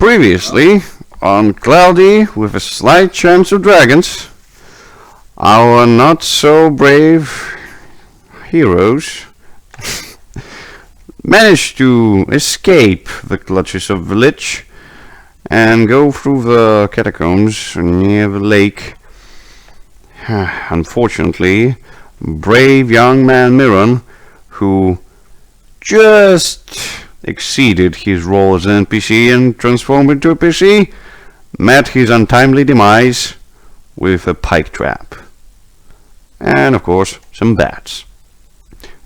Previously, on Cloudy with a slight chance of dragons, our not-so-brave heroes managed to escape the clutches of the Lich and go through the catacombs near the lake. Unfortunately, brave young man Miron, who just exceeded his role as an NPC and transformed into a PC, met his untimely demise with a pike trap. And of course, some bats.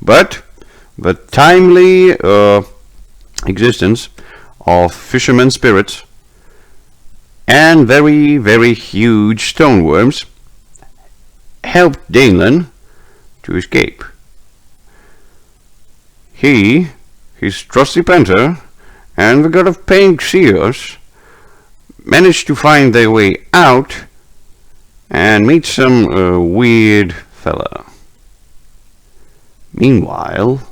But the timely existence of fishermen spirits and very, very huge stoneworms helped Danelan to escape. He, his trusty panther, and the god of pain Xeos managed to find their way out and meet some weird fella. Meanwhile,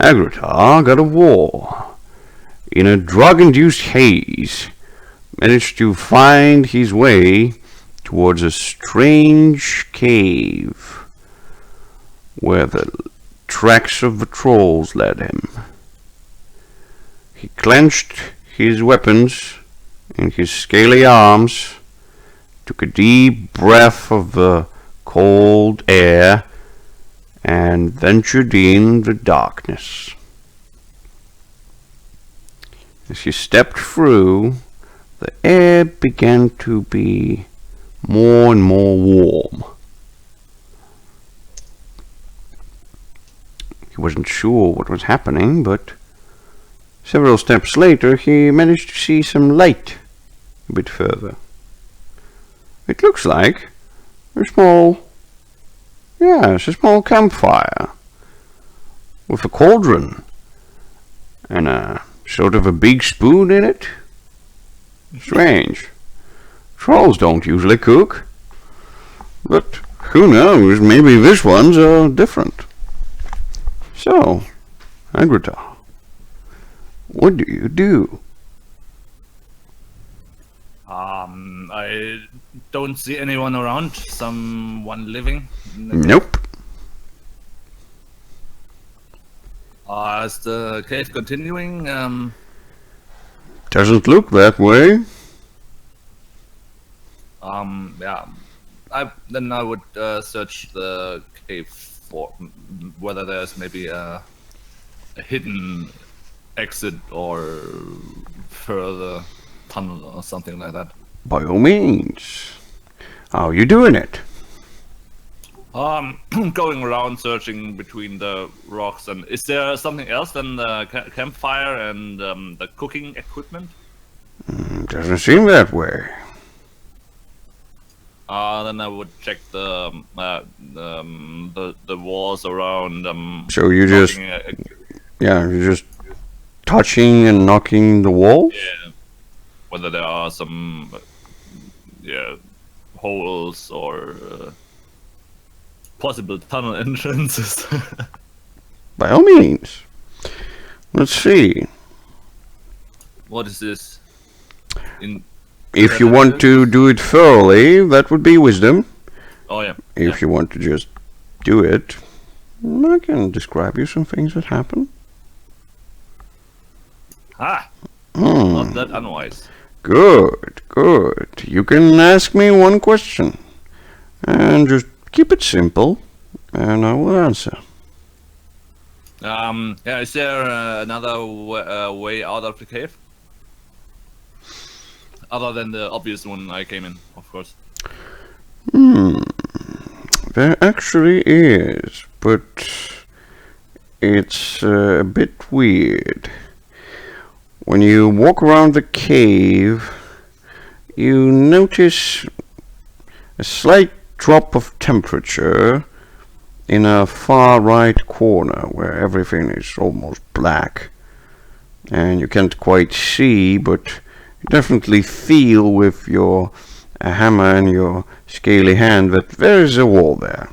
Agratar, god of war, in a drug-induced haze, managed to find his way towards a strange cave where the tracks of the trolls led him. He clenched his weapons in his scaly arms, took a deep breath of the cold air, and ventured in the darkness. As he stepped through, the air began to be more and more warm. He wasn't sure what was happening, but several steps later he managed to see some light a bit further. It looks like a small campfire with a cauldron and a sort of a big spoon in it. Strange. Trolls don't usually cook, but who knows, maybe this one's different. So, Agratar, what do you do? I don't see anyone around. Someone living? Nope. Is the cave continuing? Doesn't look that way. Yeah. Then I would search the cave for whether there's maybe a hidden exit or further tunnel or something like that. By all means. How are you doing it? Going around searching between the rocks. And is there something else than the campfire and the cooking equipment? Doesn't seem that way. Then I would check the walls around. So you just you're just touching and knocking the walls? Yeah. Whether there are some holes or possible tunnel entrances. By all means. Let's see. What is this? If you want to do it thoroughly, that would be wisdom. Oh yeah. If you want to just do it, I can describe you some things that happen. Not that unwise. Good. You can ask me one question. And just keep it simple, and I will answer. Is there another way out of the cave? Other than the obvious one I came in, of course. There actually is, but it's a bit weird. When you walk around the cave, you notice a slight drop of temperature in a far right corner where everything is almost black. And you can't quite see, but you definitely feel with your hammer and your scaly hand that there is a wall there.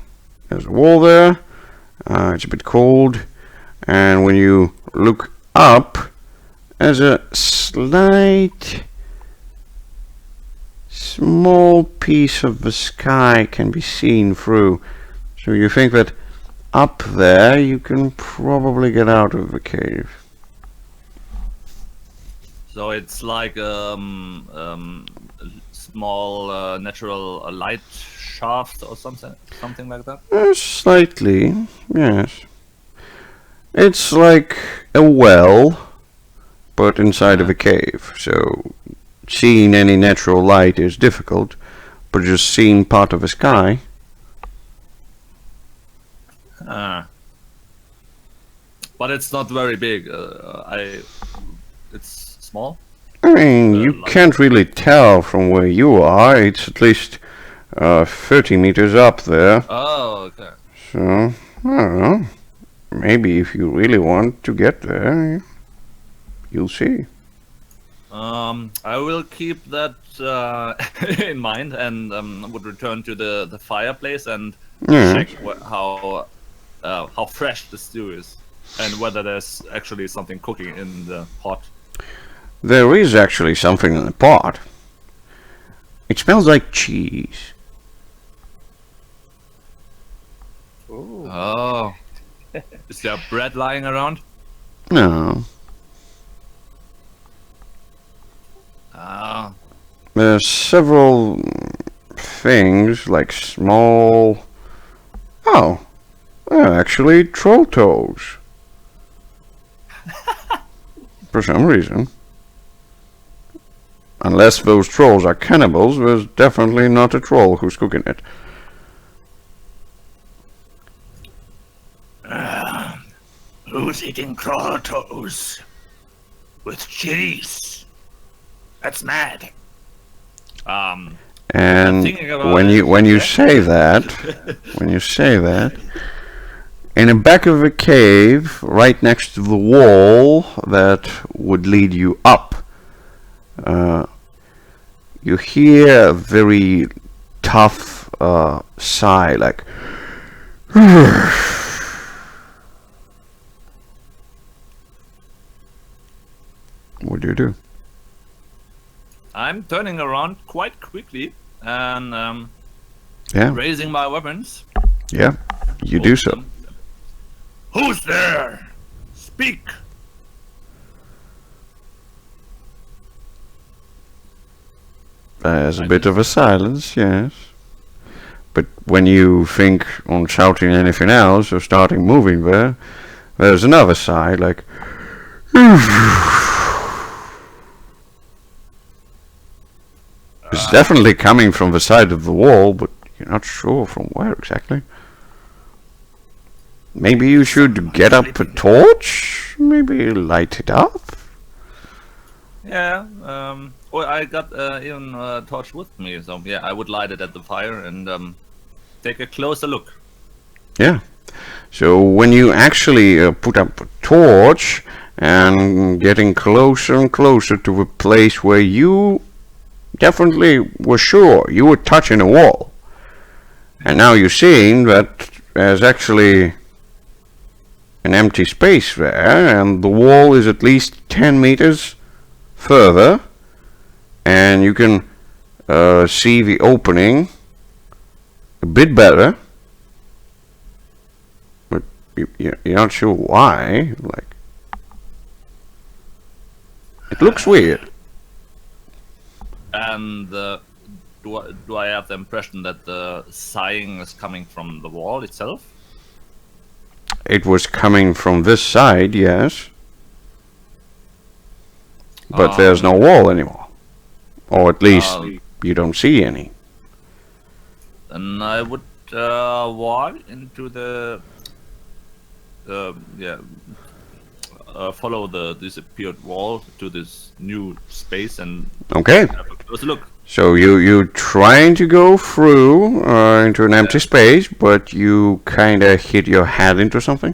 There's a wall there, it's a bit cold, and when you look up, there's a slight small piece of the sky can be seen through. So you think that up there you can probably get out of the cave. So it's like a small natural light shaft or something like that. Slightly, yes. It's like a well, but inside of a cave. So seeing any natural light is difficult, but just seeing part of the sky. But it's not very big. It's small. I mean, you like- can't really tell from where you are. It's at least 30 meters up there. Oh, okay. So, I don't know. Maybe if you really want to get there, you'll see. I will keep that in mind and would return to the fireplace and Yeah. check how fresh the stew is and whether there's actually something cooking in the pot. There is actually something in the pot. It smells like cheese. Oh. Is there bread lying around? No. Ah. There's several things, like small... Oh, they're actually troll toes. For some reason. Unless those trolls are cannibals, there's definitely not a troll who's cooking it. Who's eating troll toes with cheese? That's mad. And thinking about when it, you yeah. say that, in the back of a cave, right next to the wall that would lead you up, you hear a very tough sigh, like. What do? I'm turning around quite quickly and Yeah, raising my weapons. yeah, you do so. Who's there? Speak. There's a bit of a silence, yes. But when you think on shouting anything else or starting moving there's another sigh, like. It's definitely coming from the side of the wall, but you're not sure from where exactly. Maybe you should get up a torch? Maybe light it up? Yeah, well, I got even a torch with me, so yeah, I would light it at the fire and take a closer look. Yeah. So when you actually put up a torch and getting closer and closer to a place where you definitely were sure you were touching a wall, and now you're seeing that there's actually an empty space there, and the wall is at least 10 meters further, and you can see the opening a bit better, but you're not sure why. Like, it looks weird. And do I have the impression that the sighing is coming from the wall itself? It was coming from this side, yes, but there's no wall anymore, or at least you don't see any. Then I would walk into the follow the disappeared wall to this new space and Okay. have a closer look. So you're trying to go through into an empty space, but you kind of hit your head into something,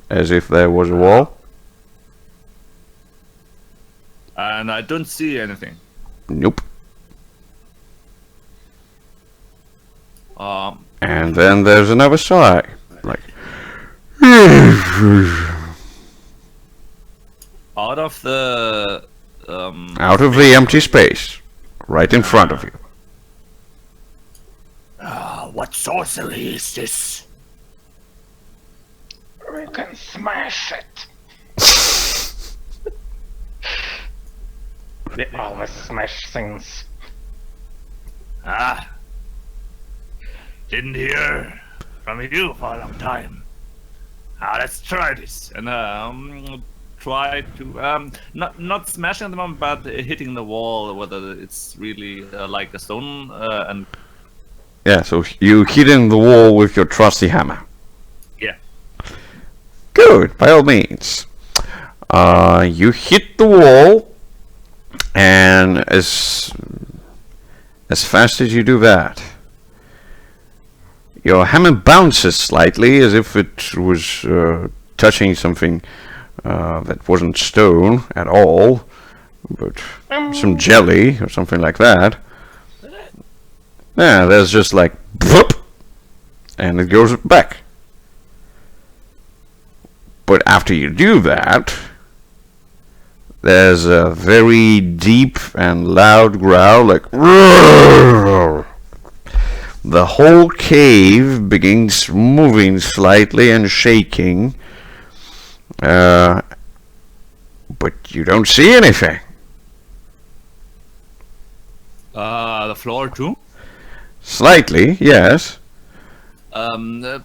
as if there was a wall. And I don't see anything. Nope. Um, And then there's another sigh, like. out of the Out of the empty space, right in front of you. What sorcery is this? We can smash it. We always smash things. Ah. Didn't hear from you for a long time. Let's try this. And try to not smashing them, but hitting the wall. Whether it's really like a stone and Yeah, so you hit in the wall with your trusty hammer. yeah. Good, by all means. You hit the wall, and as fast as you do that, your hammer bounces slightly as if it was touching something that wasn't stone at all, but some jelly or something like that. Yeah, there's just like bloop, and it goes back. But after you do that, there's a very deep and loud growl, like roar. The whole cave begins moving slightly and shaking, but you don't see anything. The floor too. Slightly, yes. But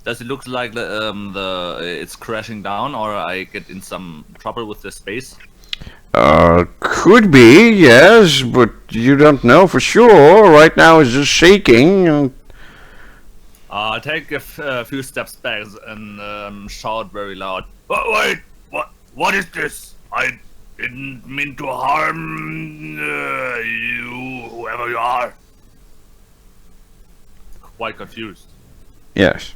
does it look like the it's crashing down, or I get in some trouble with the space? Could be, yes, but you don't know for sure. Right now it's just shaking. I'll take a few steps back and shout very loud. Wait, what is this? I didn't mean to harm you, whoever you are. Quite confused. Yes.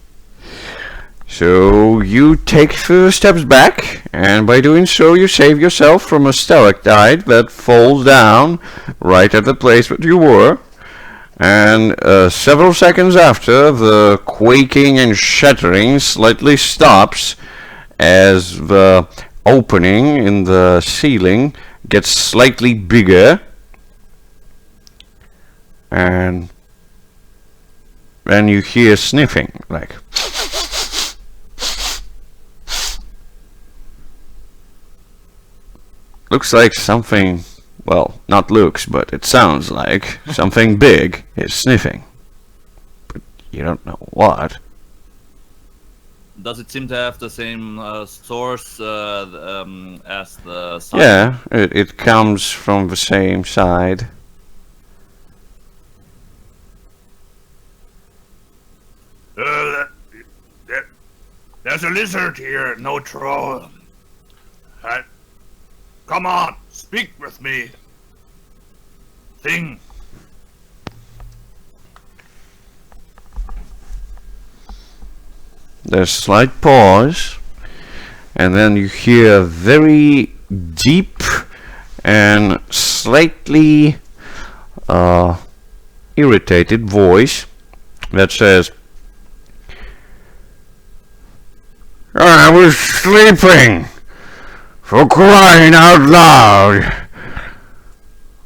So you take a few steps back, and by doing so you save yourself from a stalactite that falls down right at the place that you were. And several seconds after, the quaking and shattering slightly stops as the opening in the ceiling gets slightly bigger, and then you hear sniffing, like looks like something, well, not looks, but it sounds like something big is sniffing, but you don't know what. Does it seem to have the same source as the sun? Yeah, it comes from the same side. There's a lizard here, no troll. Come on, speak with me. Thing. There's a slight pause, and then you hear a very deep and slightly irritated voice that says, "I was sleeping, for crying out loud.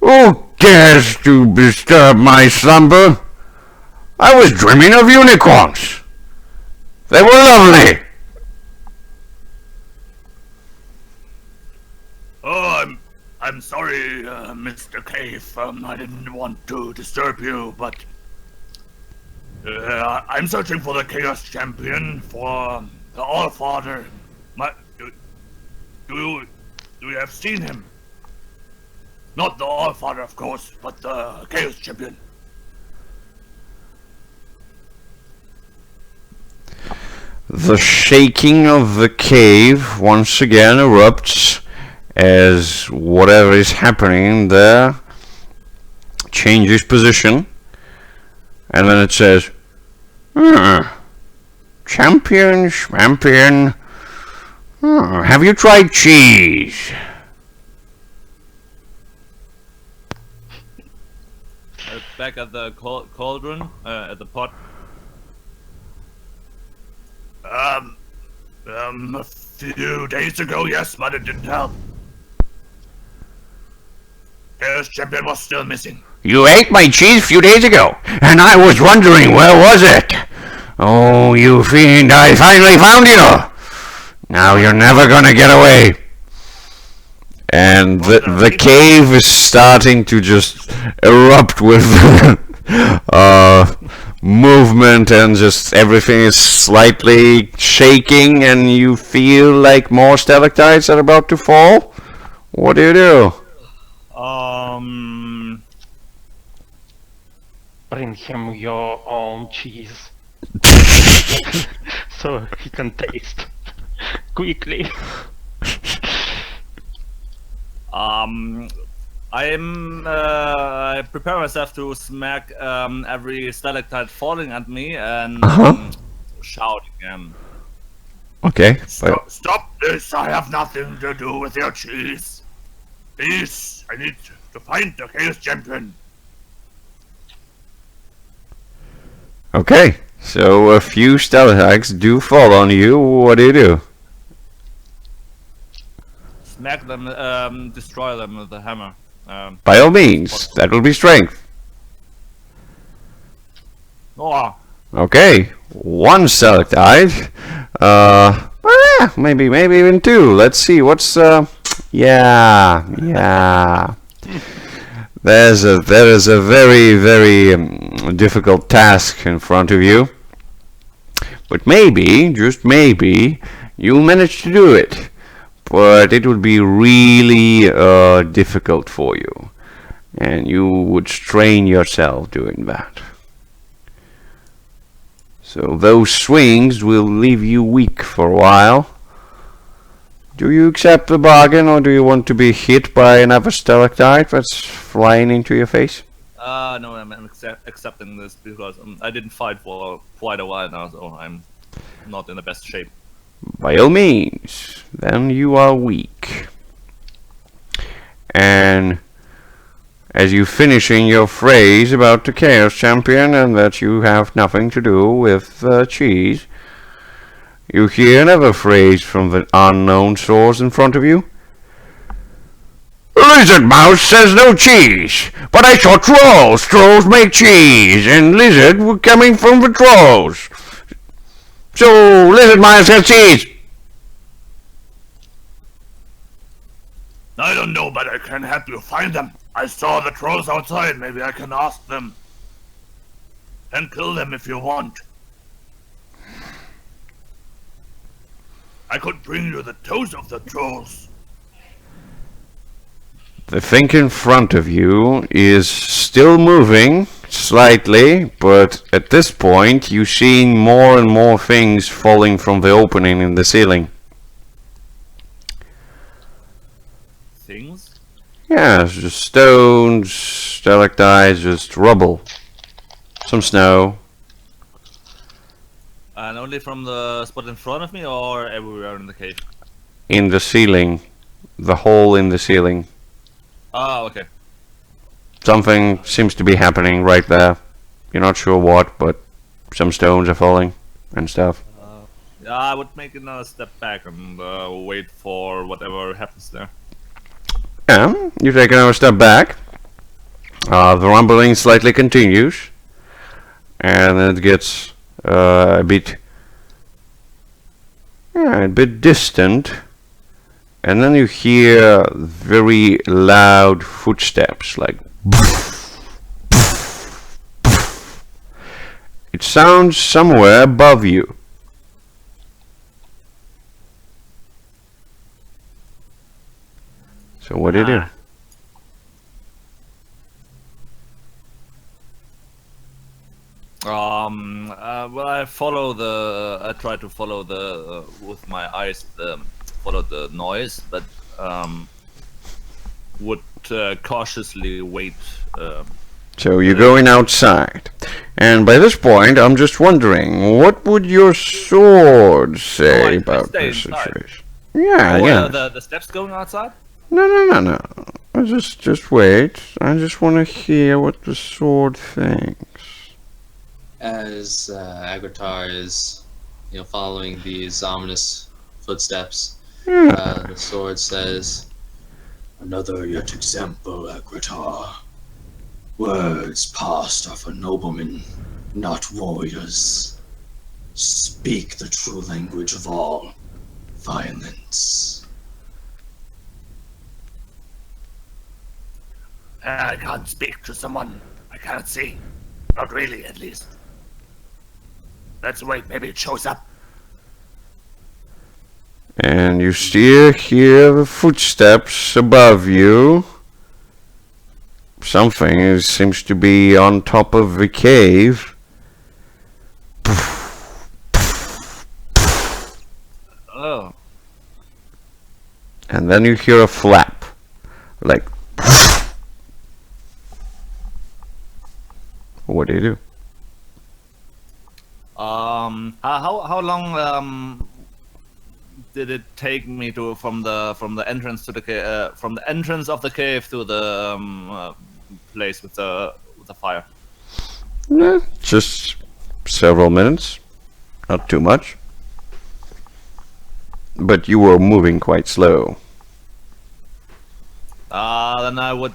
Who dares to disturb my slumber? I was dreaming of unicorns. They were lovely." Oh, I'm sorry, Mr. Cave. I didn't want to disturb you, but I'm searching for the Chaos Champion, for the Allfather. Do you have seen him? Not the Allfather, of course, but the Chaos Champion. The shaking of the cave once again erupts as whatever is happening there changes position, and then it says, "Champion, champion, have you tried cheese?" Back at the cauldron, at the pot. A few days ago, yes, but it didn't help. Chaos Champion was still missing. You ate my cheese a few days ago, and I was wondering where was it? Oh, you fiend, I finally found you! Now you're never gonna get away. And the cave is starting to just erupt with movement, and just everything is slightly shaking, and you feel like more stalactites are about to fall. What do you do? Bring him your own cheese. So he can taste quickly. I prepare myself to smack every stalactite falling at me and shout again. Okay. Stop this! I have nothing to do with your cheese. Please, I need to find the Chaos Champion. Okay. So a few stalactites do fall on you. What do you do? Smack them, destroy them with the hammer. By all means, that will be strength. Oh, Okay, one stalactite. Maybe even two. Let's see. What's yeah. There is a very difficult task in front of you. But maybe, just maybe, you'll manage to do it. But it would be really difficult for you, and you would strain yourself doing that. So those swings will leave you weak for a while. Do you accept the bargain, or do you want to be hit by another stalactite that's flying into your face? no, I'm accepting this because I didn't fight for quite a while now, so I'm not in the best shape. By all means, then you are weak. And as you finishing your phrase about the Chaos Champion and that you have nothing to do with cheese, you hear another phrase from the unknown source in front of you. Lizard Mouse says no cheese, but I saw trolls. Trolls make cheese, and lizard were coming from the trolls. So, Lizard Mouse has cheese. I don't know, but I can help you find them. I saw the trolls outside. Maybe I can ask them. And kill them if you want. I could bring you the toes of the trolls. The thing in front of you is still moving slightly, but at this point you're seeing more and more things falling from the opening in the ceiling. Things? Yeah, it's just stones, stalactites, just rubble. Some snow. And only from the spot in front of me or everywhere in the cave? In the ceiling. The hole in the ceiling. Oh, okay. Something seems to be happening right there. You're not sure what, but some stones are falling and stuff. Yeah, I would make another step back and wait for whatever happens there. Yeah, you take another step back. The rumbling slightly continues. And it gets a bit distant. And then you hear very loud footsteps, like it sounds somewhere above you. So what do you do? Well, I try to follow with my eyes, follow the noise, but would cautiously wait. So you're going outside. And by this point, I'm just wondering, what would your sword say I about stay this inside. situation? Yeah. The steps going outside? No. I just wait. I just want to hear what the sword thinks. As Agritar is, following these ominous footsteps, the sword says, Another yet example, Agratar. Words passed are for noblemen, not warriors. Speak the true language of all violence. I can't speak to someone I cannot see. Not really, at least. Let's wait, maybe it shows up. And you still hear the footsteps above you. Something seems to be on top of the cave. Oh. And then you hear a flap. Like... What do you do? How long did it take me to from the entrance to the from the entrance of the cave to the place with the fire? Just several minutes. Not too much. But you were moving quite slow. Then I would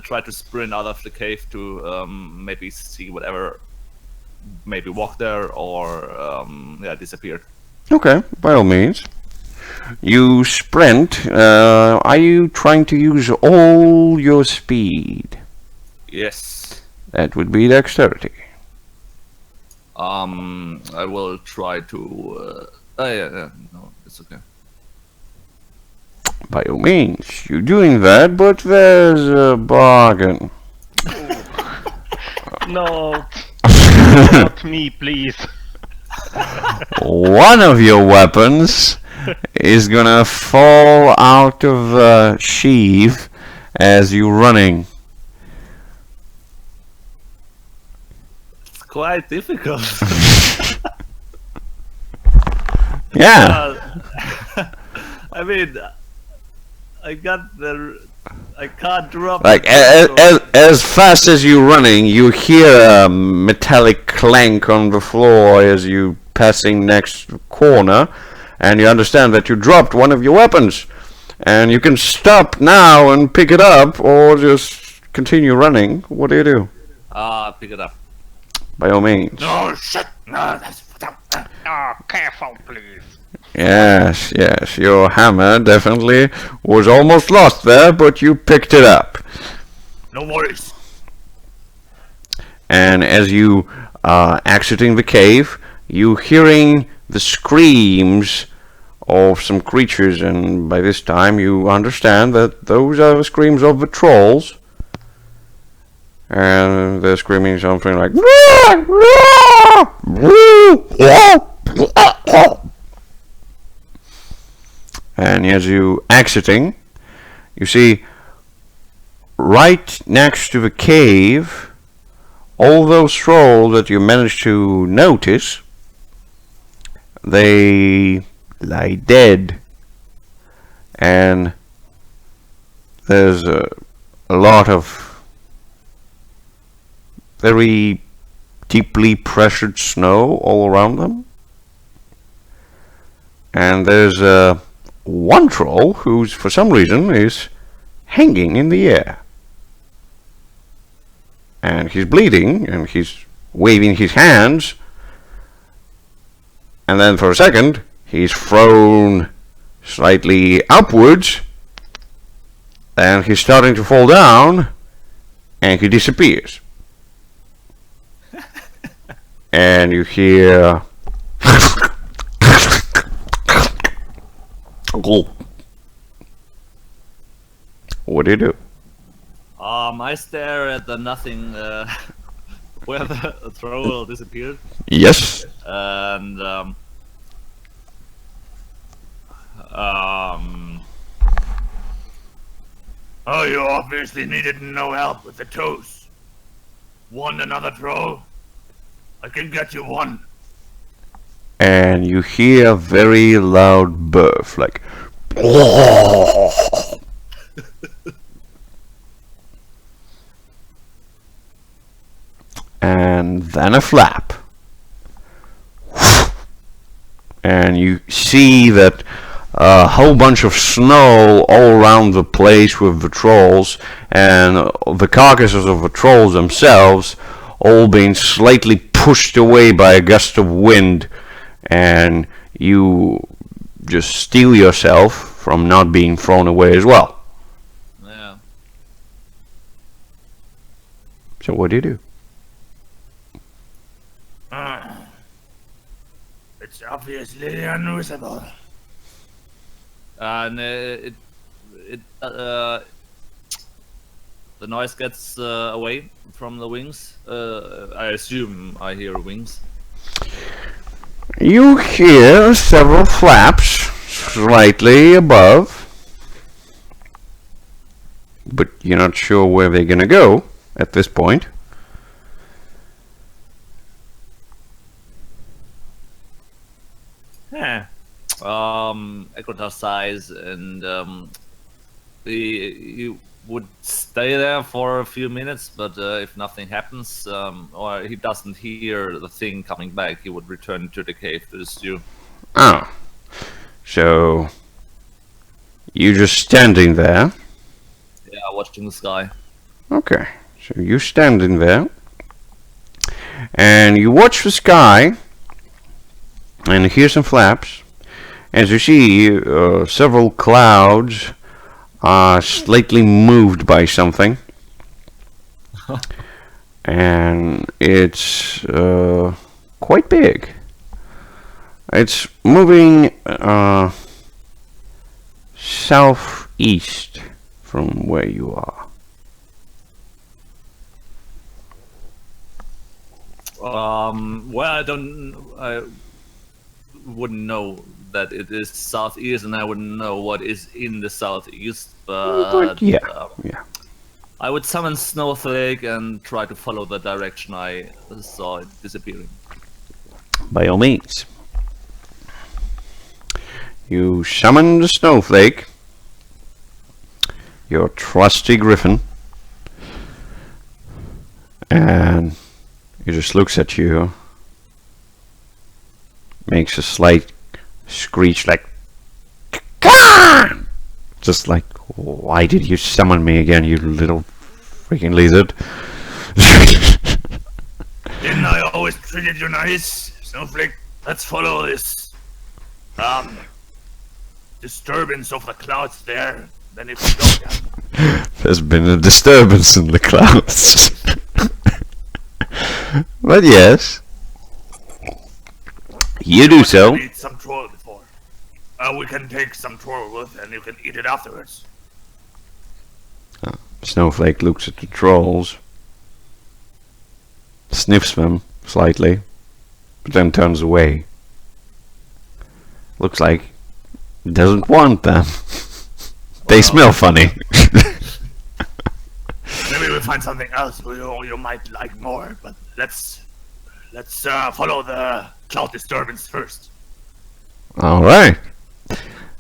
try to sprint out of the cave to maybe see whatever, maybe walk there or disappear. Okay, by all means. You sprint. Are you trying to use all your speed? Yes. That would be dexterity. I will try to. No, it's okay. By all means, you're doing that, but there's a bargain. No. Not me, please. One of your weapons is gonna fall out of the sheath as you're running. It's quite difficult. Yeah. I mean, I can't drop. Like as fast as you're running, you hear a metallic clank on the floor as you passing next corner, and you understand that you dropped one of your weapons, and you can stop now and pick it up, or just continue running. What do you do? Pick it up. By all means. No, shit! No, that's... Careful, please. Yes, yes, your hammer definitely was almost lost there, but you picked it up. No worries. And as you are exiting the cave, you hearing the screams of some creatures, and by this time you understand that those are the screams of the trolls. And they're screaming something like... And as you exiting, you see right next to the cave, all those trolls that you managed to notice, they lie dead. And there's a lot of very deeply pressured snow all around them. And there's one troll who's, for some reason, is hanging in the air. And he's bleeding, and he's waving his hands. And then for a second, he's thrown slightly upwards. And he's starting to fall down, and he disappears. And you hear... What do you do? I stare at the nothing where the troll disappeared, Yes. and Oh, you obviously needed no help with the toes. Want another troll? I can get you one. And you hear a very loud birth, like... And then a flap. And you see that a whole bunch of snow all around the place with the trolls, and the carcasses of the trolls themselves all being slightly pushed away by a gust of wind, and you just steel yourself from not being thrown away as well. Yeah. So what do you do? It's obviously unusable. And the noise gets away from the wings. I assume I hear wings. You hear several flaps slightly above, but you're not sure where they're gonna go at this point. Yeah. Equator size, and he would stay there for a few minutes, but if nothing happens, or he doesn't hear the thing coming back, he would return to the cave to the stew. Ah, so you're just standing there. Yeah, watching the sky. Okay, so you're standing there, and you watch the sky, and hear some flaps. As you see, several clouds are slightly moved by something, and it's quite big. It's moving southeast from where you are. Well, I wouldn't know that it is southeast, and I wouldn't know what is in the southeast, but yeah. I would summon Snowflake and try to follow the direction I saw it disappearing. By all means. You summon the Snowflake, your trusty griffin, and he just looks at you, makes a slight screech like "Caw!" Just like, why did you summon me again, you little freaking lizard? Didn't I always treated you nice, Snowflake? Let's follow this disturbance of the clouds there. Then if we go down. There's been a disturbance in the clouds. But yes, you do so. Eat some troll before. We can take some troll with, and you can eat it afterwards. Snowflake looks at the trolls, sniffs them slightly, but then turns away. Looks like he doesn't want them. They smell funny. Maybe we'll find something else you might like more, but let's follow the cloud disturbance first. Alright.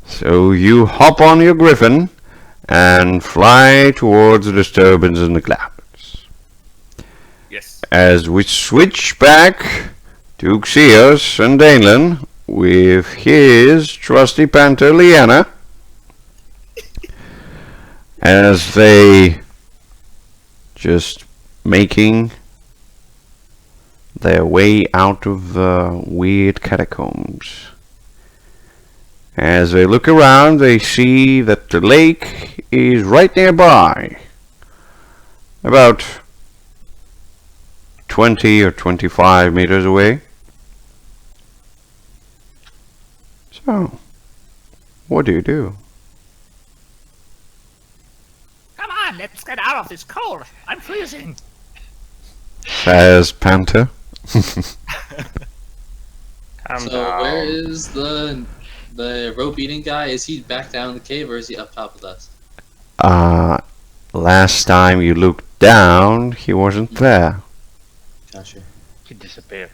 So you hop on your griffin and fly towards the disturbance in the clouds. Yes. As we switch back to Xios and Danelan with his trusty panther Liana, as they just making their way out of the weird catacombs. As they look around, they see that the lake is right nearby, about 20 or 25 meters away. So, what do you do? Come on, let's get out of this cold. I'm freezing. Says Panther. Calm So down. where is the rope eating guy? Is he back down in the cave, or is he up top with us? Last time you looked down, he wasn't there. Gotcha. He disappeared.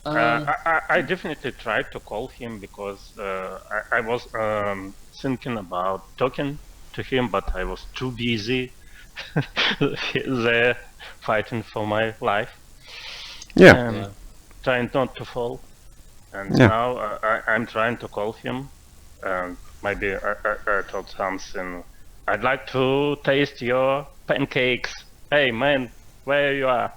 Um, I definitely tried to call him because I was thinking about talking to him, but I was too busy there fighting for my life. Yeah. Yeah. Trying not to fall. And Yeah. now I'm trying to call him, and maybe I told something. I'd like to taste your pancakes. Hey man, where you are?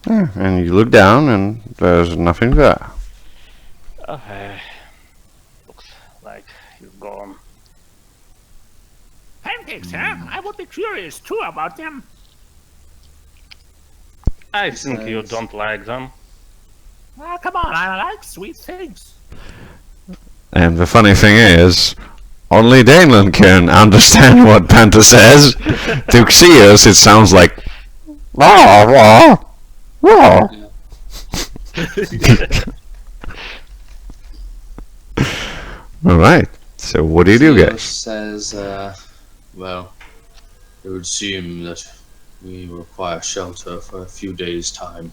Yeah, and you look down and there's nothing there. Okay. Looks like he's gone. Pancakes, huh? I would be curious too about them. I think you says- don't like them. Ah, come on, I like sweet things. And the funny thing is, only Damon can understand what Panther says. To Xios, it sounds like wah wah wah. All right. So what do you do, Theo guys? says, well, it would seem that we require shelter for a few days' time.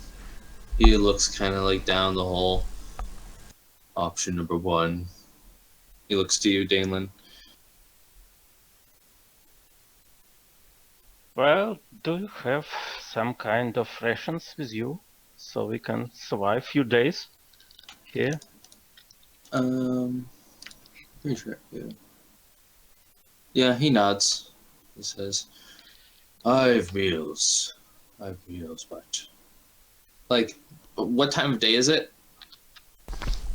He looks kind of like down the hole. Option number 1. He looks to you, Danelin. Well, do you have some kind of rations with you so we can survive few days here? Pretty sure. Yeah, he nods. He says, I've meals, but like, what time of day is it?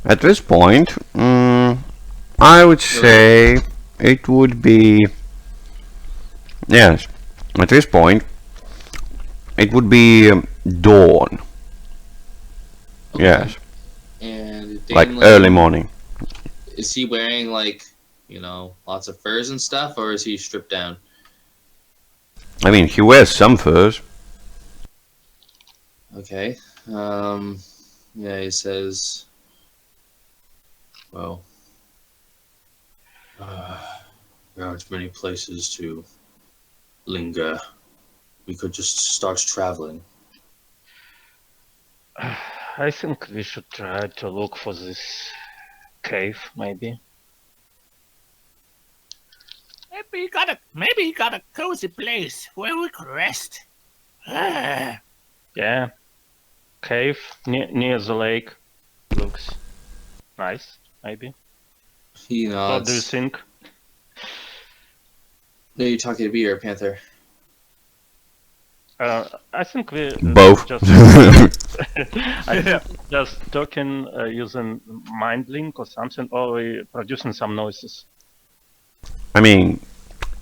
At this point, I would say it would be, yes, at this point, it would be dawn. Okay. Yes, And like Danelin, early morning. Is he wearing like, lots of furs and stuff, or is he stripped down? I mean, he wears some furs. Okay. Yeah, he says, well, there aren't many places to linger. We could just start traveling. I think we should try to look for this cave, maybe. Maybe he got a cozy place where we could rest. Ah, Yeah, cave near the lake looks nice, maybe. He What do you nods. think? Are you talking to me or Panther? I think we Both. just I think just talking using mind link or something, or we producing some noises. I mean,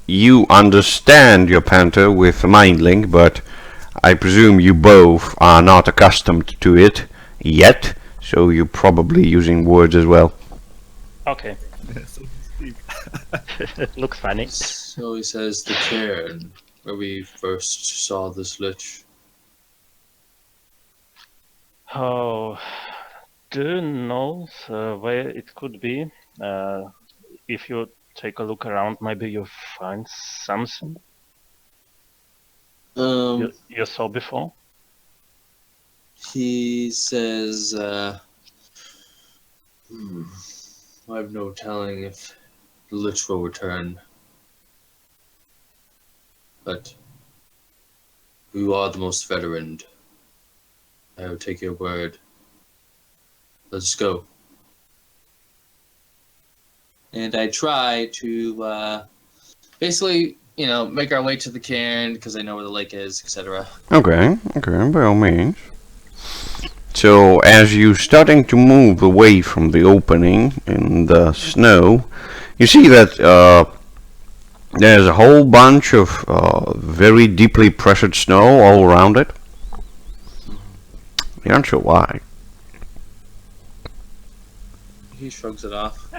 you understand your Panther with mind link, but I presume you both are not accustomed to it yet, so you're probably using words as well. Okay, So to speak. looks funny. So he says the cairn where we first saw this lich. Oh, do you know where it could be? If you take a look around, maybe you find something you saw before. He says, I've no telling if the lich will return. But you are the most veteran. I will take your word. Let's go. And I try to basically, make our way to the cairn because I know where the lake is, etc. Okay, by all means. So, as you're starting to move away from the opening in the snow, you see that there's a whole bunch of very deeply pressured snow all around it. You're not sure why. He shrugs it off.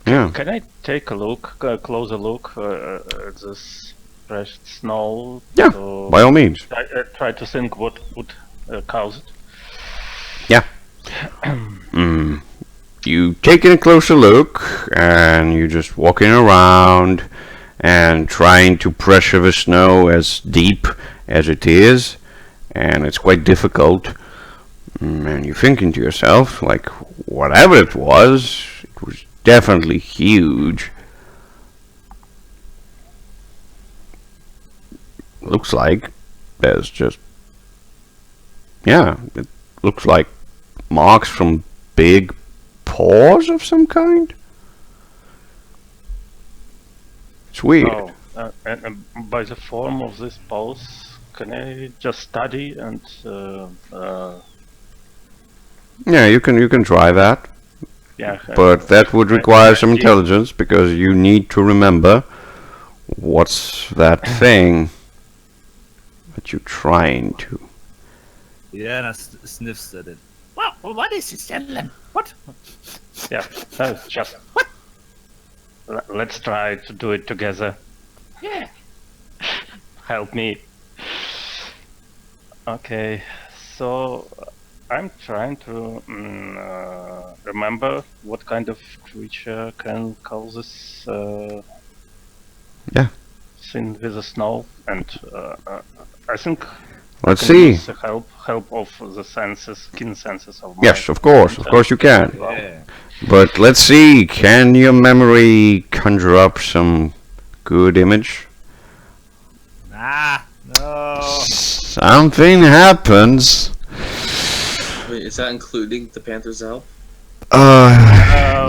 Yeah. Can I take a look, a closer look at this fresh snow? Yeah, to by all means. try to think what would cause it. Yeah. You taking a closer look, and you're just walking around and trying to pressure the snow as deep as it is, and it's quite difficult. And you're thinking to yourself, like, whatever it was definitely huge. Looks like there's just, yeah, it looks like marks from big paws of some kind. It's weird. Oh, and by the form of this pose, can I just study and Yeah, you can try that, yeah? but that would try- require try some to- intelligence because you need to remember what's that thing that you're trying to. Yeah, and I sniffs at it. Well, what is this, gentlemen? What? Yeah, just let's try to do it together. Yeah. Help me. Okay, so I'm trying to remember what kind of creature can cause this Yeah. thing with the snow, and I think Let's I can see. use the help of the senses, keen senses of my Yes, of course you can. Well, Yeah. But let's see, can your memory conjure up some good image? Ah, no. Something happens. Wait, is that including the Panther's help?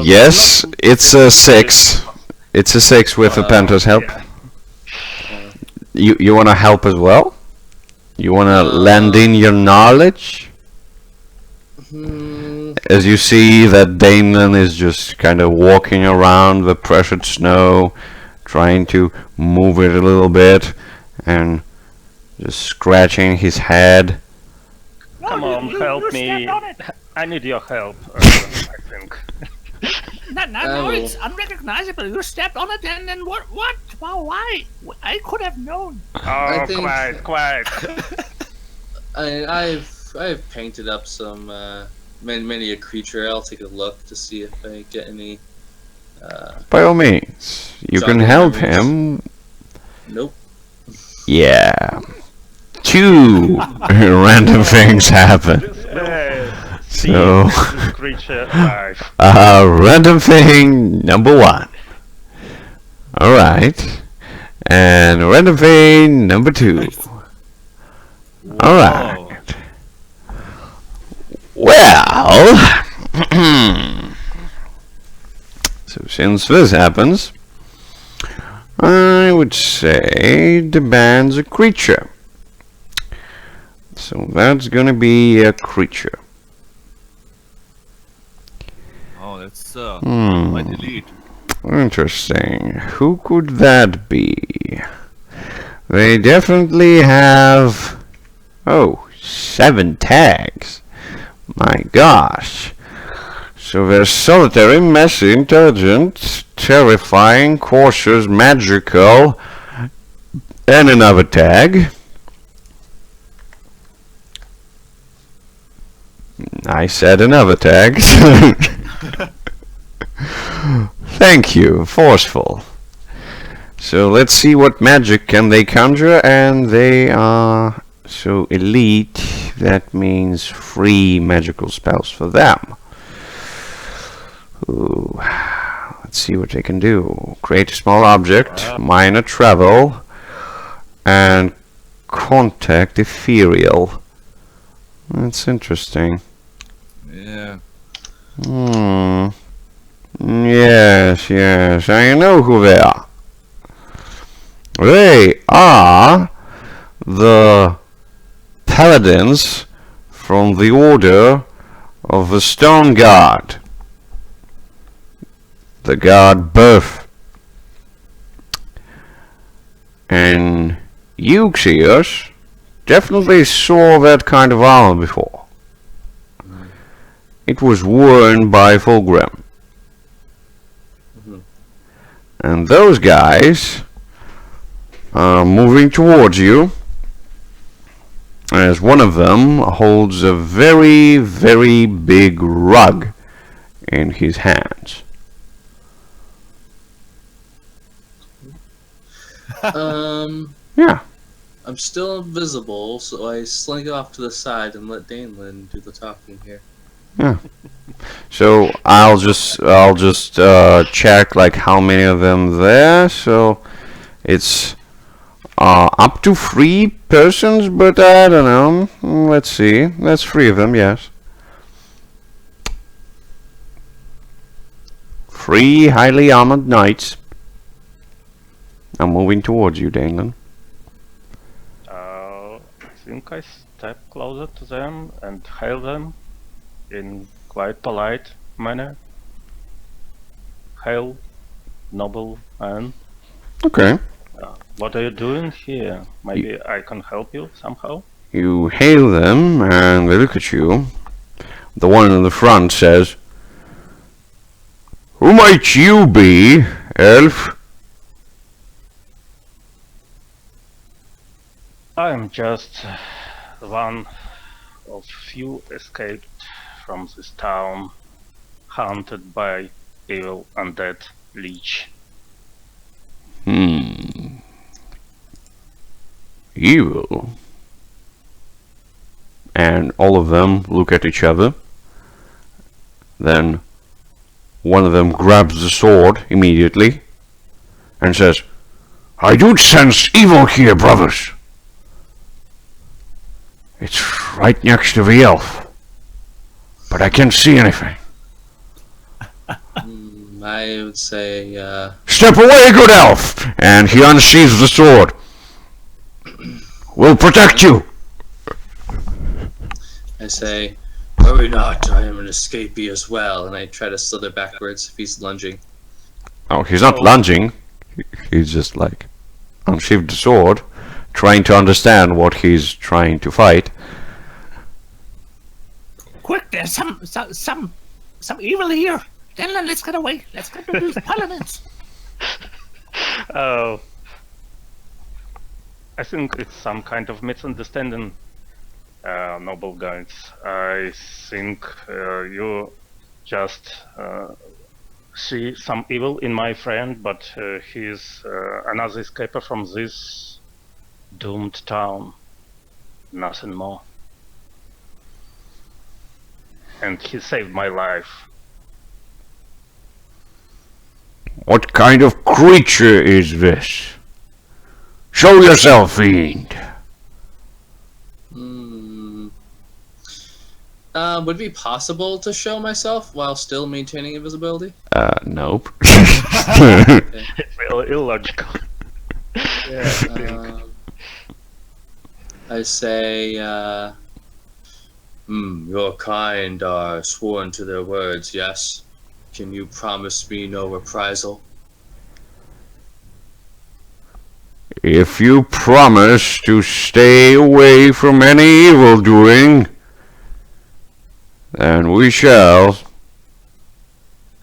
Yes, it's a 6. It's a 6 with the Panther's help. yeah. You wanna help as well? You wanna lend in your knowledge? As you see that Damon is just kind of walking around the pressured snow, trying to move it a little bit, and just scratching his head. Come No, on, you help stepped me. on it. I need your help. I think. No, it's unrecognizable. You stepped on it, and then what? Wow, why? I could have known. Oh, think- quiet. I've painted up some many a creature. I'll take a look to see if I get any. By all means, you can Jungle help memories. him. Nope. Yeah. 2 random things happen. See So- this creature alive. Random thing number 1. Alright. And random thing number 2. Alright. Oh, Well, so since this happens, I would say the band's a creature. So that's gonna be a creature. oh, that's Hmm. my delete. Interesting. Who could that be? They definitely have 7 tags. My gosh. So they're solitary, messy, intelligent, terrifying, cautious, magical, and another tag. I said another tag. Thank you, forceful. So let's see what magic can they conjure, and they are so elite. That means 3 magical spells for them. Ooh. Let's see what they can do. Create a small object, minor travel, and contact ethereal. That's interesting. Yeah. Yes, I know who they are. They are the paladins from the Order of the Stone God. The god Birth. And Euxius definitely saw that kind of armor before. It was worn by Fulgrim. And those guys are moving towards you, as one of them holds a very, very big rug in his hands. Yeah. I'm still invisible, so I slink off to the side and let Danelin do the talking here. So I'll just check like how many of them there. So it's up to 3 persons, but I don't know. Let's see. That's 3 of them. Yes. 3 highly armored knights are moving towards you, Danelin. I think I step closer to them and hail them in quite polite manner. Hail, noble man. Okay. What are you doing here? Maybe I can help you somehow? You hail them and they look at you. The one in the front says, "Who might you be, elf?" I'm just one of few escaped from this town, haunted by evil undead leech. Evil. And all of them look at each other. Then one of them grabs the sword immediately and says, "I do sense evil here, brothers. It's right next to the elf, but I can't see anything." I would say, "Step away, good elf!" And he unsheathes the sword. "We'll protect you." I say, worry not, I am an escapee as well, and I try to slither backwards if he's lunging. Oh, he's not lunging. He's just like unsheathed the sword, trying to understand what he's trying to fight. Quick, there's some evil here. Denlin, let's get away. Let's get to these paladins. Oh, I think it's some kind of misunderstanding, noble guides. I think you just see some evil in my friend, but he's another escaper from this doomed town. Nothing more. And he saved my life. What kind of creature is this? Show yourself, fiend. Would it be possible to show myself while still maintaining invisibility? Nope. It's illogical. Yeah. I say, your kind are sworn to their words, yes? Can you promise me no reprisal? If you promise to stay away from any evil doing, then we shall.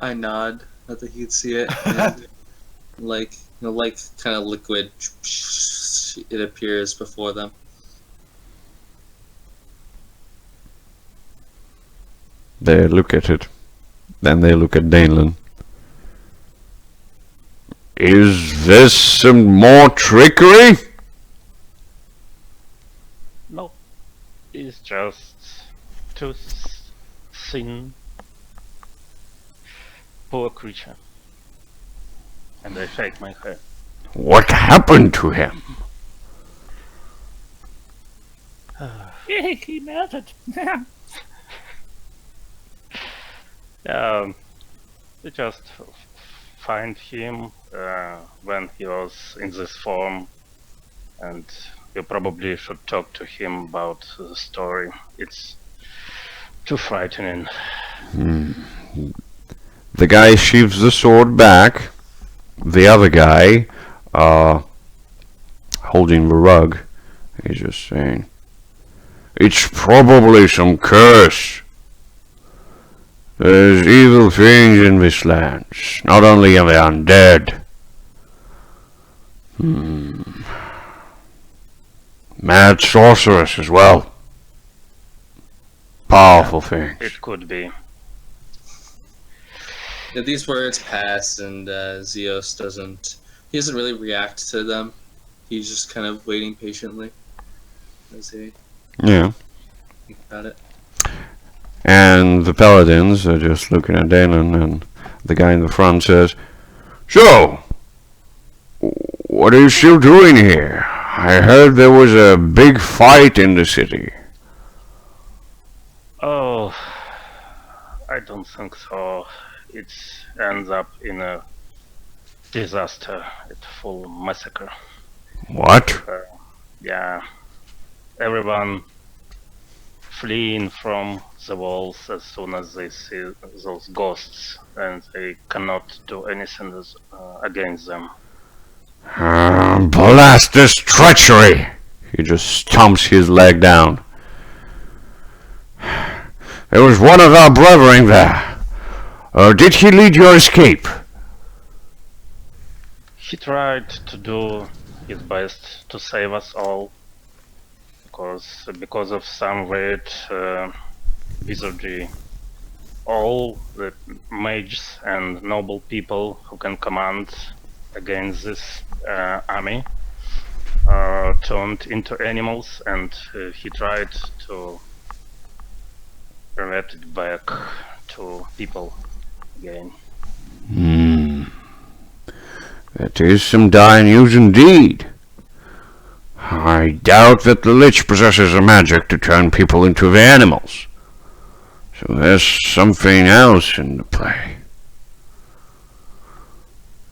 I nod, not that he'd see it. And, like kind of liquid, it appears before them. They look at it. Then they look at Danelin. Is this some more trickery? No, it's just too thin, poor creature. And I shake my head. What happened to him? He melted. We just find him when he was in this form, and you probably should talk to him about the story. It's too frightening. The guy sheaves the sword back. The other guy, holding the rug, is just saying, "It's probably some curse. There's evil things in this land. Not only are they undead. Mad sorceress as well. Powerful things." It could be. Yeah, these words pass, and Zeos doesn't really react to them. He's just kind of waiting patiently as he Yeah. think about it. And the paladins are just looking at Dalen, and the guy in the front says, "So, what are you still doing here? I heard there was a big fight in the city." Oh, I don't think so. It's ends up in a disaster, a full massacre. What? Yeah, everyone fleeing from the walls as soon as they see those ghosts, and they cannot do anything against them. Blast this treachery! He just stomps his leg down. There was one of our brethren there. Did he lead your escape? He tried to do his best to save us all, because of some weird wizardry. All the mages and noble people who can command against this army turned into animals, and he tried to revert it back to people again. That is some dire news indeed. I doubt that the Lich possesses a magic to turn people into the animals. So there's something else in the play.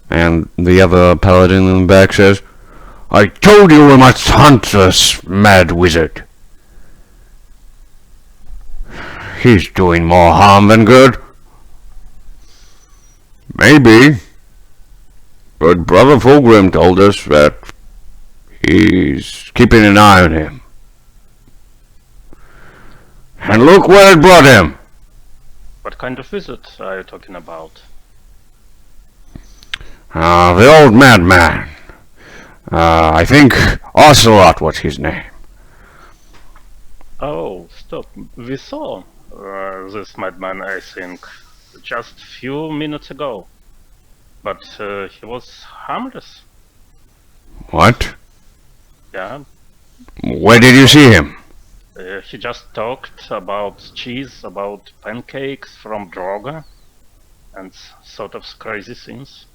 And the other paladin in the back says, I told you we must hunt this mad wizard. He's doing more harm than good. Maybe. But Brother Fulgrim told us that he's keeping an eye on him. And look where it brought him. What kind of wizard are you talking about? The old madman. I think Ocelot was his name. Oh, stop. We saw this madman, I think, just a few minutes ago. But he was harmless. What? Yeah. Where did you see him? He just talked about cheese, about pancakes from Droga, and sort of crazy things.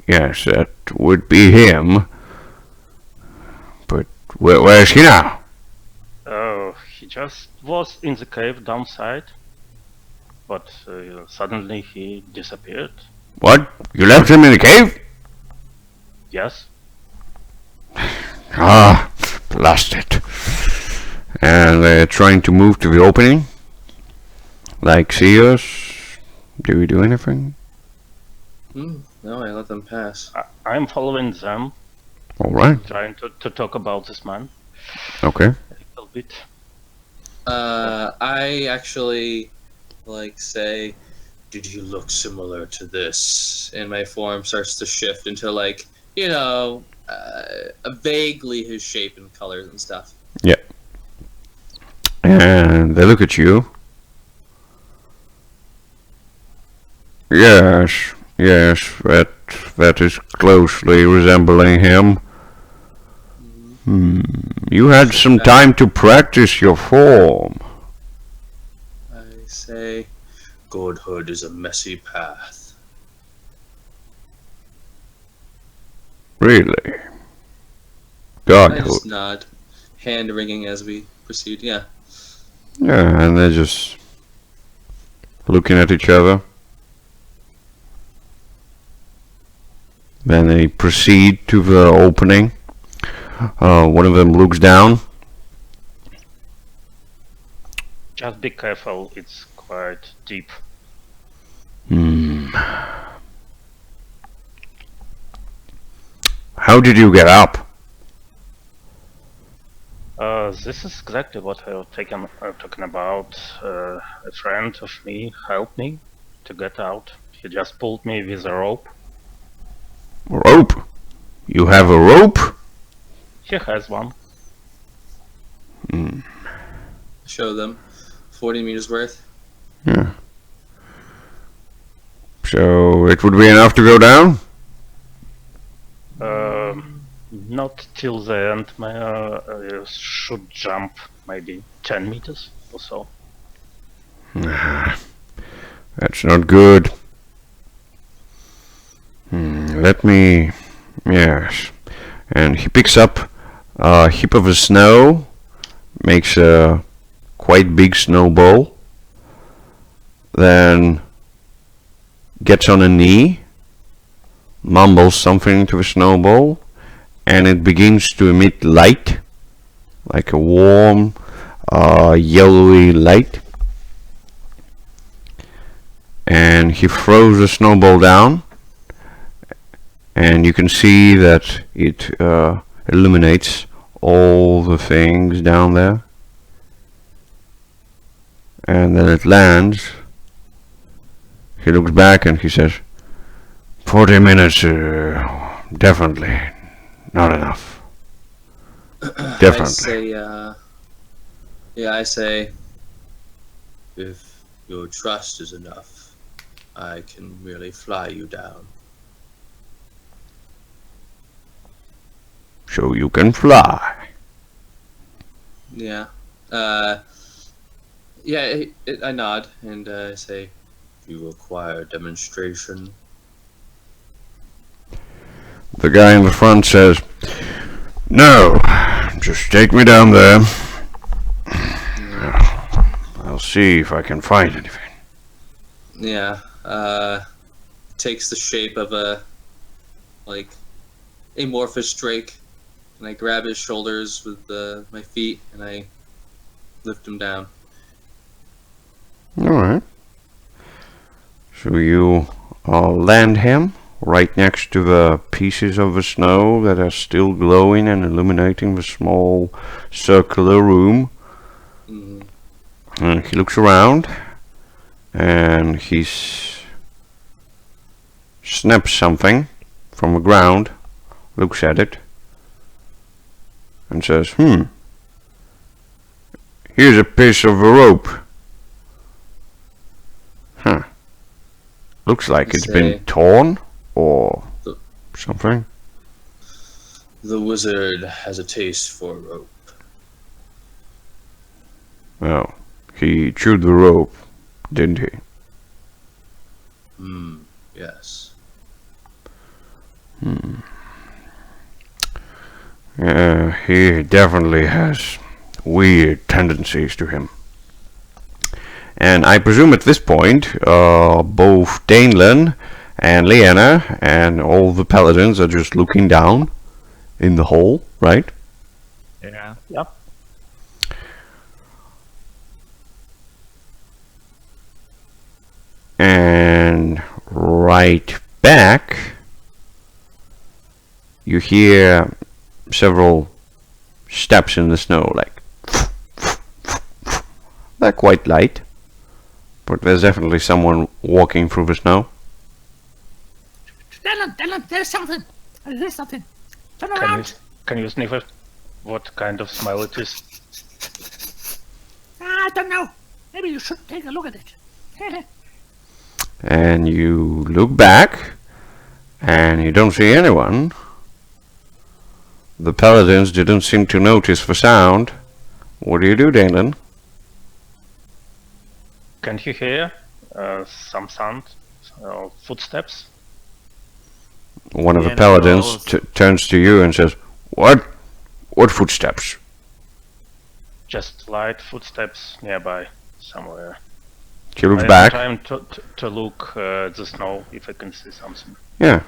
Yes, that would be him. But where is he now? Oh, he just was in the cave downside, but suddenly he disappeared. What? You left him in the cave? Yes. Blast it. And they're trying to move to the opening. Like, see us? Do we do anything? No, I let them pass. I'm following them, Alright. trying to talk about this man Okay. a little bit. I actually, say, did you look similar to this? And my form starts to shift into, vaguely his shape and colors and stuff. Yeah. And they look at you. Yes, that is closely resembling him. You had some time to practice your form. I say, godhood is a messy path. Really? I Godhood. just nod, hand wringing as we proceed. Yeah. Yeah, and they're just looking at each other. Then they proceed to the opening. One of them looks down. Just be careful, it's quite deep. How did you get up? This is exactly what I was talking about. A friend of me helped me to get out. He just pulled me with a rope. Rope? You have a rope? He has one. Show them 40 meters worth. Yeah. So it would be enough to go down? Not till the end. I should jump maybe 10 meters or so. That's not good. Let me... Yes. And he picks up a heap of snow, makes a quite big snowball, then gets on a knee, mumbles something to the snowball, and it begins to emit light, like a warm, yellowy light. And he throws the snowball down, and you can see that it illuminates all the things down there. And then it lands. He looks back and he says, 40 minutes, definitely not enough. Definitely. I say, if your trust is enough, I can really fly you down. So you can fly. Yeah. I nod and I say, you require a demonstration. The guy in the front says, no, just take me down there. I'll see if I can find anything. Yeah, takes the shape of a, like, amorphous drake, and I grab his shoulders with my feet, and I lift him down. Alright. So you land him right next to the pieces of the snow that are still glowing and illuminating the small circular room. Mm-hmm. And he looks around and he snaps something from the ground, looks at it, and says, here's a piece of a rope. Huh. Looks like it's been torn or something. The wizard has a taste for rope. Well, he chewed the rope, didn't he? Yes. He definitely has weird tendencies to him. And I presume at this point, both Danelan and Leanna and all the paladins are just looking down in the hole, right? Yeah. Yep. And right back, you hear several steps in the snow, like they're quite light, but there's definitely someone walking through the snow. Dylan, there's something. There's something. Turn around. Can you sniff it? What kind of smell it is? I don't know. Maybe you should take a look at it. And you look back, and you don't see anyone. The paladins didn't seem to notice the sound. What do you do, Danelan? Can you hear some sound? Footsteps? One of the Yeah, paladins no. turns to you and says, What? What footsteps? Just light footsteps nearby, somewhere. He looks I back. have time to look at the snow if I can see something. Yeah.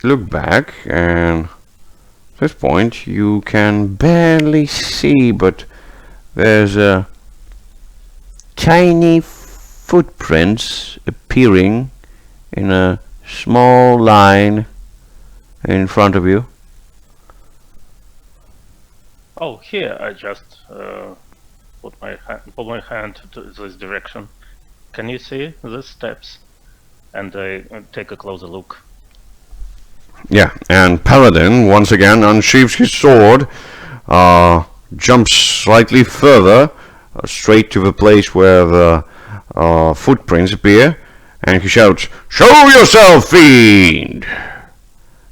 Look back, and at this point you can barely see, but there's a tiny footprints appearing in a small line in front of you. Oh, here I just put my hand to this direction. Can you see the steps? And I take a closer look. Yeah, and Paladin once again unsheathes his sword, jumps slightly further, straight to the place where the footprints appear, and he shouts, "Show yourself, fiend!"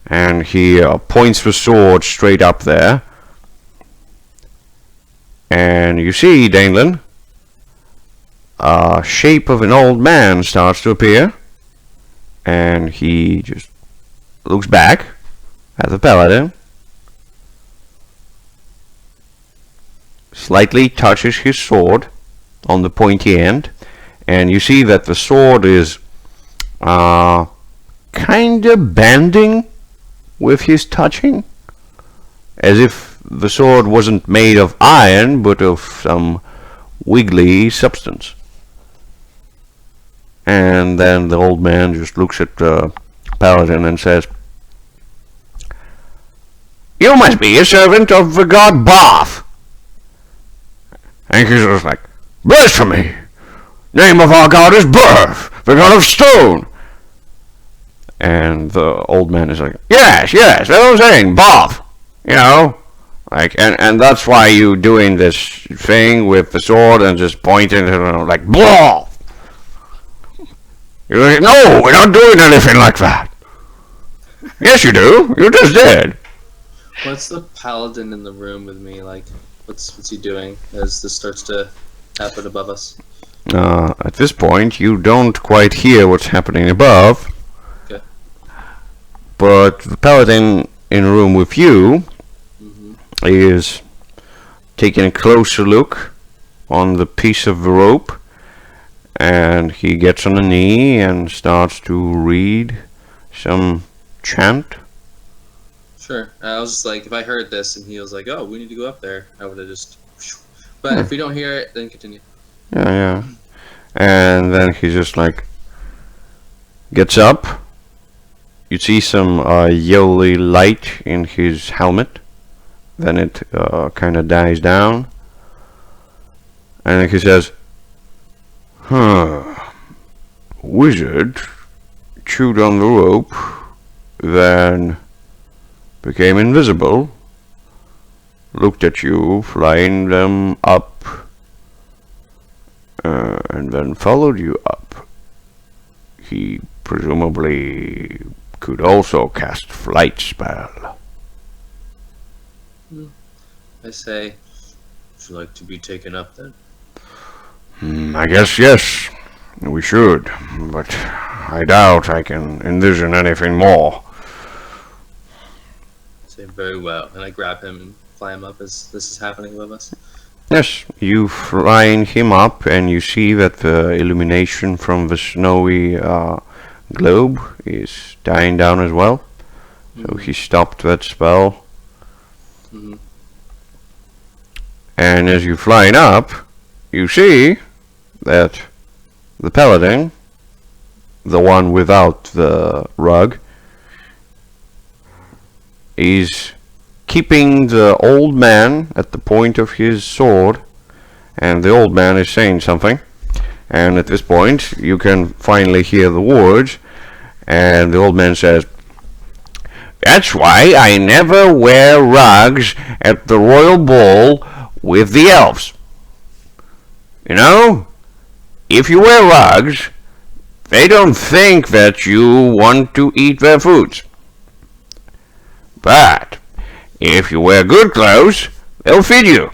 And he points the sword straight up there. And you see, Danelan, a shape of an old man starts to appear, and he just looks back at the paladin, slightly touches his sword on the pointy end, and you see that the sword is kind of bending with his touching, as if the sword wasn't made of iron but of some wiggly substance. And then the old man just looks at the paladin and says, "You must be a servant of the god Bath." And he's just like, "Blasphemy! Name of our god is Birth, the god of stone." And the old man is like, yes, that's what I'm saying, Bath. You know, like, and that's why you doing this thing with the sword and just pointing at like, blah. You're like, no, we're not doing anything like that. Yes, you do. You just did. What's the paladin in the room with me like? What's he doing as this starts to happen above us? At this point, you don't quite hear what's happening above. Okay. But the paladin in a room with you is taking a closer look on the piece of the rope, and he gets on a knee and starts to read some chant. Sure. I was just like, if I heard this and he was like, "Oh, we need to go up there," I would have just. But if we don't hear it, then continue. Yeah. And then he just like gets up. You see some yellowy light in his helmet. Then it kind of dies down. And then he says, "Wizard chewed on the rope, then became invisible, looked at you flying them up, and then followed you up. He presumably could also cast flight spell." I say, "Would you like to be taken up then?" I guess yes, we should, but I doubt I can envision anything more. I say, "Very well," and I grab him and fly him up as this is happening above us. Yes, you flying him up, and you see that the illumination from the snowy globe is dying down as well. So he stopped that spell. And as you're flying up, you see that the paladin, the one without the rug, is keeping the old man at the point of his sword, and the old man is saying something, and at this point you can finally hear the words, and the old man says, "That's why I never wear rugs at the royal ball with the elves. You know, if you wear rugs, they don't think that you want to eat their foods. But if you wear good clothes, they'll feed you."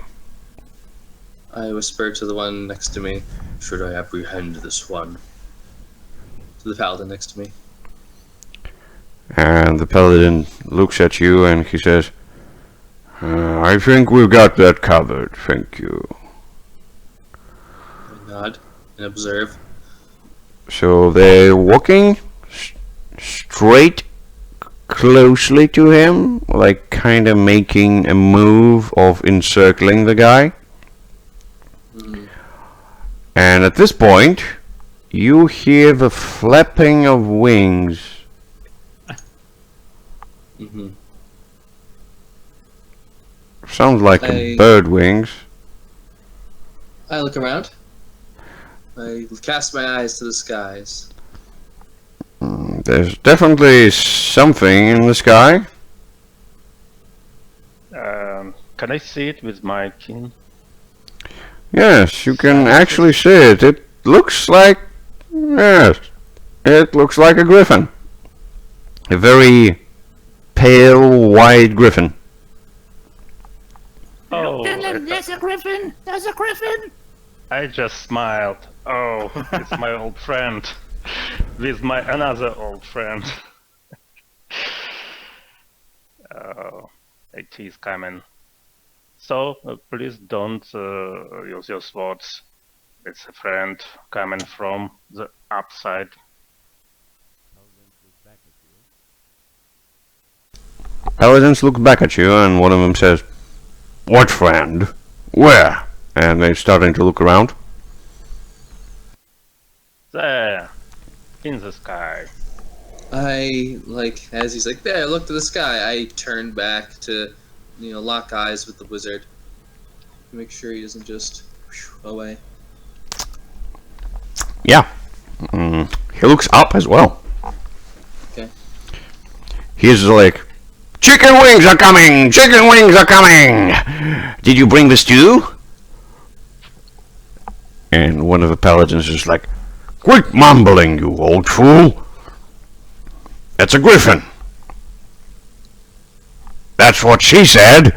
I whisper to the one next to me, "Should I apprehend this one?" To the paladin next to me. And the paladin looks at you and he says, "I think we've got that covered, thank you." I nod and observe. So they're walking straight closely to him, like kind of making a move of encircling the guy. And at this point, you hear the flapping of wings. Sounds like a bird wings. I look around. I cast my eyes to the skies. There's definitely something in the sky. Can I see it with my keen? Yes, you can actually see it. It looks like... Yes, it looks like a griffin. A very pale white griffin. Oh, There's a griffin! There's a griffin! I just smiled. Oh, it's my old friend. With my another old friend. It is coming. So, please don't use your swords. It's a friend coming from the upside. Paladins look back at you, and one of them says, "What friend? Where?" And they're starting to look around. There, in the sky. I, like, as he's like, there, look to the sky, I turn back to, lock eyes with the wizard. Make sure he doesn't just away. Yeah. He looks up as well. Okay. He's like, "Chicken wings are coming! Chicken wings are coming! Did you bring the stew?" And one of the paladins is like, "Quit mumbling, you old fool! That's a griffin." "That's what she said."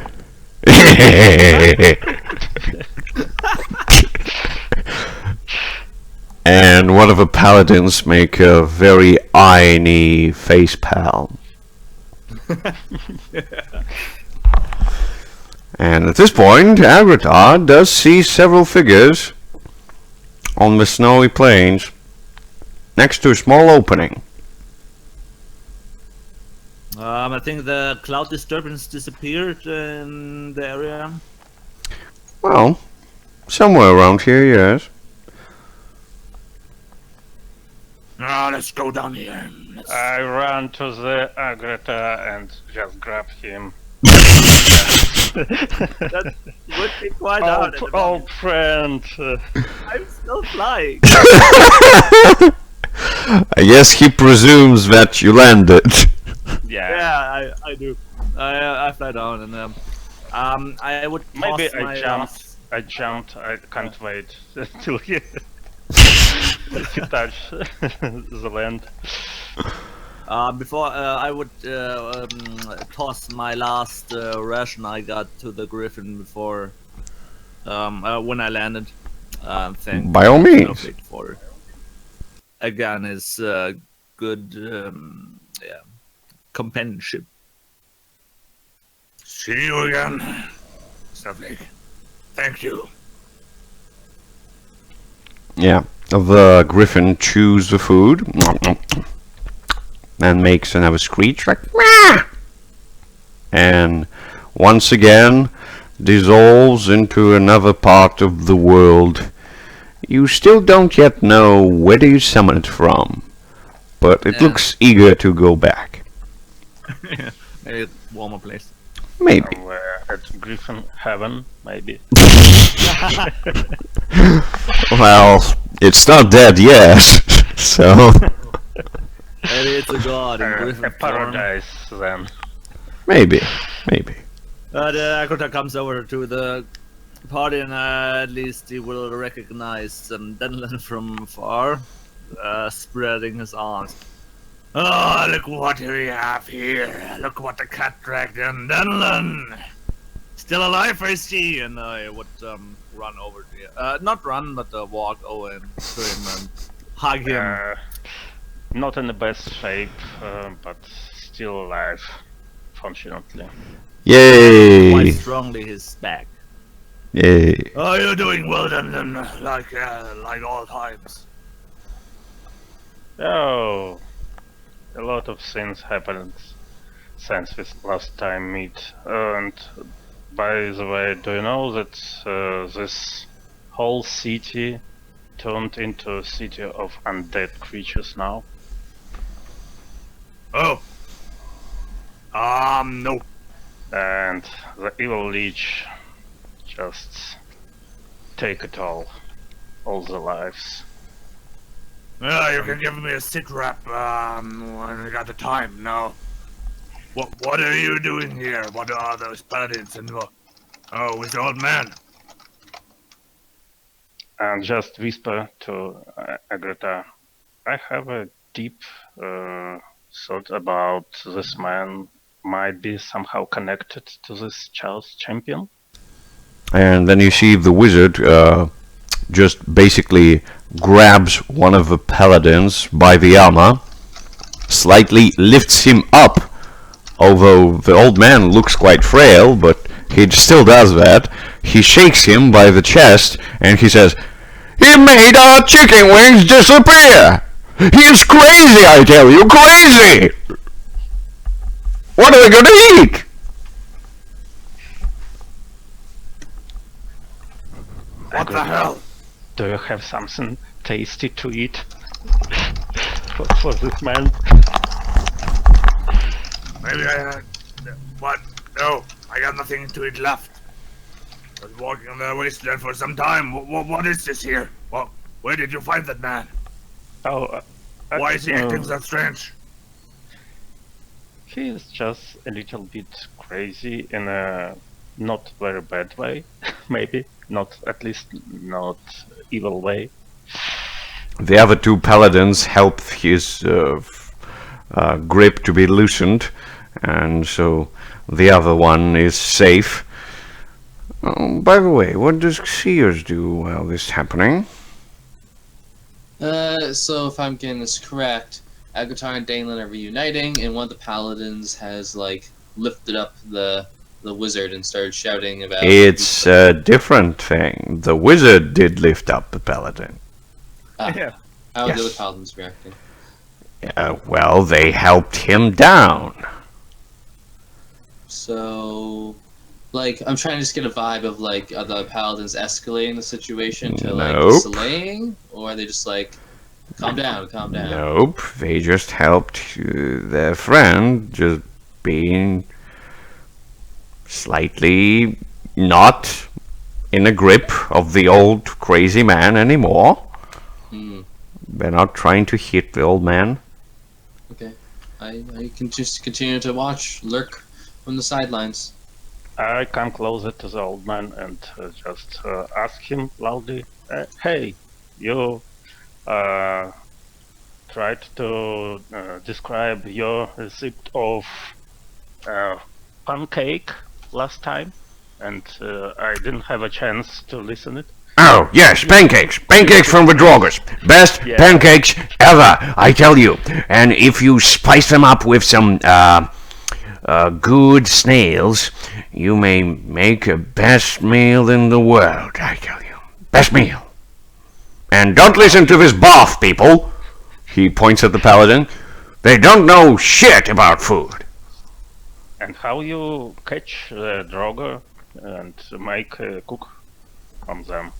And one of the paladins make a very irony face palm. And at this point, Agritar does see several figures on the snowy plains next to a small opening. I think the cloud disturbance disappeared in the area. Well, somewhere around here, yes. Let's go down here. I run to the Agrita and just grab him. That would be quite hard. Oh, friend. I'm still flying. I guess he presumes that you landed. Yeah. I do. I fly down and I would Maybe toss my I jumped. I can't wait till he touch the land. Before I would toss my last ration I got to the griffin before when I landed. Thank By all means. Nuckelavee for again is good companionship. See you again, Snowflake. Thank you. Yeah, the griffin chews the food and makes another screech like "Meow," and once again dissolves into another part of the world. You still don't yet know where you summon it from, but it looks eager to go back. Maybe a warmer place. Maybe. Somewhere at Griffin Heaven, maybe. Well, it's not dead yet, so Maybe it's a god in A griffin form. paradise then. maybe. The Akota comes over to the party and at least he will recognize Denlin from far, spreading his arms. Oh, look what we have here. Look what the cat dragged in. Denlin! Still alive, I see. And I would run over to you. Not run, but walk over to him and hug him. Not in the best shape, but still alive, fortunately. Yay! Quite strongly his back. Yay! Oh, you're doing well, Denlin. Like all times. Oh, a lot of things happened since this last time meet. And by the way, do you know that this whole city turned into a city of undead creatures now? Oh. No. And the evil leech just take it all the lives. Yeah, you can give me a sit rep when we got the time. Now, what are you doing here? What are those paladins and what? Oh, with the old man. And just whisper to Agrita, I have a deep thought about this man might be somehow connected to this child's champion. And then you see the wizard just basically grabs one of the paladins by the armor, slightly lifts him up, although the old man looks quite frail, but he still does that. He shakes him by the chest and he says, He made our chicken wings disappear! He's crazy, I tell you, crazy! What are we gonna eat? What the hell? Do you have something tasty to eat for this man? Maybe I had... What? No, I got nothing to eat left. I was walking on the wasteland for some time. What is this here? Where did you find that man? Oh, Why is he acting so strange? he is just a little bit crazy in a not very bad way, maybe. Not, at least not evil way. The other two paladins help his grip to be loosened, and so the other one is safe. Oh, by the way, what does Sears do while this is happening? So if I'm getting this correct, Agatar and Danelan are reuniting, and one of the paladins has like lifted up the wizard and started shouting about. It's a different thing. The wizard did lift up the paladin. Yeah. How are Yes. the other paladins reacting? Well, they helped him down. So, like, I'm trying to just get a vibe of like, are the paladins escalating the situation to like Nope. slaying, or are they just like, calm down, calm down? Nope, they just helped their friend just being slightly not in the grip of the old crazy man anymore. Hmm. They're not trying to hit the old man. Okay. I can just continue to watch, lurk from the sidelines. I come closer to the old man and just ask him loudly, hey, you tried to describe your receipt of pancake last time, and I didn't have a chance to listen it. Oh, yes, pancakes. Pancakes from the Droggers. Best Yeah. pancakes ever, I tell you. And if you spice them up with some good snails, you may make a best meal in the world, I tell you. Best meal. And don't listen to this boff, people. He points at the paladin. They don't know shit about food. And how you catch the Draugr and make a cook from them?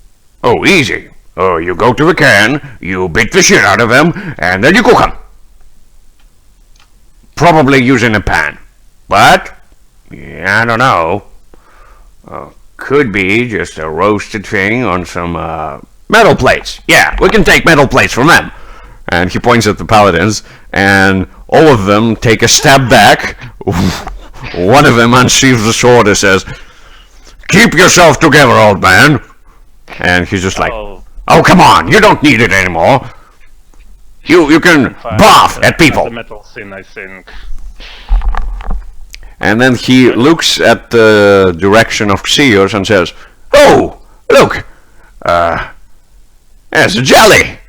Oh, easy. Oh, you go to the can, you beat the shit out of them, and then you cook them. Probably using a pan. But, yeah, I don't know. Could be just a roasted thing on some metal plates. Yeah, we can take metal plates from them. And he points at the paladins, and all of them take a step back. One of them unsheathes the sword and says, "Keep yourself together, old man." And he's just like, Oh, "Oh, come on, you don't need it anymore. You can fine. barf at The people." metal scene, I think. And then he looks at the direction of Sears and says, "Oh, look, there's a jelly.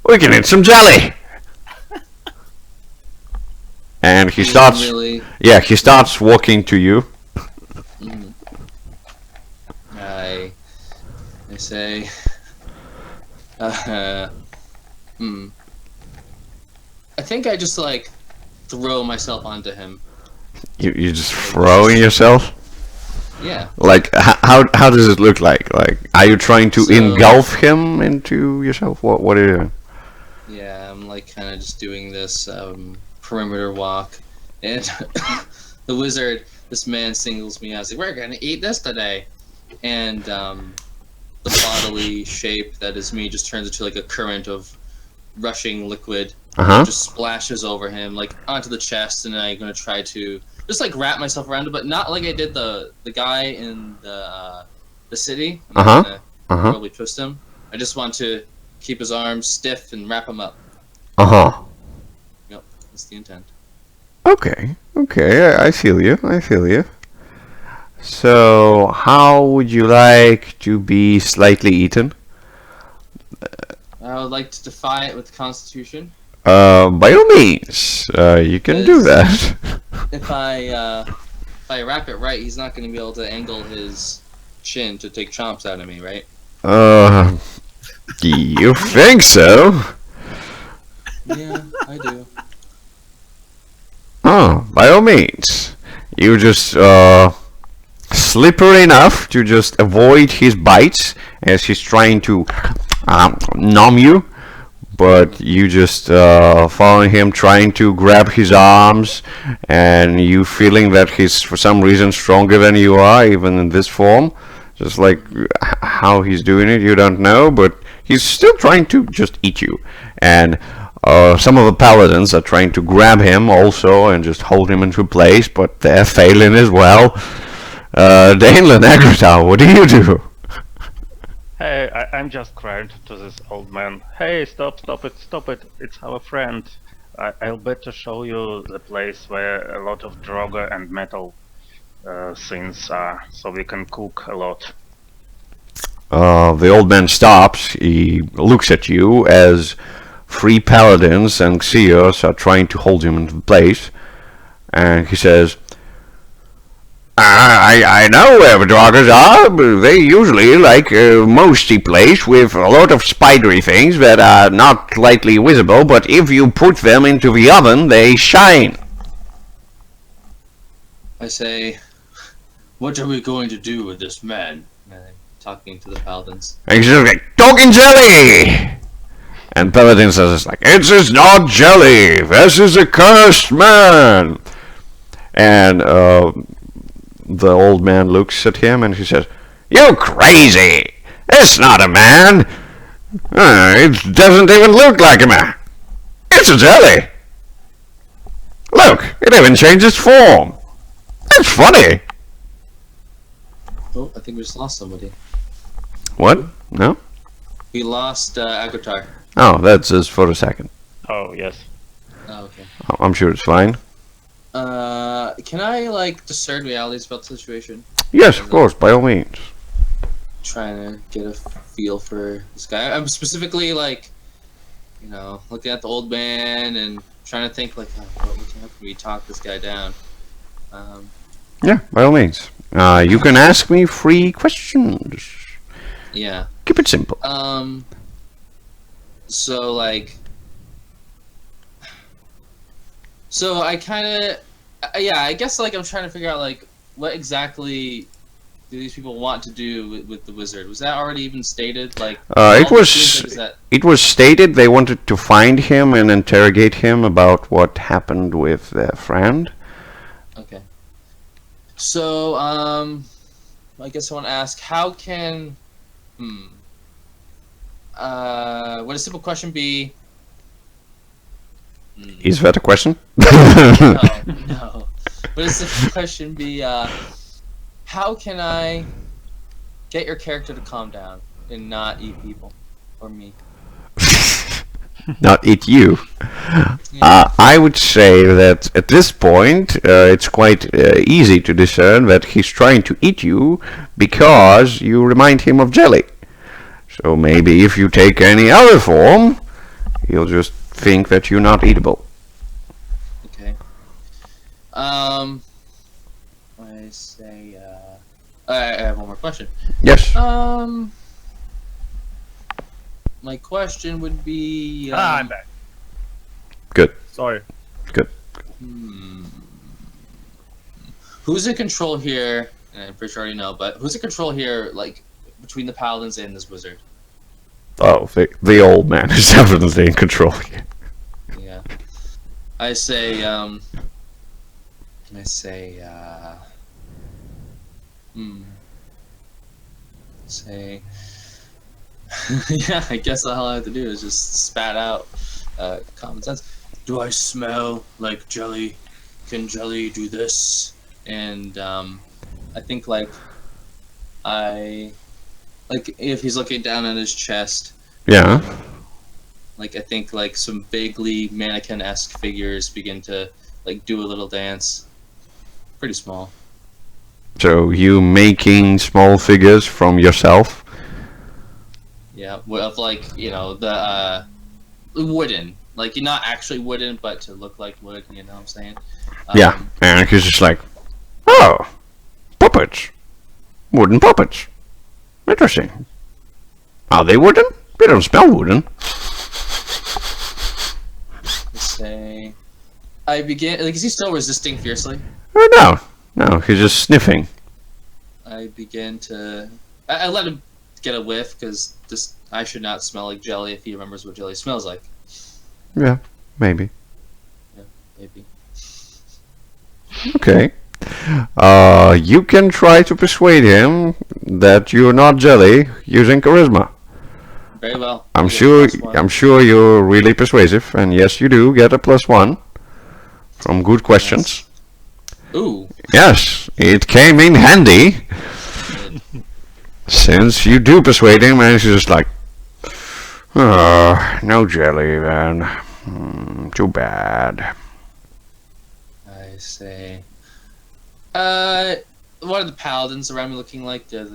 We can eat some jelly." And he starts, Really, yeah, he starts walking to you. I say, I think I just like throw myself onto him. You just throwing yourself? Yeah. Like, how does it look like? Like, are you trying to So- engulf him into yourself? What are you doing? Yeah, I'm like kind of just doing this perimeter walk, and the wizard, this man singles me out. He's like, "We're gonna eat this today," and the bodily shape that is me just turns into like a current of rushing liquid. Uh-huh. Just splashes over him, like onto the chest, and I'm gonna try to just like wrap myself around it, but not like I did the guy in the city. I'm not Uh-huh. gonna Uh-huh. Probably twist him. I just want to keep his arms stiff and wrap him up. Uh-huh. Yep, that's the intent. Okay, I feel you, I feel you. So, how would you like to be slightly eaten? I would like to defy it with Constitution. By all means, you can do that. If I wrap it right, he's not going to be able to angle his chin to take chomps out of me, right? You think so? Yeah, I do. Oh, by all means. You just slippery enough to just avoid his bites as he's trying to numb you, but you just following him, trying to grab his arms, and you feeling that he's for some reason stronger than you are, even in this form. Just like how he's doing it, you don't know, but he's still trying to just eat you. And some of the paladins are trying to grab him also and just hold him into place, but they're failing as well. Danelan, Agratar, what do? Hey, I'm just crying to this old man. Hey, stop it. It's our friend. I'll better show you the place where a lot of Draugr and metal things are, so we can cook a lot. The old man stops. He looks at you as 3 paladins and Xios are trying to hold him into place, and he says, I know where the Draugrs are, but they usually like a musty place with a lot of spidery things that are not lightly visible, but if you put them into the oven, they shine. I say, what are we going to do with this man? And I'm talking to the paladins. And he's just like, talking jelly! And Paladin says, like, it is not jelly! This is a cursed man! And the old man looks at him and he says, you crazy! It's not a man! It doesn't even look like a man! It's a jelly! Look, it even changed its form! That's funny! Oh, I think we just lost somebody. What? No? We lost Agratar. Oh, that's just for a second. Oh, yes. Oh, okay. I'm sure it's fine. Can I, like, discern realities about the situation? Yes, of course, by all means. Trying to get a feel for this guy. I'm specifically, like, you know, looking at the old man and trying to think, like, how can we talk this guy down? Yeah, by all means. You can ask me 3 questions. Yeah. Keep it simple. So, like... So, I kind of... yeah, I guess, like, I'm trying to figure out, like, what exactly do these people want to do with the wizard? Was that already even stated? Like, it was stated they wanted to find him and interrogate him about what happened with their friend. Okay. So, I guess I want to ask, how can... would a simple question be... Is that a question? No. Would a simple question be, how can I get your character to calm down and not eat people? Or me? Not eat you. I would say that at this point it's quite easy to discern that he's trying to eat you because you remind him of jelly. So maybe if you take any other form, he'll just think that you're not eatable. Okay. I say, I have one more question. Yes. My question would be... I'm back. Good. Sorry. Good. Who's in control here? And I'm pretty sure I already know, but who's in control here, like, between the paladins and this wizard? Oh, the old man is definitely in control here. Yeah. I say, say... yeah, I guess all I have to do is just spat out common sense. Do I smell like jelly? Can jelly do this? And I think like if he's looking down at his chest, Yeah. like I think like some vaguely mannequin-esque figures begin to like do a little dance. Pretty small. So you making small figures from yourself? Yeah, of like, you know, the wooden. Like, you're not actually wooden, but to look like wood, you know what I'm saying? Yeah, and he's just like, oh, puppets. Wooden puppets. Interesting. Are they wooden? They don't smell wooden. Say, I begin. Like, is he still resisting fiercely? No, he's just sniffing. I begin to. I let him get a whiff because this. I should not smell like jelly if he remembers what jelly smells like. Yeah, maybe. Yeah, maybe. Okay. You can try to persuade him that you're not jelly using charisma. Very well. I'm You get sure. +1. I'm sure you're really persuasive, and yes, you do get a +1 from good questions. Ooh. Yes, it came in handy. Since you do persuade him, and he's just like, oh, no jelly, then. Too bad. I say. What are the paladins around me looking like? Are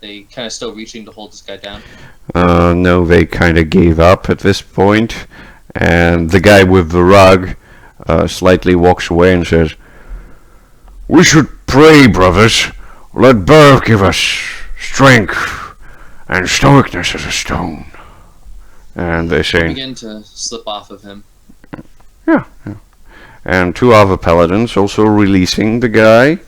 they kind of still reaching to hold this guy down? No, they kind of gave up at this point, and the guy with the rug slightly walks away and says, "We should pray, brothers. Let Burr give us strength and stoicness as a stone." And they I say, begin to slip off of him. yeah. And two other paladins also releasing the guy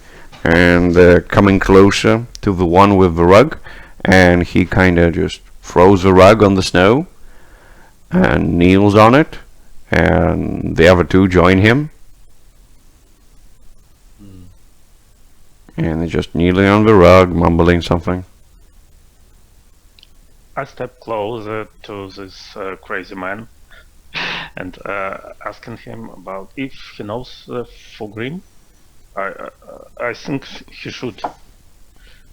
and coming closer to the one with the rug, and he kind of just throws the rug on the snow and kneels on it, and the other two join him. And they're just kneeling on the rug, mumbling something. I step closer to this crazy man and asking him about if he knows Fulgrim. I think he should.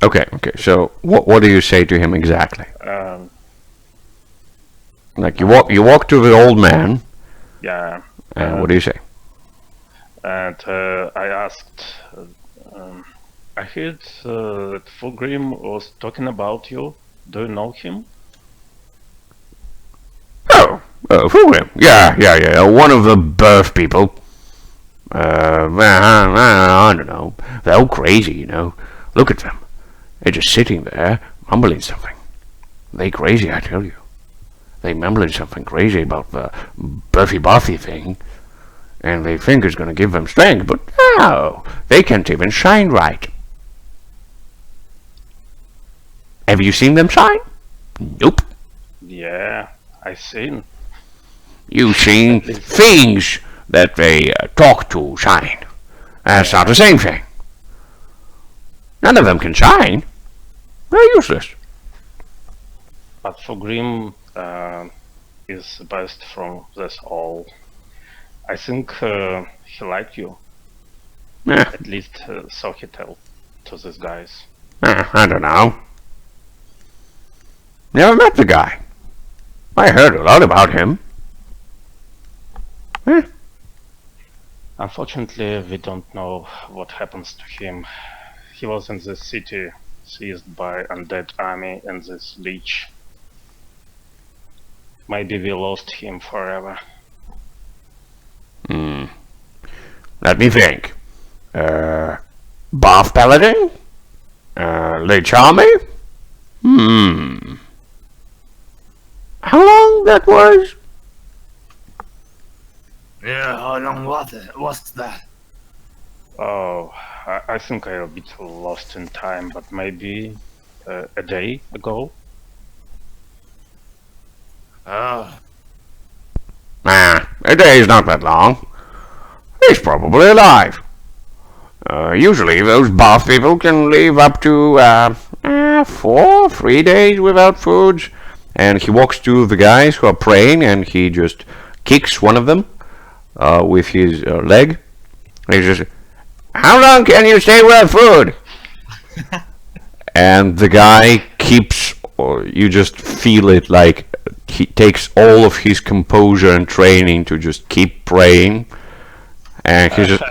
Okay. So what do you say to him exactly? Like you walk to the old man. Yeah. And what do you say? And I asked. I heard that Fulgrim was talking about you. Do you know him? Fulgrim. Yeah. One of the birth people. I don't know. They're all crazy, you know. Look at them. They're just sitting there, mumbling something. They crazy, I tell you. They mumbling something crazy about the birthy thing. And they think it's going to give them strength, but no. They can't even shine right. Have you seen them shine? Nope. Yeah, I've seen. You've seen things that they talk to shine. That's not the same thing. None of them can shine. They're useless. But Fulgrim is the best from this all. I think he liked you. Yeah. At least so he tell to these guys. I don't know. Never met the guy. I heard a lot about him. Unfortunately, we don't know what happens to him. He was in the city, seized by undead army and this leech. Maybe we lost him forever. Let me think. Bath Paladin? Lich Army? How long that was? Yeah, how long was it? What's that? Oh, I think I'm a bit lost in time, but maybe a day ago. Oh, A day is not that long. He's probably alive. Usually those bath people can live up to 3 days without food. And he walks to the guys who are praying, and he just kicks one of them with his leg. And he just, "How long can you stay without food?" And the guy keeps, or you just feel it like he takes all of his composure and training to just keep praying. And he just,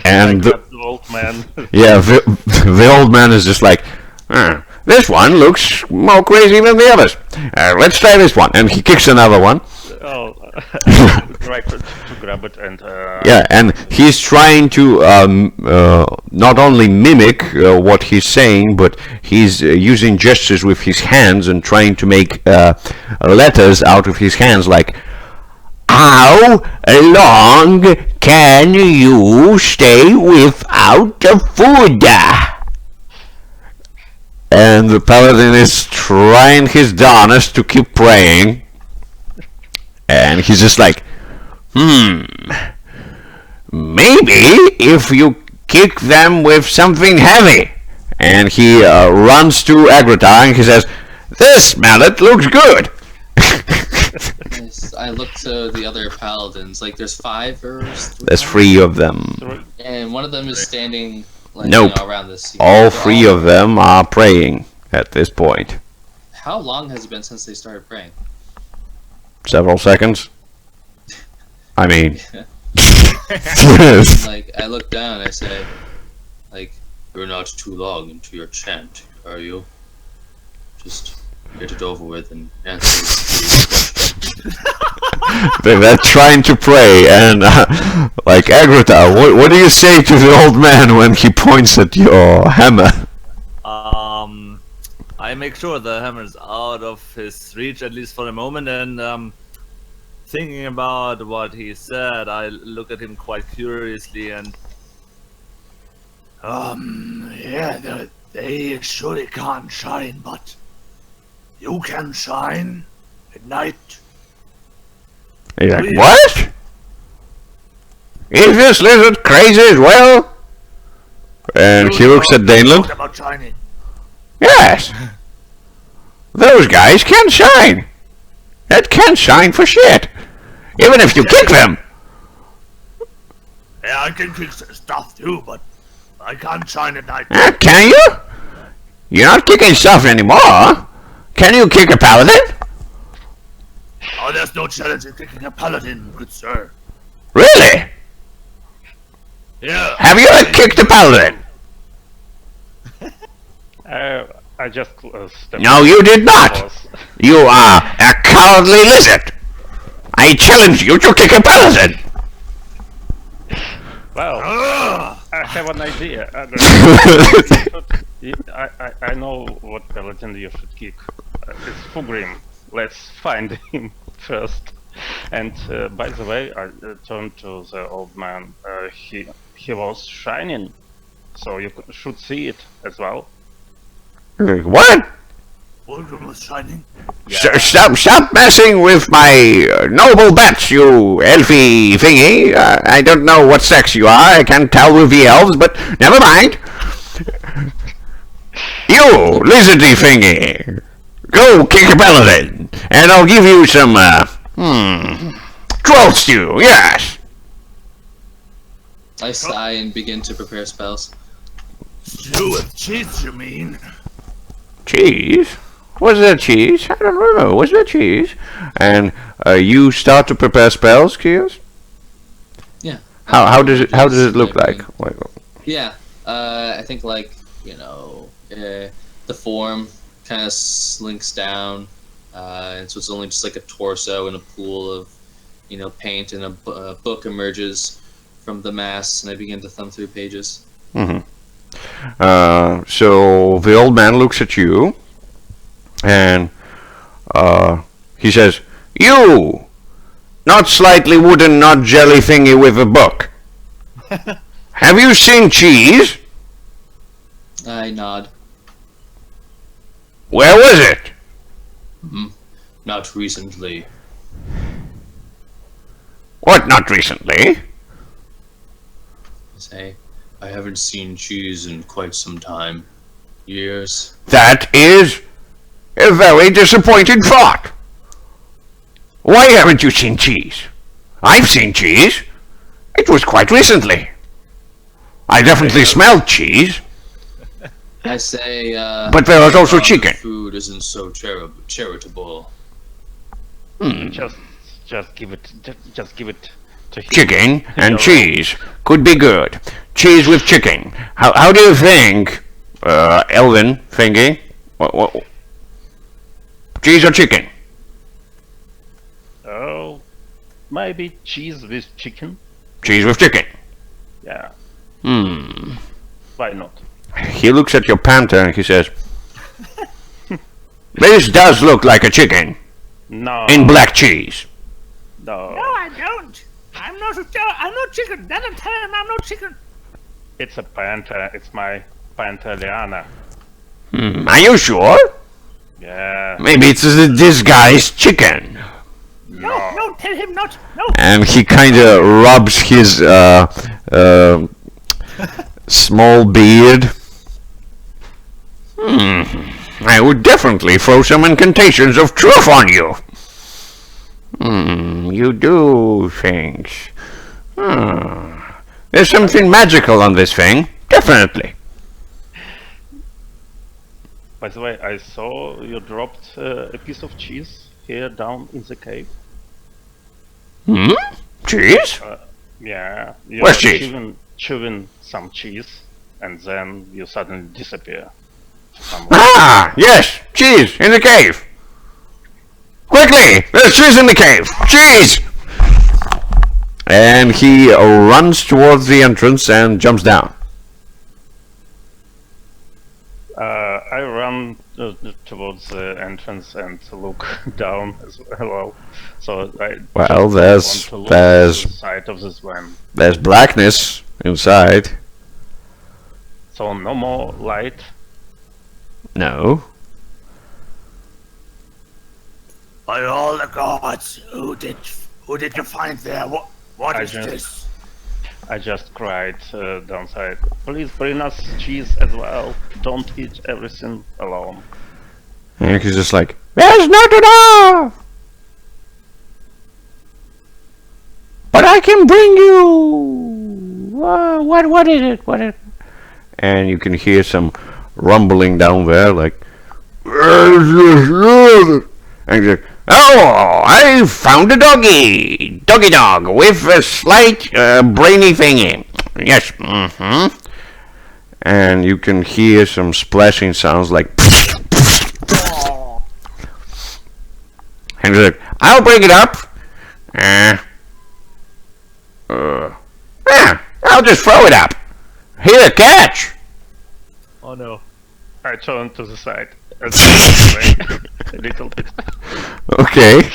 and the old man. Yeah, the old man is just like, this one looks more crazy than the others. Let's try this one. And he kicks another one. Oh, try to grab it and Yeah, and he's trying to not only mimic what he's saying, but he's using gestures with his hands and trying to make letters out of his hands, like, how long can you stay without the food? And the paladin is trying his darnest to keep praying, and he's just like, maybe if you kick them with something heavy. And he runs to Agrita and he says, this mallet looks good. Yes, I look to the other paladins. Like, there's 5 or There's 3 of them. and one of them is standing like Nope. around this. All 3 of them are praying at this point. How long has it been since they started praying? Several seconds. I mean, Like, I look down, I say, like, you're not too long into your chant, are you? Just get it over with and answer the question. they're trying to pray, and like, Agrita, what do you say to the old man when he points at your hammer? I make sure the hammer's out of his reach, at least for a moment, and thinking about what he said, I look at him quite curiously and... Yeah, they surely can't shine, but you can shine at night. He's like, what? Is this lizard crazy as well? And he looks at Daneland. Talked about shining. Yes. Those guys can shine. That can't shine for shit. Even if you kick them. Yeah, I can kick stuff too, but I can't shine at night. Can you? You're not kicking stuff anymore. Can you kick a paladin? Oh, there's no challenge in kicking a paladin, good sir. Really? Yeah. Have you ever kicked a paladin? I just stepped No, you did not. across. You are a cowardly lizard. I challenge you to kick a paladin. Well, Ugh. I have an idea. I know what paladin you should kick. It's Fugrim. Let's find him first. And by the way, I turned to the old man. He was shining, so you should see it as well. What? Fulgrim was shining. Stop messing with my noble bats, you elfie thingy. I don't know what sex you are. I can't tell with the elves, but never mind. You lizardy thingy. Go kick a paladin, and I'll give you some, troll stew, yes. I sigh and begin to prepare spells. Stew with cheese, you mean? Cheese? Was there cheese? I don't remember. Was there cheese? And you start to prepare spells, Kios? Yeah. How does it look like? Yeah. I think, like, you know, the form kind of slinks down, and so it's only just like a torso and a pool of, you know, paint, and a book emerges from the mass, and I begin to thumb through pages. Mm-hmm. So the old man looks at you, and he says, "You, not slightly wooden, not jelly thingy with a book. Have you seen cheese? I nod. Where was it? Not recently. What, not recently? I say, I haven't seen cheese in quite some time. Years. That is a very disappointing thought. Why haven't you seen cheese? I've seen cheese. It was quite recently. I definitely smelled cheese. I say, But there was also the chicken. food isn't so charitable. Just give it to him. Chicken and You're cheese could be good. Cheese with chicken. How do you think, Elvin thingy? What? Cheese or chicken? Oh, maybe cheese with chicken. Cheese with chicken. Yeah, Hmm. why not? He looks at your panther and he says, "This does look like a chicken No. in black cheese." No. No, I don't. I'm not chicken. Doesn't tell him I'm not chicken. It's a panther. It's my panther Liana. Are you sure? Yeah. Maybe it's a disguised chicken. No, tell him not. No. And he kind of rubs his small beard. I would definitely throw some incantations of truth on you. You do things. There's something magical on this thing. Definitely. By the way, I saw you dropped a piece of cheese here down in the cave. Cheese? Yeah. You Where's cheese? chewing some cheese, and then you suddenly disappear. Ah, yes, cheese in the cave. Quickly, there's cheese in the cave. Cheese! And he runs towards the entrance and jumps down. I run towards the entrance and look down as well. So I Well, just want to look there's to the side of this van. there's blackness inside. So no more light. No. By all the gods, who did you find there? What is this? I just cried downside. Please bring us cheese as well. Don't eat everything alone. And he's just like, there's not enough! But I can bring you! What is it? What is it? And you can hear some rumbling down there, like, and he's like, oh, I found a doggy dog with a slight brainy thingy. Yes, And you can hear some splashing sounds like, and he's like, I'll bring it up. I'll just throw it up. Here, catch. Oh no. I turn to the side. A little bit. Okay.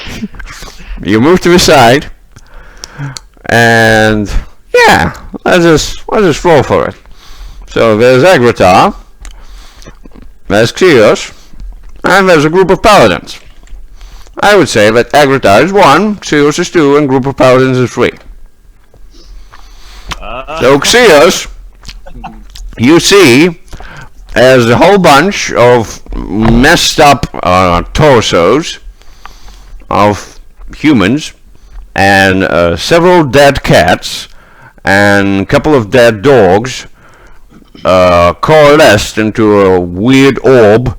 You move to the side. And yeah, let's just roll for it. So there's Agratar, there's Xios, and there's a group of paladins. I would say that Agratar is 1, Xios is 2, and group of paladins is 3. So Xios, you see, as a whole bunch of messed up torsos of humans and several dead cats and a couple of dead dogs coalesced into a weird orb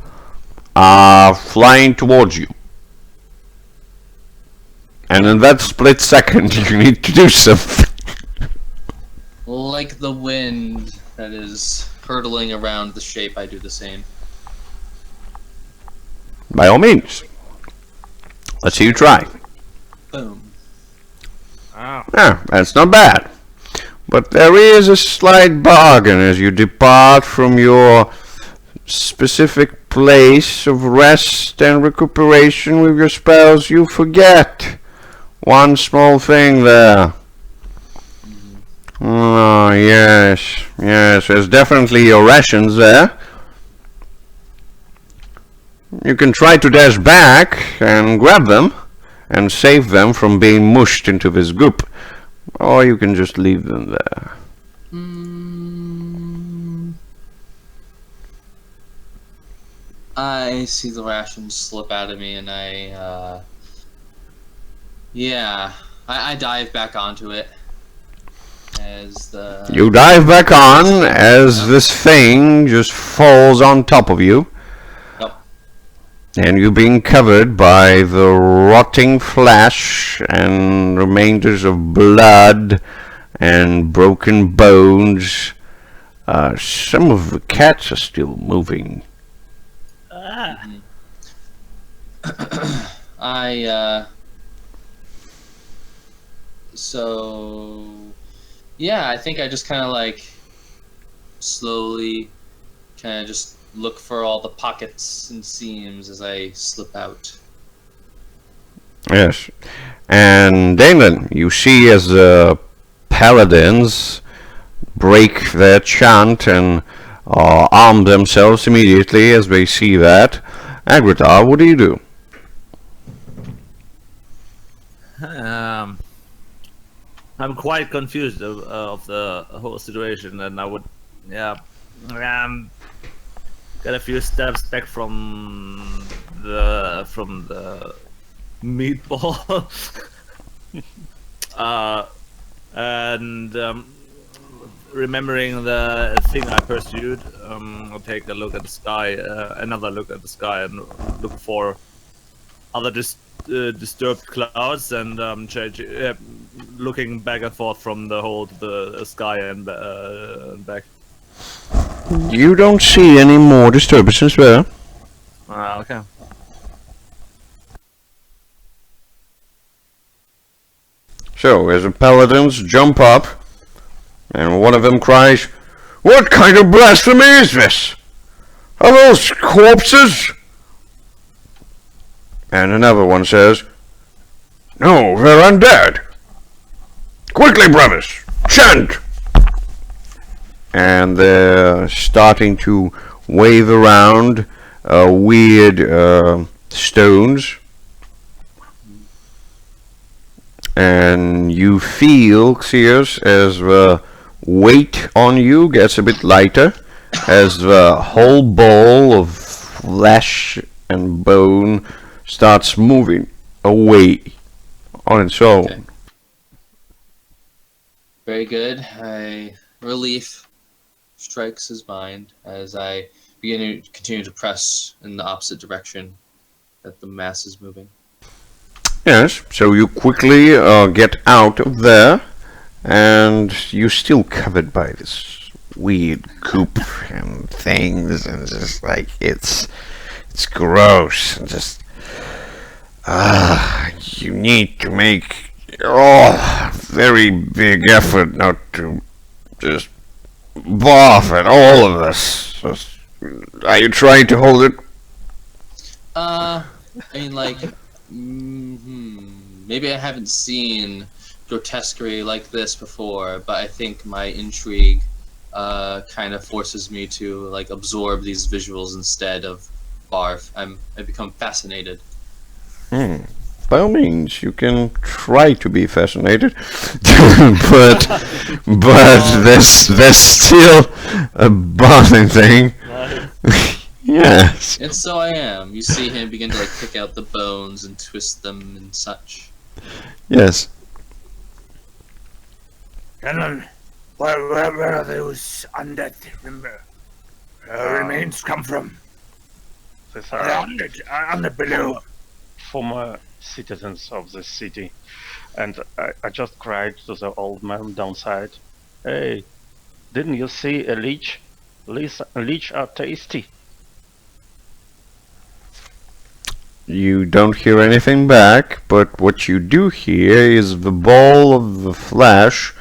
flying towards you. And in that split second you need to do something. Like the wind that is hurtling around the shape, I do the same. By all means. Let's see you try. Boom. Yeah, that's not bad. But there is a slight bargain as you depart from your specific place of rest and recuperation with your spells. You forget one small thing there. Oh, yes, there's definitely your rations there. You can try to dash back and grab them and save them from being mushed into this goop, or you can just leave them there. I see the rations slip out of me and I dive back onto it. As the... You dive back on as this thing just falls on top of you. Yep. And you're being covered by the rotting flesh and remainders of blood and broken bones. Some of the cats are still moving. So, yeah, I think I just kind of like slowly kind of just look for all the pockets and seams as I slip out. Yes. And then you see as the paladins break their chant and arm themselves immediately as they see that. Agritar, what do you do? I'm quite confused of the whole situation, and I would, get a few steps back from the meatball, and remembering the thing I pursued, I'll take a look at the sky, another look at the sky, and look for other disturbed clouds, and looking back and forth from the hole to the sky and back. You don't see any more disturbances there. Okay. So, as the paladins jump up, and one of them cries, "What kind of blasphemy is this? Are those corpses?" And another one says, "No, they're undead. Quickly, brothers, chant!" And they're starting to wave around weird stones. And you feel, Xios, as the weight on you gets a bit lighter, as the whole ball of flesh and bone starts moving away on its own. Okay. Very good. Relief strikes his mind as I begin to continue to press in the opposite direction that the mass is moving. Yes, so you quickly get out of there, and you're still covered by this weird goop and things, and just like it's gross, and just you need to make very big effort not to just barf at all of this. Are you trying to hold it? I mean, like, maybe I haven't seen grotesquerie like this before, but I think my intrigue kind of forces me to like absorb these visuals instead of barf. I become fascinated. By all means, you can try to be fascinated, but there's still a bothering thing. Yes. And so I am. You see him begin to like pick out the bones and twist them and such. Yes. And where are those undead remains come from? These They're are undead below. former citizens of the city, and I just cried to the old man downside, "Hey, didn't you see a leech? Leech are tasty." You don't hear anything back, but what you do hear is the ball of the flesh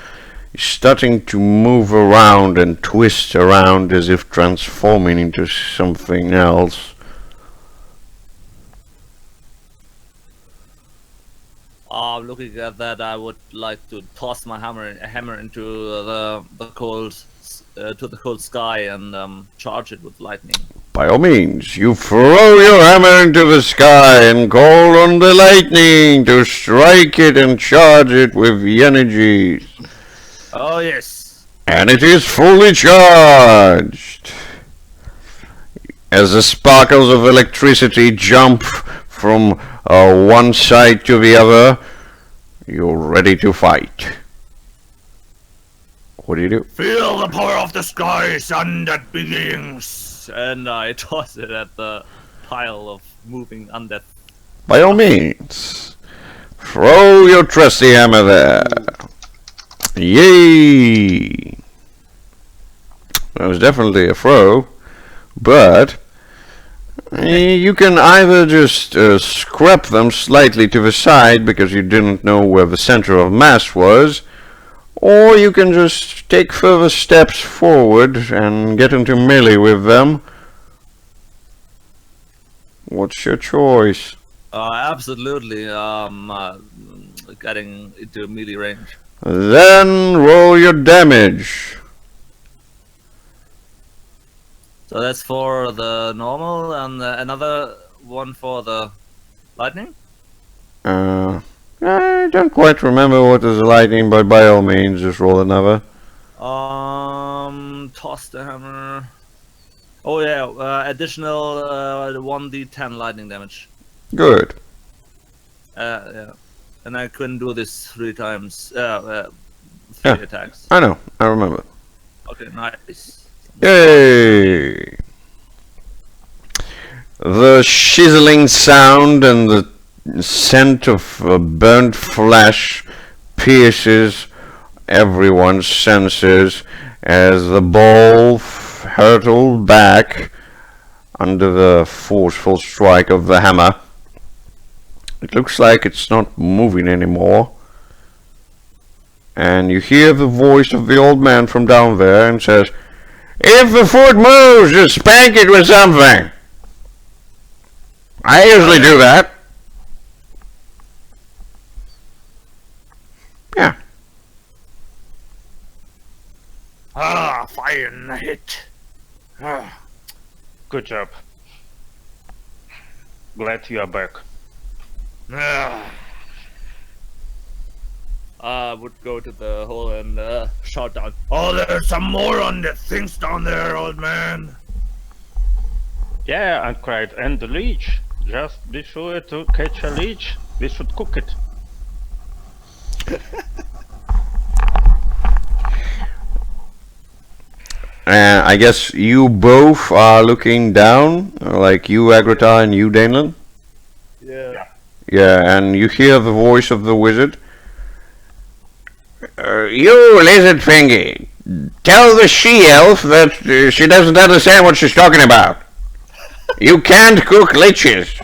starting to move around and twist around as if transforming into something else. Looking at that, I would like to toss my hammer into the cold sky and charge it with lightning. By all means, you throw your hammer into the sky and call on the lightning to strike it and charge it with the energies. Oh yes. And it is fully charged. As the sparkles of electricity jump from one side to the other, you're ready to fight. What do you do? Feel the power of the skies, undead beings. And I toss it at the pile of moving undead. By all means, throw your trusty hammer there. Yay! That was definitely a throw, but You can either just scrap them slightly to the side because you didn't know where the center of mass was, or you can just take further steps forward and get into melee with them. What's your choice? Absolutely. Getting into melee range. Then roll your damage. So that's for the normal, and another one for the lightning. I don't quite remember what is lightning, but by all means, just roll another. Toss the hammer. Oh yeah, additional 1d10 lightning damage. Good. Yeah, and I couldn't do this 3 times. 3 Yeah. attacks. I know, I remember. Okay, nice. Yay! The chiseling sound and the scent of burnt flesh pierces everyone's senses as the ball hurtled back under the forceful strike of the hammer. It looks like it's not moving anymore. And you hear the voice of the old man from down there and says, "If the foot moves, just spank it with something. I usually do that." Yeah. Fine hit. Good job. Glad you are back. I would go to the hole and shout down. Oh, there's some more on the things down there, old man. Yeah, I cried, and the leech. Just be sure to catch a leech. We should cook it. I guess you both are looking down, like you, Agrata, and you, Danelan? Yeah. Yeah, and you hear the voice of the wizard. You lizard thingy, tell the she-elf that she doesn't understand what she's talking about. You can't cook liches.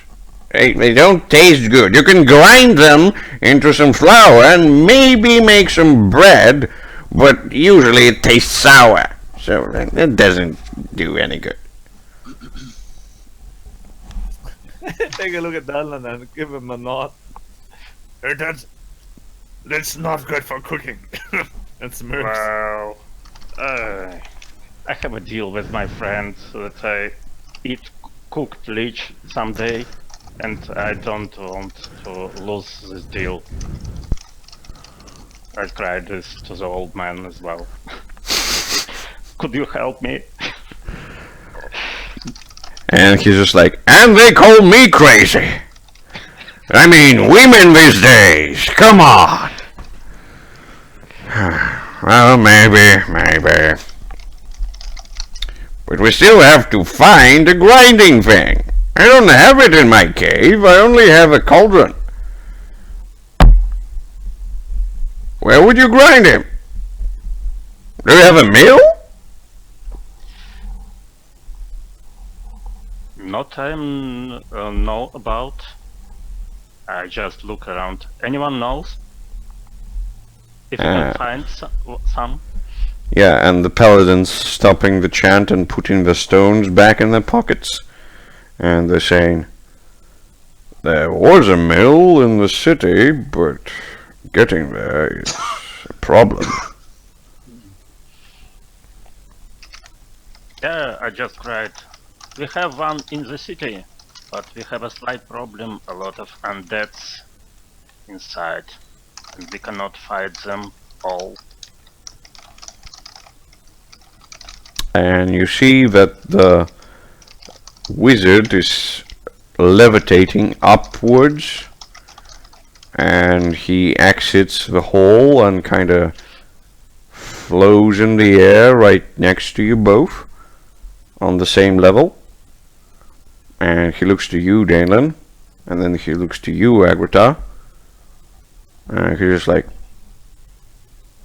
They don't taste good. You can grind them into some flour and maybe make some bread, but usually it tastes sour. So that doesn't do any good. Take a look at Dylan and give him a nod. Hey, that's not good for cooking. And smirks. Well, I have a deal with my friend that I eat cooked leech someday, and I don't want to lose this deal. I cried this to the old man as well. Could you help me? And he's just like, and they call me crazy. I mean, women these days, come on. Well, maybe. But we still have to find a grinding thing. I don't have it in my cave, I only have a cauldron. Where would you grind him? Do you have a mill? Not I know about. I just look around. Anyone knows? If you can find some. Yeah, and the paladins stopping the chant and putting the stones back in their pockets. And they're saying, there was a mill in the city, but getting there is a problem. Yeah, I just cried. We have one in the city, but we have a slight problem. A lot of undeads inside, and we cannot fight them all. And you see that the wizard is levitating upwards, and he exits the hole and kind of flows in the air right next to you both on the same level. And he looks to you, Danelan, and then he looks to you, Agrata, and he's just like,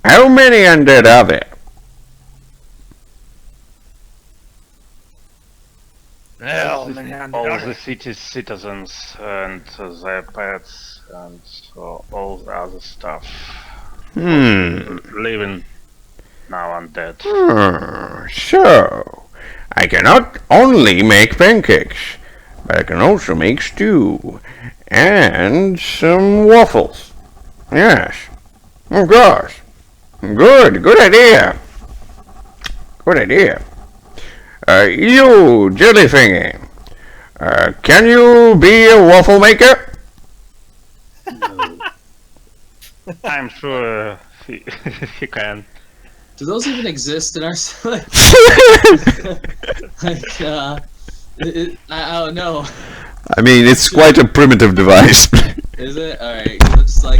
how many undead are there? Well, and all daughter. the city's citizens and their pets and all the other stuff. Living now undead. So, I cannot only make pancakes, but I can also make stew and some waffles. Yes, of course. Good idea. Good idea. You, jelly thingy, can you be a waffle maker? No. I'm sure he, he can. Do those even exist in our like, I don't know. I mean, it's quite a primitive device. Is it? Alright, it's like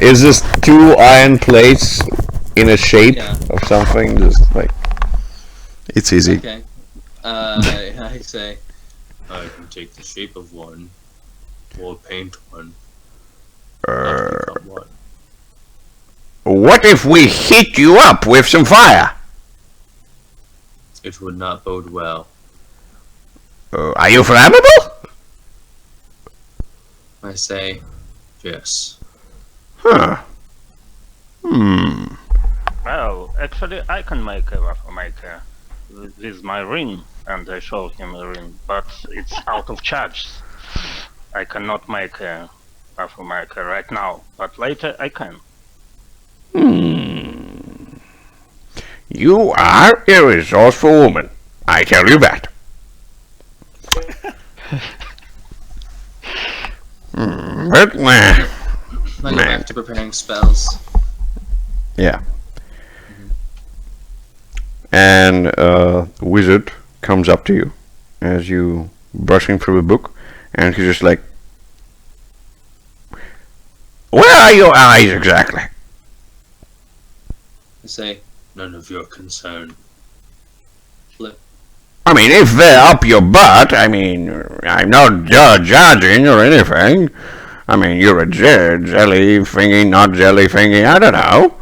It's just two iron plates in a shape Yeah. of something, just like... It's easy. okay. I say I can take the shape of one or paint one. Not become one. What if we heat you up with some fire? It would not bode well. Are you flammable? I say yes. Huh. Well, actually, I can make a waffle maker with my ring, and I show him a ring, but it's out of charge. I cannot make a waffle maker right now, but later I can. You are a resourceful woman. I tell you that. But, I go back to preparing spells. yeah. And a wizard comes up to you as you brushing through a book, and he's just like, "Where are your eyes exactly?" I say none of your concern. Flip. I mean, if they're up your butt, I mean, I'm not judging or anything. I mean, you're a jelly thingy, not jelly thingy, I don't know.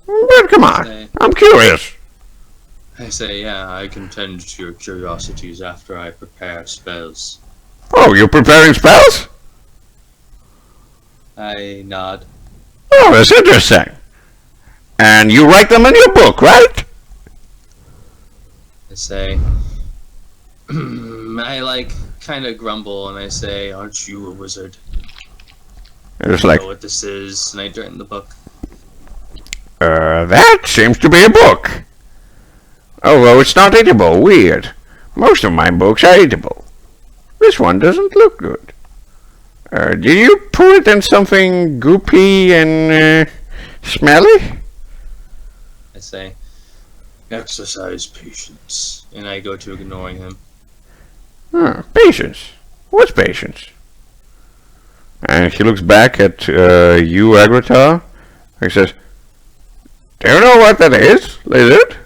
But come on, I'm curious. I say, yeah, I can tend to your curiosities after I prepare spells. Oh, you're preparing spells? I nod. Oh, that's interesting. And you write them in your book, right? I say, I like kind of grumble and I say, aren't you a wizard? It's I like, know what this is, and I turn the book. that seems to be a book. Although it's not eatable, weird. Most of my books are eatable. This one doesn't look good. Did you put it in something goopy and smelly? I say, exercise patience, and I go to ignoring him. Patience. What's patience? And he looks back at you, Agratar. He says, "Do you know what that is, lizard?"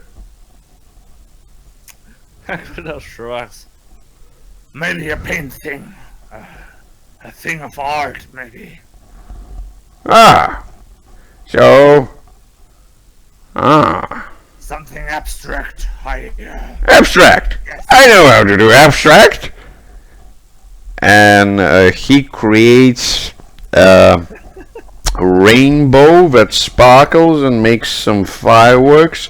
Agratar shrugs. Maybe a paint thing. A thing of art, maybe. Ah. So. Something abstract. Abstract. I know how to do abstract. And he creates a rainbow that sparkles and makes some fireworks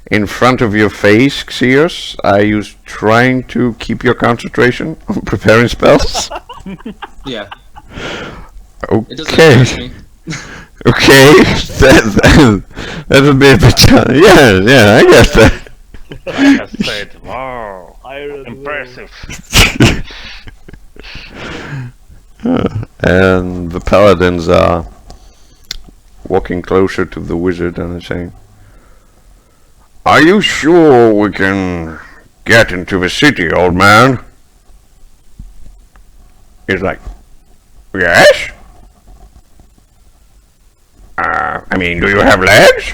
in front of your face, Xeos. Are you trying to keep your concentration on preparing spells? Yeah, Okay. it doesn't interest me. Okay. That would be a bit. Yeah, I guess that. I just said, wow, impressive. And the paladins are walking closer to the wizard and are saying, "Are you sure we can get into the city, old man?" He's like, "Yes? I mean, do you have legs?"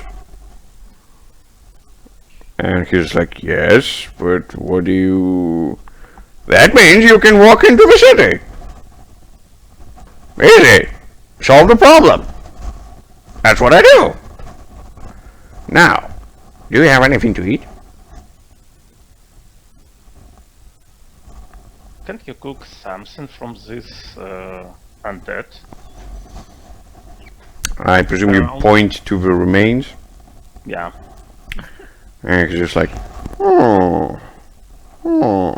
And he's like, "Yes, but what do you..." "That means you can walk into the city. Easy. Solve the problem. That's what I do. Now, do you have anything to eat?" can't you cook something from this undead? I presume you point to the remains. Yeah. And he's just like, oh, oh.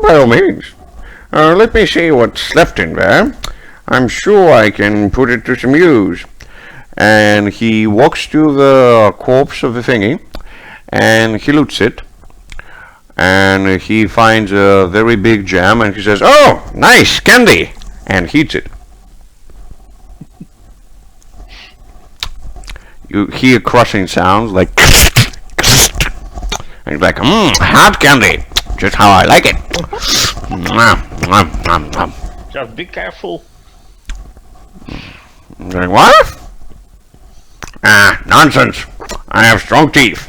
By all means. Let me see what's left in there. I'm sure I can put it to some use. And he walks to the corpse of the thingy, and he loots it. And he finds a very big gem, and he says, "Oh, nice candy!" and he eats it. You hear crushing sounds like, and he's like, hot candy, just how I like it. Just be careful. Like, what? Ah, nonsense. I have strong teeth.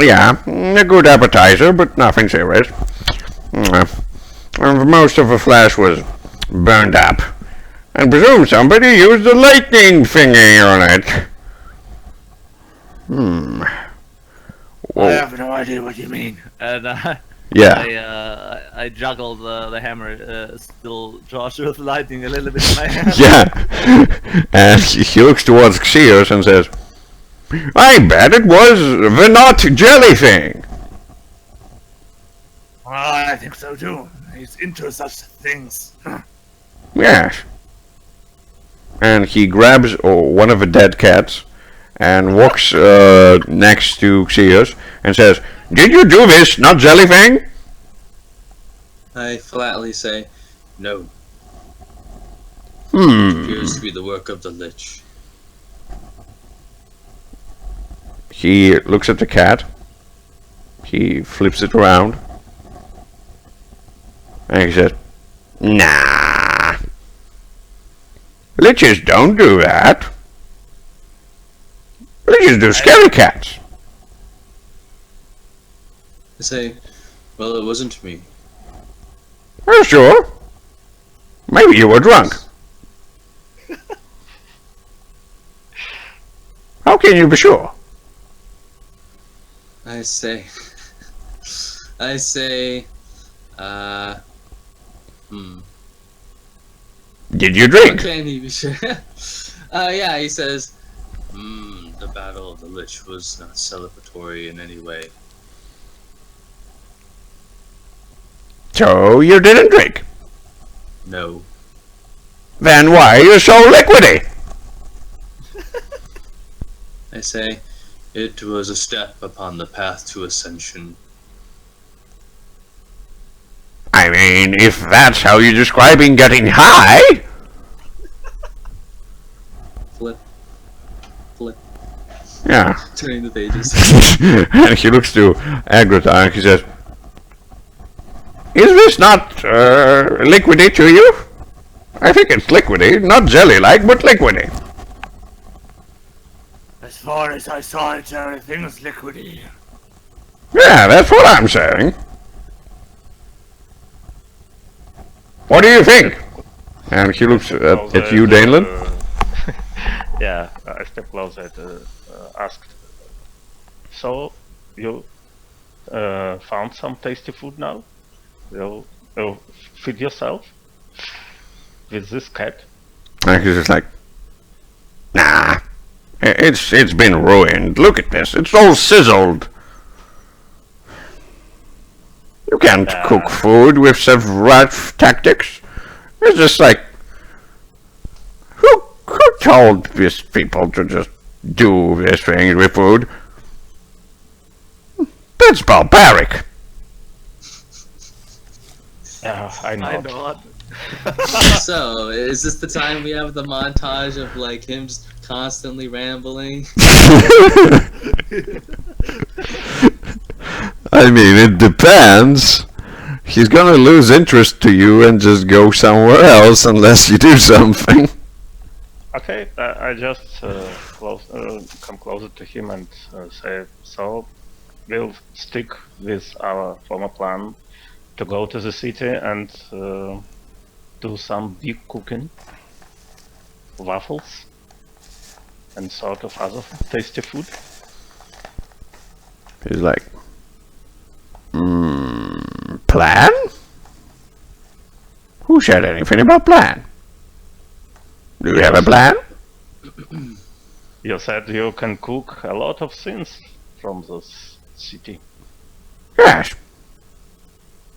Yeah, a good appetizer, but nothing serious. Most of the flesh was burned up. I presume somebody used the lightning thingy on it. I have no idea what you mean. And Yeah. I juggle the hammer, still charged with lightning a little bit in my hand. Yeah. And he looks towards Xeos and says, I bet it was the not jelly thing. I think so too. He's into such things. Yes. And he grabs one of the dead cats and walks next to Xeos and says, Did you do this, not jelly thing? I flatly say, no. It appears to be the work of the Lich. He looks at the cat. He flips it around. And he says, Nah. Liches don't do that. Liches do scary cats. I say, well, it wasn't me. Oh, sure. Maybe you were drunk. How can you be sure? I say, Did you drink? How can he be sure? Yeah, he says, the Battle of the Lich was not celebratory in any way. So you didn't drink? No. Then why are you so liquidy? I say, it was a step upon the path to ascension. I mean, if that's how you're describing getting high. Flip. Flip. Yeah. Turning the pages. And he looks to Agrita and he says, Is this not liquidy to you? I think it's liquidy, not jelly-like, but liquidy. As far as I saw it, everything was liquidy. Yeah, that's what I'm saying. What do you think? And he looks at you, Daneland. Yeah, I step closer to ask. So, you found some tasty food now? You'll feed yourself with this cat? And he's just like, Nah, it's been ruined. Look at this, it's all sizzled. You can't cook food with such rough tactics. It's just like, who told these people to just do this thing with food? That's barbaric. Yeah, I know. I know. So, is this the time we have the montage of like him just constantly rambling? I mean, it depends. He's gonna lose interest to you and just go somewhere else unless you do something. Okay, I just come closer to him and say, so we'll stick with our former plan to go to the city and do some big cooking, waffles, and sort of other tasty food. He's like, plan? Who said anything about plan? Do you have a plan? You said you can cook a lot of things from this city. Yes.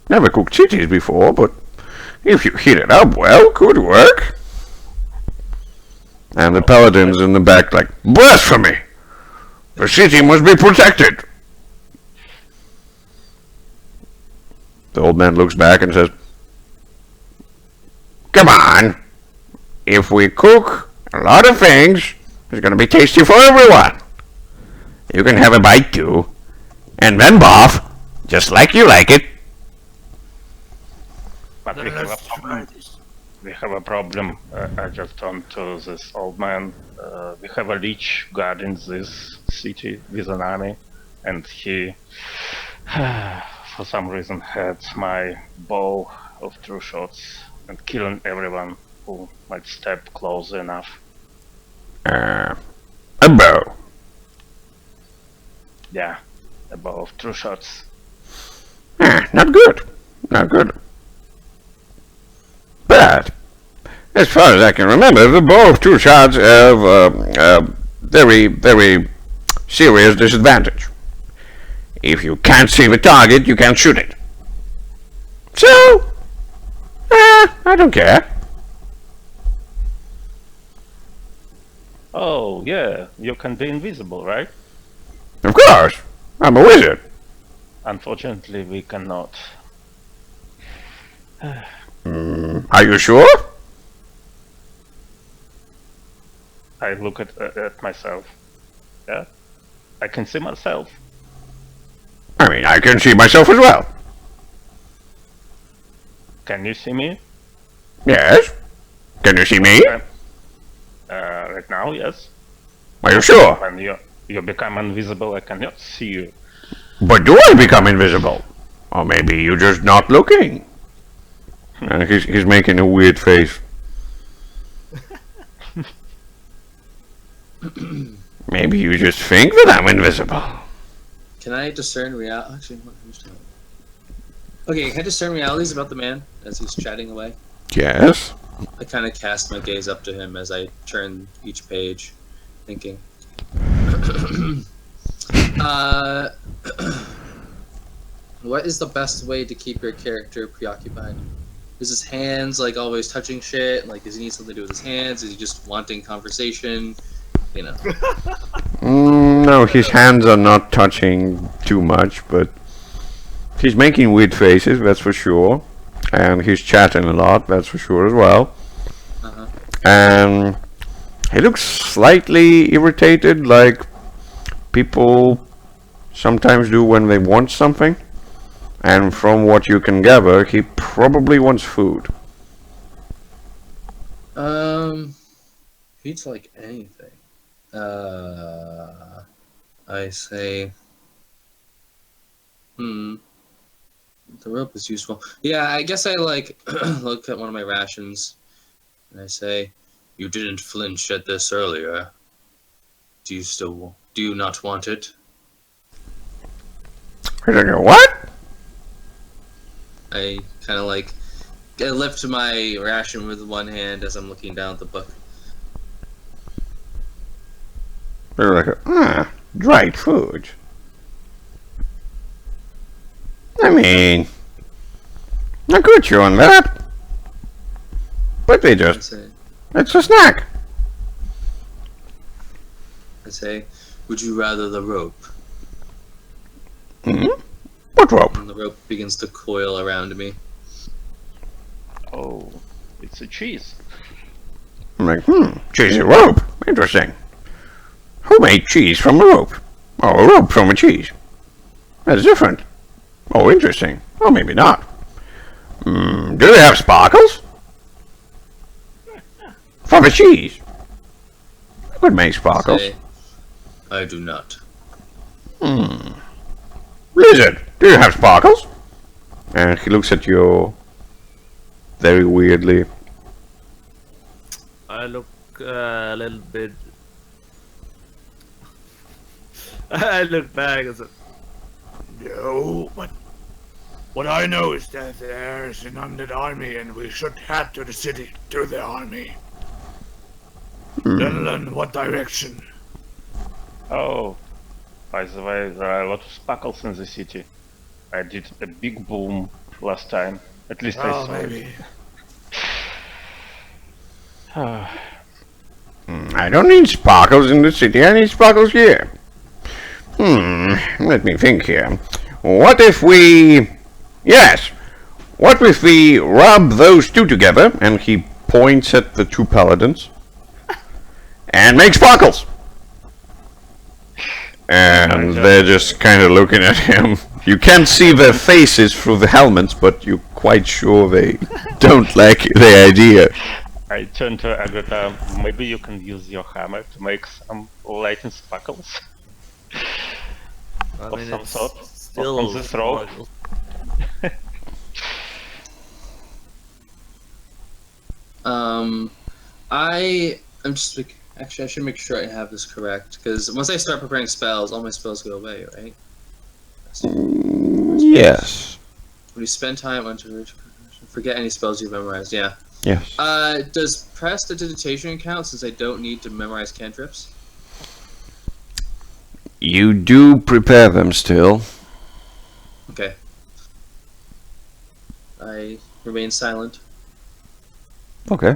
Never cooked cities before, but if you heat it up well, could work. And the paladins in the back like, blasphemy! The city must be protected! The old man looks back and says, come on! If we cook a lot of things, it's gonna be tasty for everyone. You can have a bite too. And then boff, just like you like it. But we have a problem. We have a problem. I just turned to this old man. We have a rich god in this city with an army, and he, for some reason, had my bow of true shots and killing everyone who might step close enough. A bow. Yeah, a bow of true shots. Not good. Not good. But, as far as I can remember, the bow of two shots have a very, very serious disadvantage. If you can't see the target, you can't shoot it. So, I don't care. Oh, yeah, you can be invisible, right? Of course, I'm a wizard. Unfortunately, we cannot. Are you sure? I look at myself. Yeah, I can see myself. I mean, I can see myself as well. Can you see me? Yes. Can you see me? Right now, yes. Are you sure? When you become invisible, I cannot see you. But do I become invisible? Or maybe you're just not looking. And he's making a weird face. Maybe you just think that I'm invisible. Can I discern reality? Actually, okay, can I discern realities about the man as he's chatting away? Yes. I kind of cast my gaze up to him as I turn each page, thinking. What is the best way to keep your character preoccupied? Is his hands like always touching shit? Like, does he need something to do with his hands? Is he just wanting conversation? You know. No, his hands are not touching too much, but he's making weird faces, that's for sure. And he's chatting a lot, that's for sure as well. And he looks slightly irritated, like people sometimes do when they want something. And from what you can gather, he probably wants food. Eats like anything. I say, the rope is useful. Yeah, I guess I like look at one of my rations and I say, you didn't flinch at this earlier. Do you not want it? What? I kind of like I lift my ration with one hand as I'm looking down at the book. They're like, dried food. I mean, I got you on that. But they just, it's a snack. I say, would you rather the rope? What rope? And the rope begins to coil around me. Oh, it's a cheese. I'm like, cheesy rope. Interesting. Who made cheese from a rope? Or a rope from a cheese? That's different. Oh, interesting. Or maybe not. Do they have sparkles? For the cheese? I could make sparkles. Say, I do not. Lizard, do you have sparkles? And he looks at you very weirdly. I look a little bit. I look back and said, No, but what I know is that there's an undead army and we should head to the city, to the army. Then what direction? Oh, by the way, there are a lot of sparkles in the city. I did a big boom last time. At least I Oh, saw maybe. it. I don't need sparkles in the city, I need sparkles here. Let me think here. What if we... Yes! What if we rub those two together, and he points at the two paladins, and make sparkles? And they're just kind of looking at him. You can't see their faces through the helmets, but you're quite sure they don't like the idea. I turned to Agatha. Maybe you can use your hammer to make some lightning sparkles. I Of mean, some it's sort still on this rope. I'm just actually I should make sure I have this correct because once I start preparing spells, all my spells go away, right? Yes. When you spend time on forget any spells you've memorized, yeah. Yes. Does prestidigitation count since I don't need to memorize cantrips? You do prepare them still. Okay. I remain silent. Okay.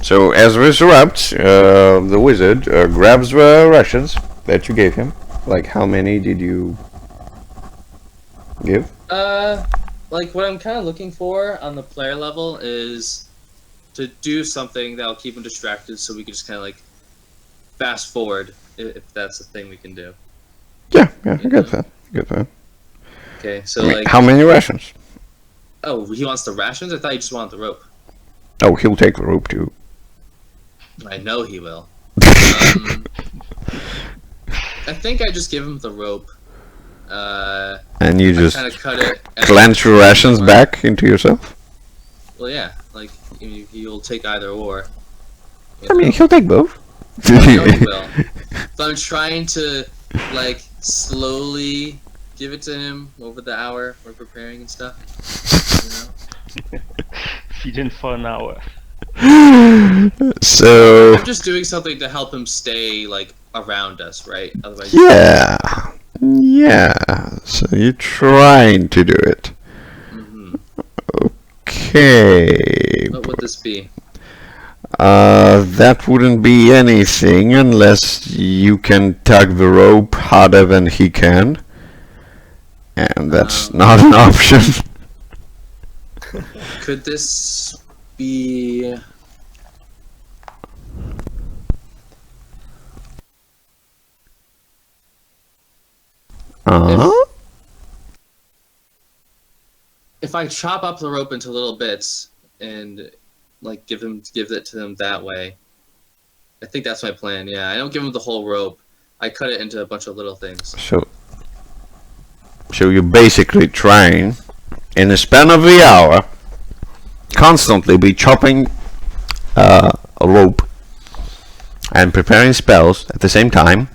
So as Resurrept, the wizard grabs the rations that you gave him. Like, how many did you give? Like what I'm kind of looking for on the player level is to do something that'll keep him distracted, so we can just kind of like fast forward if that's a thing we can do. Yeah, I get that. I get that. Okay, so I mean, like, how many rations? oh, he wants the rations? I thought he just wanted the rope. Oh, he'll take the rope too. I know he will. I think I just give him the rope. And you I just kind of cut it. and- clench your rations back into yourself? Well, yeah, like he'll take either or. You I mean, know? he'll take both. I know he will. So I'm trying to like slowly give it to him over the hour we're preparing and stuff. You know? Feeding for an hour. So, I'm just doing something to help him stay like around us, right? Otherwise, yeah. So you're trying to do it. Okay. What would this be? That wouldn't be anything unless you can tug the rope harder than he can. And that's not an option. Could this be? If I chop up the rope into little bits and like give it to them that way, I think that's my plan. Yeah, I don't give them the whole rope. I cut it into a bunch of little things. So you're basically trying, in the span of the hour, constantly be chopping a rope and preparing spells at the same time,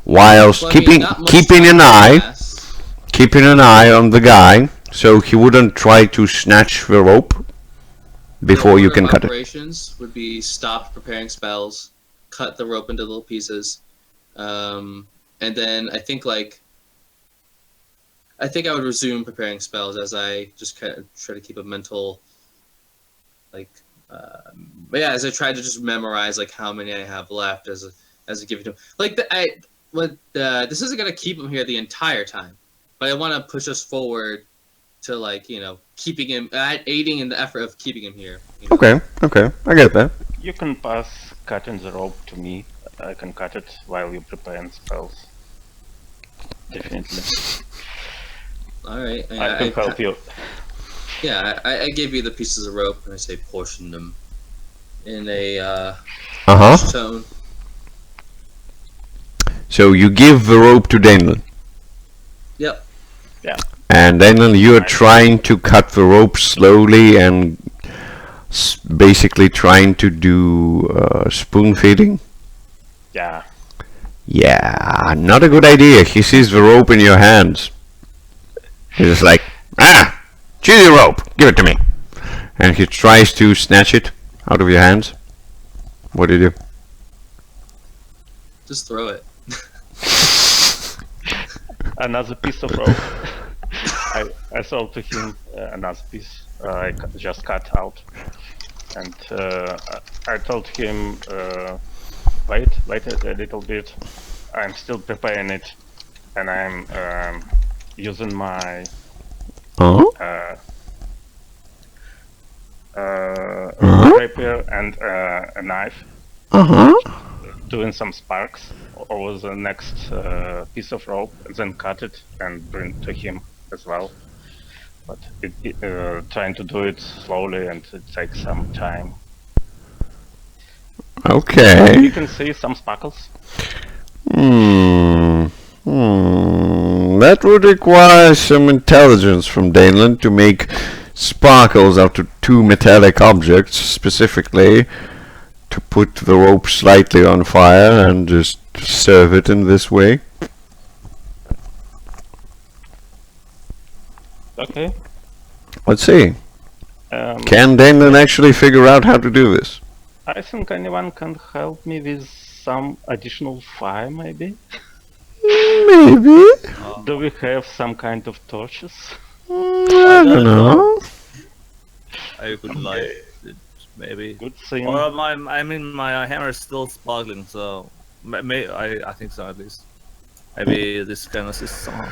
whilst Well, I mean, not much keeping time passed. an eye on the guy, so he wouldn't try to snatch the rope before The you order can of cut it. operations would be stop preparing spells, cut the rope into little pieces, and then I think I would resume preparing spells as I just kind of try to keep a mental, but yeah, as I try to just memorize like how many I have left as a given to him. Like this isn't gonna keep him here the entire time, but I want to push us forward to like keeping him aiding in the effort of keeping him here. You know? Okay, I get that. You can pass cutting the rope to me. I can cut it while you're preparing spells. Definitely. All right. I can help you. Yeah, I gave you the pieces of rope, and I say portion them in a tone. So you give the rope to Daniel, Yep. Yeah. and Daniel, you're trying to cut the rope slowly and basically trying to do spoon feeding. Yeah. Yeah, not a good idea. He sees the rope in your hands. He's just like, ah, choose your rope, give it to me. And he tries to snatch it out of your hands. What do you do? Just throw it. Another piece of rope. I sold to him another piece. Just cut out, and I told him, wait a little bit. I'm still preparing it, and I'm using my Oh? rapier and a knife, doing some sparks over the next piece of rope, and then cut it and bring to him as well. But trying to do it slowly, and it takes some time. Okay. You can see some sparkles. That would require some intelligence from Daneland to make sparkles out of two metallic objects, specifically to put the rope slightly on fire and just serve it in this way. Okay. Let's see. Can Daneland actually figure out how to do this? I think anyone can help me with some additional fire, maybe? Maybe. Do we have some kind of torches? I don't know. I could light it, maybe. Good thing. Or my hammer is still sparkling, so I think so at least. Maybe this can assist somehow.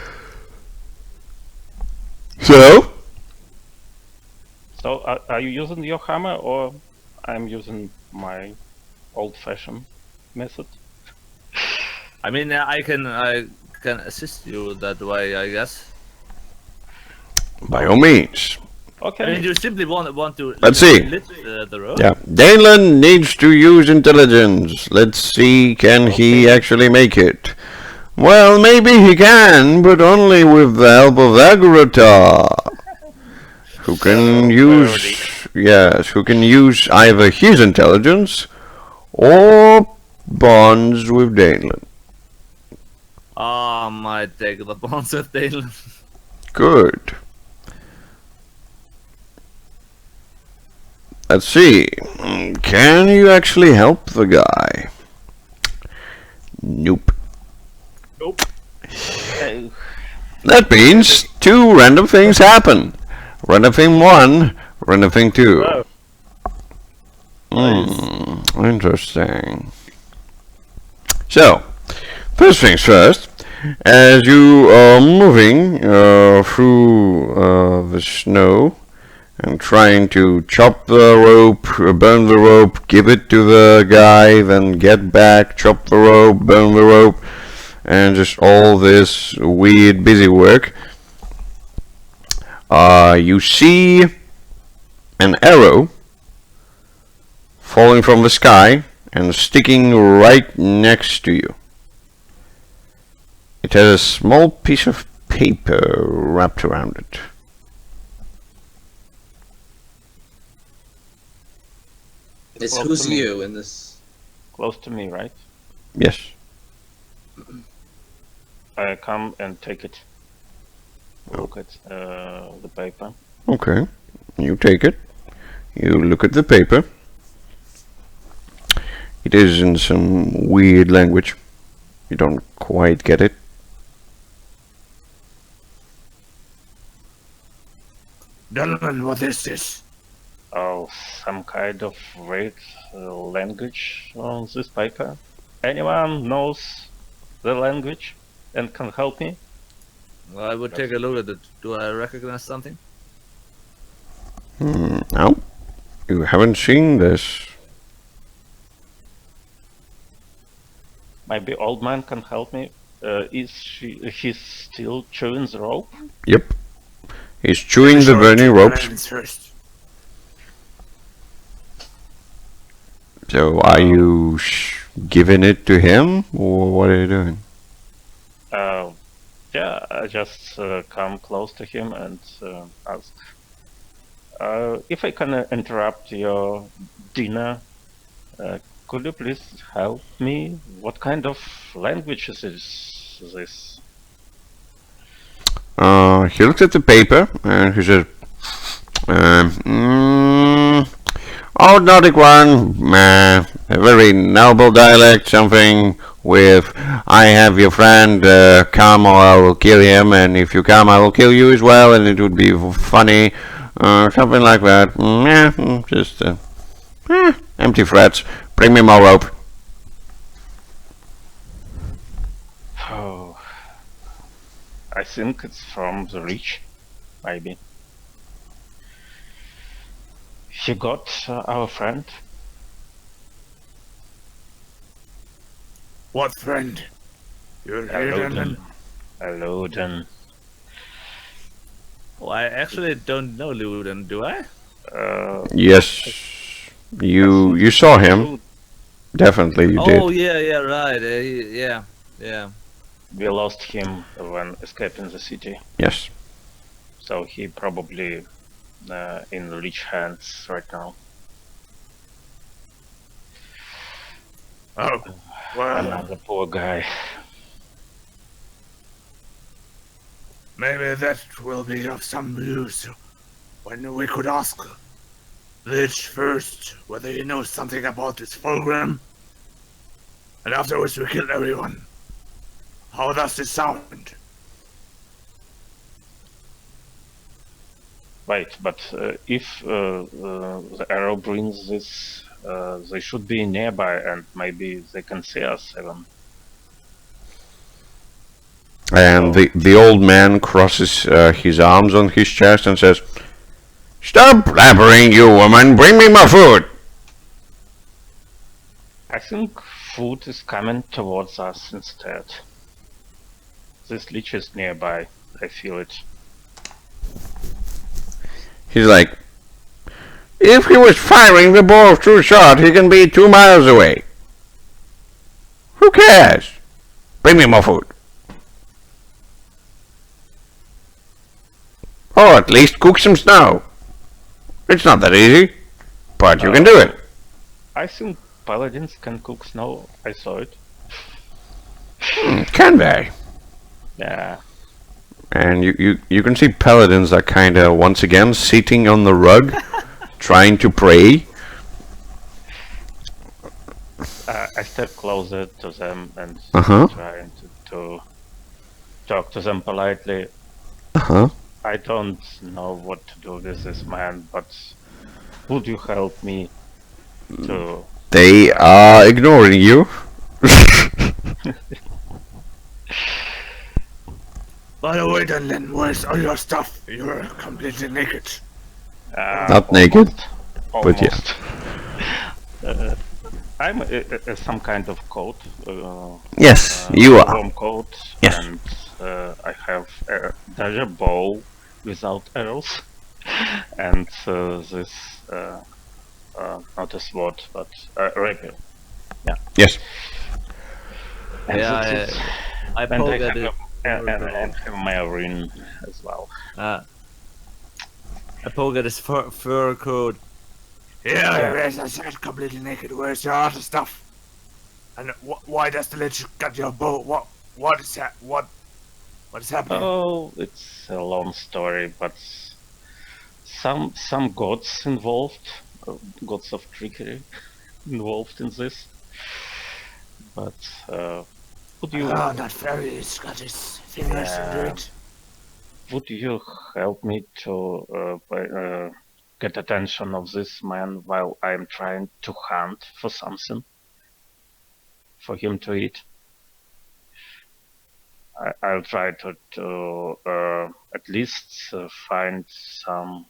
So? So, are you using your hammer, or I'm using my old-fashioned method? I mean, I can assist you that way, I guess. By all means. Okay. I mean, you simply want to. Let's see. Lit the rope. Yeah. Daneland needs to use intelligence. Let's see, can he actually make it? Well, maybe he can, but only with the help of Agratar, who can who can use either his intelligence or bonds with Daneland. I might take the bonds with Dalen. Good. Let's see. Can you actually help the guy? Nope. Nope. That means two random things happen. Random thing 1, random thing 2. Interesting. So, first things first. As you are moving through the snow and trying to chop the rope, burn the rope, give it to the guy, then get back, chop the rope, burn the rope, and just all this weird busy work, you see an arrow falling from the sky and sticking right next to you. It has a small piece of paper wrapped around it. It's Close who's to me. you in this? Close to me, right? Yes. I come and take it. Look at the paper. Okay. You take it. You look at the paper. It is in some weird language. You don't quite get it. Gentlemen, what is this? Oh, some kind of weird language on this paper. Anyone knows the language and can help me? Well, I would take a look at it. Do I recognize something? No. You haven't seen this. Maybe old man can help me. He's still chewing the rope? Yep. He's chewing the burning ropes. First. So are you giving it to him, or what are you doing? Yeah, I just come close to him and ask if I can interrupt your dinner. Could you please help me? What kind of language is this? He looked at the paper and he said, "Oh, Nordic one, a very noble dialect, something with, I have your friend, come or I will kill him, and if you come I will kill you as well, and it would be funny, something like that. Just empty threats. Bring me more rope." Oh, I think it's from the Reach, maybe. You got our friend? What friend? You're Hayden. Hello, then. Well, I actually don't know Luden, do I? Yes, you saw him. Definitely you did. Oh yeah, right. Yeah. We lost him when escaping the city, Yes. so he probably in Reach hands right now. Oh, well, Another poor guy. maybe that will be of some use when we could ask Lich first whether he knows something about this program, and afterwards we kill everyone. How does this sound? Wait, but if the arrow brings this, they should be nearby and maybe they can see us even. And the old man crosses his arms on his chest and says, "Stop blabbering, you woman! Bring me my food!" I think food is coming towards us instead. This Lich is nearby. I feel it. He's like, "If he was firing the ball true shot, he can be 2 miles away. Who cares? Bring me more food. Or at least cook some snow. It's not that easy, but you can do it." I think paladins can cook snow. I saw it. Can they? Yeah. And you can see paladins are kind of once again sitting on the rug, trying to pray. I step closer to them and Uh-huh. trying to talk to them politely. Uh-huh. I don't know what to do with this man, but would you help me to... They are ignoring you. By the way, then, where's all your stuff? You're completely naked. Not naked, almost. but yeah. I'm some kind of coat. Yes, you are. Warm coat. Yes. And I have there's a bow without arrows, and this not a sword but a rapier. Yeah. Yes. And Yeah, that's it. I And I poke have at it. and have my ring as well. I poke at his fur coat. Yeah, yes, I said completely naked. Where's your other stuff? And why does the Lich got your bow? What is that? What is happening? Oh, it's a long story, but some gods involved, gods of trickery involved in this. But would you That fairy's got his fingers into it. would you help me to get attention of this man while I'm trying to hunt for something for him to eat? I'll try to at least find some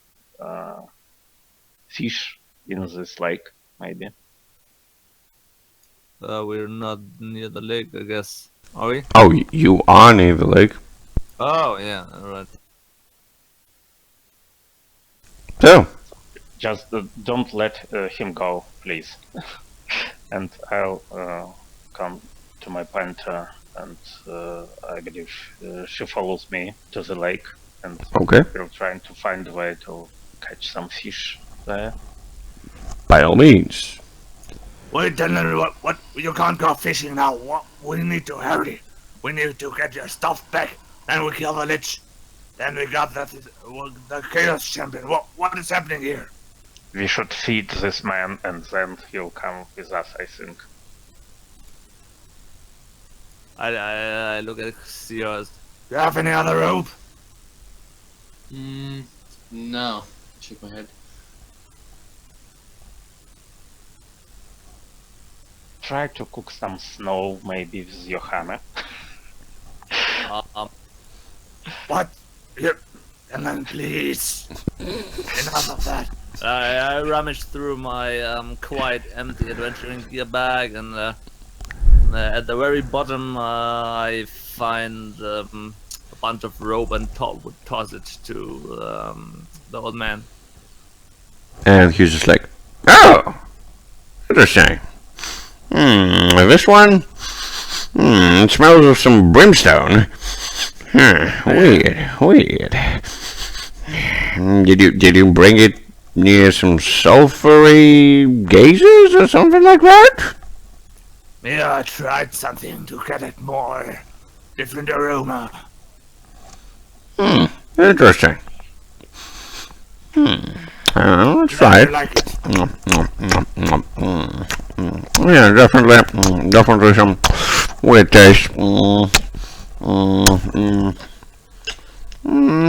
fish in this lake, maybe. We're not near the lake, I guess. Are we? Oh, you are near the lake. Oh, yeah, alright. So, Just don't let him go, please. And I'll come to my panther, and I believe she follows me to the lake, and okay, we're trying to find a way to catch some fish there. by all means. Wait, then what? You can't go fishing now. What? We need to hurry. We need to get your stuff back. Then we kill the lich. Then we got the chaos champion. What is happening here? We should feed this man and then he'll come with us, I think. I look at Sears. Do you have any other rope? No. Shake my head. Try to cook some snow, maybe with your hammer. What? Here. And then please. Enough of that. I rummaged through my quite empty adventuring gear bag, and at the very bottom I find a bunch of rope and would toss it to the old man. And he's just like, oh, interesting. This one, it smells of some brimstone. Weird. Did you bring it near some sulfury gazes or something like that? Yeah, I tried something to get it more different aroma. Interesting. Let's try I it. like it. Yeah, definitely some weird taste.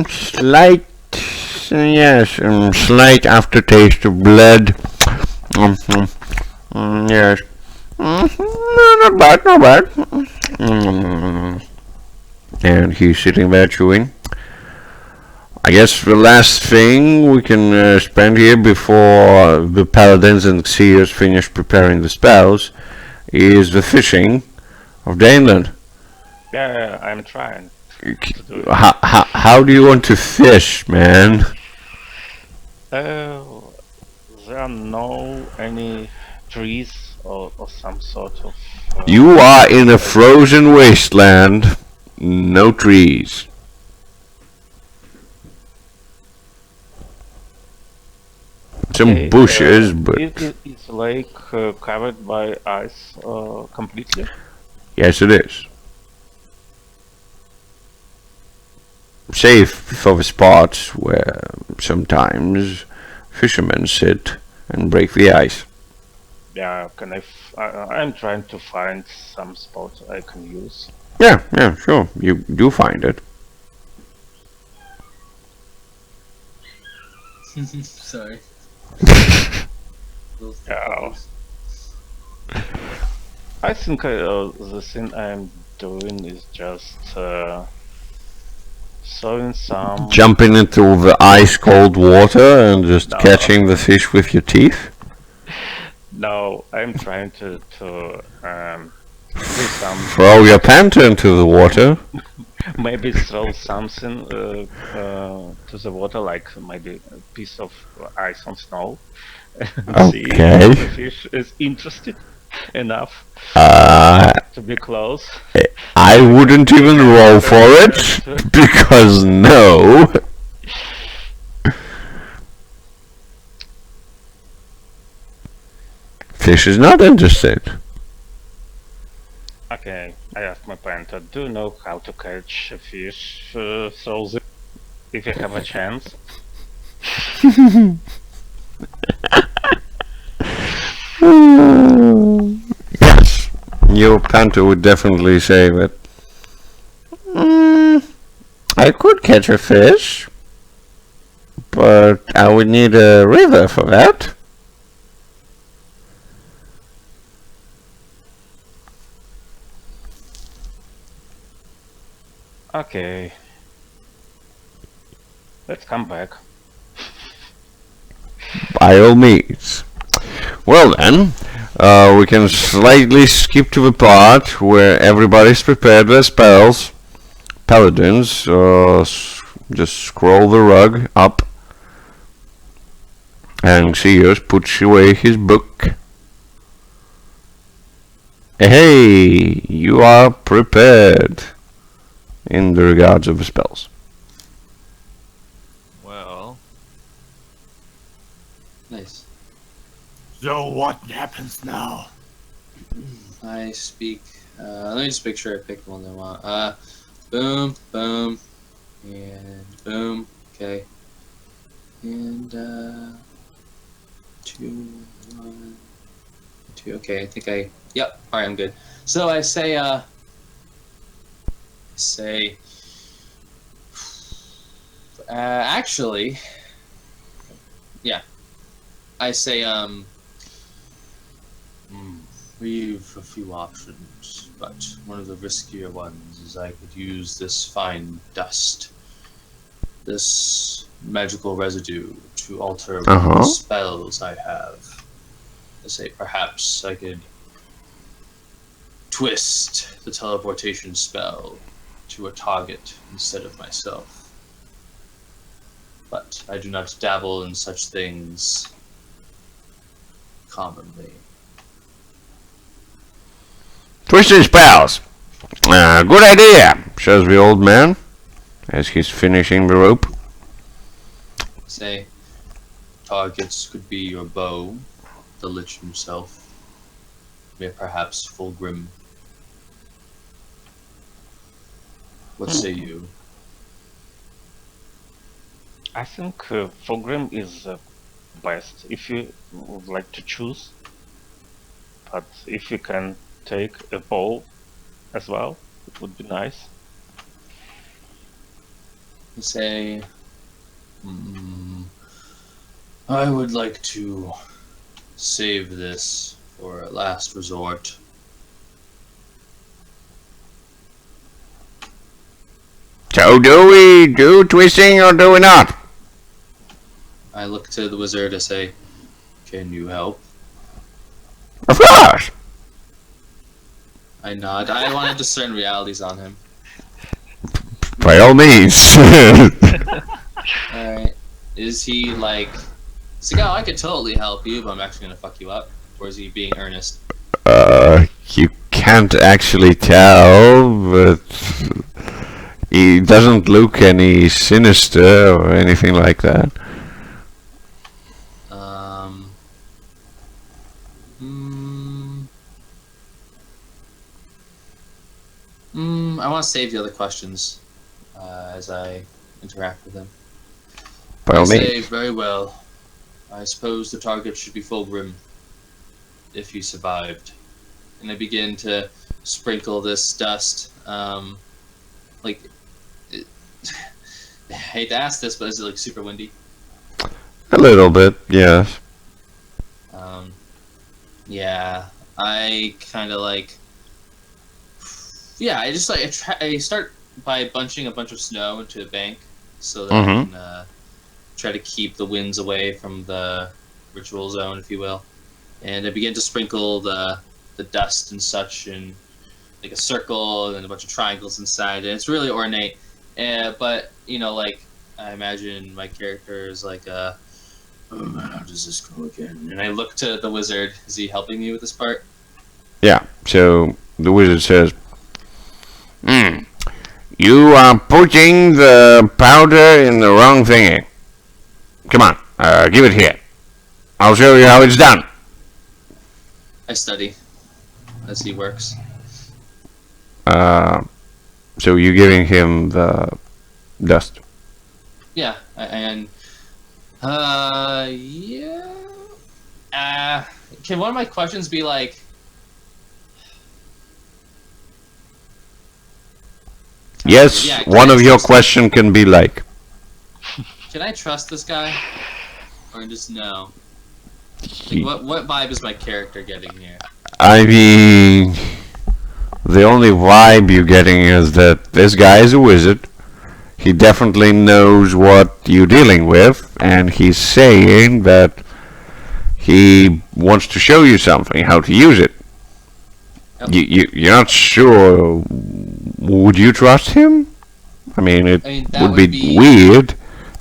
Slight, yes, slight aftertaste of blood. Yes. Not bad. And he's sitting there chewing. I guess the last thing we can spend here before the paladins and seers finish preparing the spells is the fishing of the inland. Yeah, I'm trying to do it. How do you want to fish, man? There are no any trees or some sort of... You are in a frozen wasteland. No trees. Some bushes, but... Is lake covered by ice completely? Yes, it is. Safe for the spots where sometimes fishermen sit and break the ice. Yeah, I'm trying to find some spot I can use. Yeah, sure. You do find it. Sorry. Yeah. I think the thing I'm doing is just throwing some... Jumping into the ice cold water and just No. catching the fish with your teeth? No, I'm trying to do some... Throw your panther into the water. Maybe throw something to the water, like maybe a piece of ice on snow. And see Okay. if the fish is interested enough to be close. I wouldn't even roll for it, because no. Fish is not interested. Okay, I asked my panther, do you know how to catch a fish so if you have a chance? Yes, your panther would definitely say that. I could catch a fish, but I would need a river for that. Okay. Let's come back. By all means. Well then, we can slightly skip to the part where everybody's prepared their spells. Paladins, just scroll the rug up. And Sears puts away his book. Hey, you are prepared in the regards of the spells. Well, Nice. So what happens now? I speak. Let me just make sure I pick the one I want. Boom, boom, and boom. Okay. And 2, 1, 2. Okay, I think I. Yep. All right, I'm good. So I say. Actually. Yeah. I say. We've a few options, but one of the riskier ones is I could use this fine dust, this magical residue, to alter one of the spells I have. I say perhaps I could twist the teleportation spell to a target instead of myself. But I do not dabble in such things commonly. Twisting spells. Good idea, says the old man, as he's finishing the rope. Say, targets could be your bow, the Lich himself, or perhaps Fulgrim. What say you? I think Fulgrim is best if you would like to choose. But if you can take a bow as well, it would be nice. Say, I would like to save this for a last resort. So do we do twisting or do we not? I look to the wizard to say, can you help? Of course. I nod. I want to discern realities on him. By all means. Alright. Is he like... It's like, oh, I could totally help you, but I'm actually gonna fuck you up? Or is he being earnest? You can't actually tell, but he doesn't look any sinister or anything like that. I want to save the other questions as I interact with him. By all I say, means. very well. I suppose the target should be Fulgrim, if he survived. And I begin to sprinkle this dust. I hate to ask this, but is it like super windy? A little bit, yes. Yeah, I kind of like. Yeah, I just like I start by bunching a bunch of snow into a bank so that I can try to keep the winds away from the ritual zone, if you will. And I begin to sprinkle the dust and such in like a circle and a bunch of triangles inside, and it's really ornate. But you know, like I imagine my character is like oh man, how does this go again? And I look to the wizard. Is he helping me with this part? Yeah, so the wizard says, you are putting the powder in the wrong thingy. Come on, give it here. I'll show you how it's done. I study as he works. So you're giving him the dust. Yeah, and yeah. Can one of my questions be like? Yes, Yeah, one of your question can be like, can I trust this guy, or just no? Like, what vibe is my character getting here? I mean, the only vibe you're getting is that this guy is a wizard. He definitely knows what you're dealing with, and he's saying that he wants to show you something, how to use it. Yep. You're not sure. Would you trust him? I mean, it that would be weird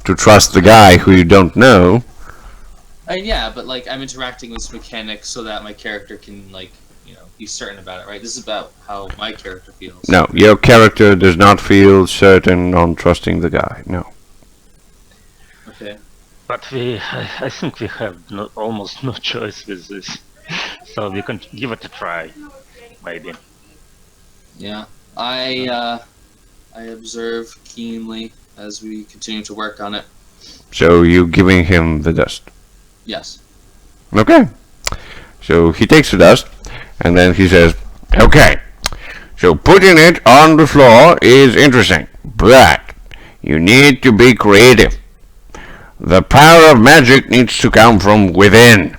to trust the guy who you don't know. Yeah, but like I'm interacting with mechanics so that my character can like, you know, be certain about it, right? This is about how my character feels. No, your character does not feel certain on trusting the guy. No. Okay. But I think we have almost no choice with this. So we can give it a try, maybe. Yeah, I observe keenly as we continue to work on it. So you giving him the dust. Yes. Okay. So he takes the dust, and then he says, okay, so putting it on the floor is interesting, but you need to be creative. The power of magic needs to come from within.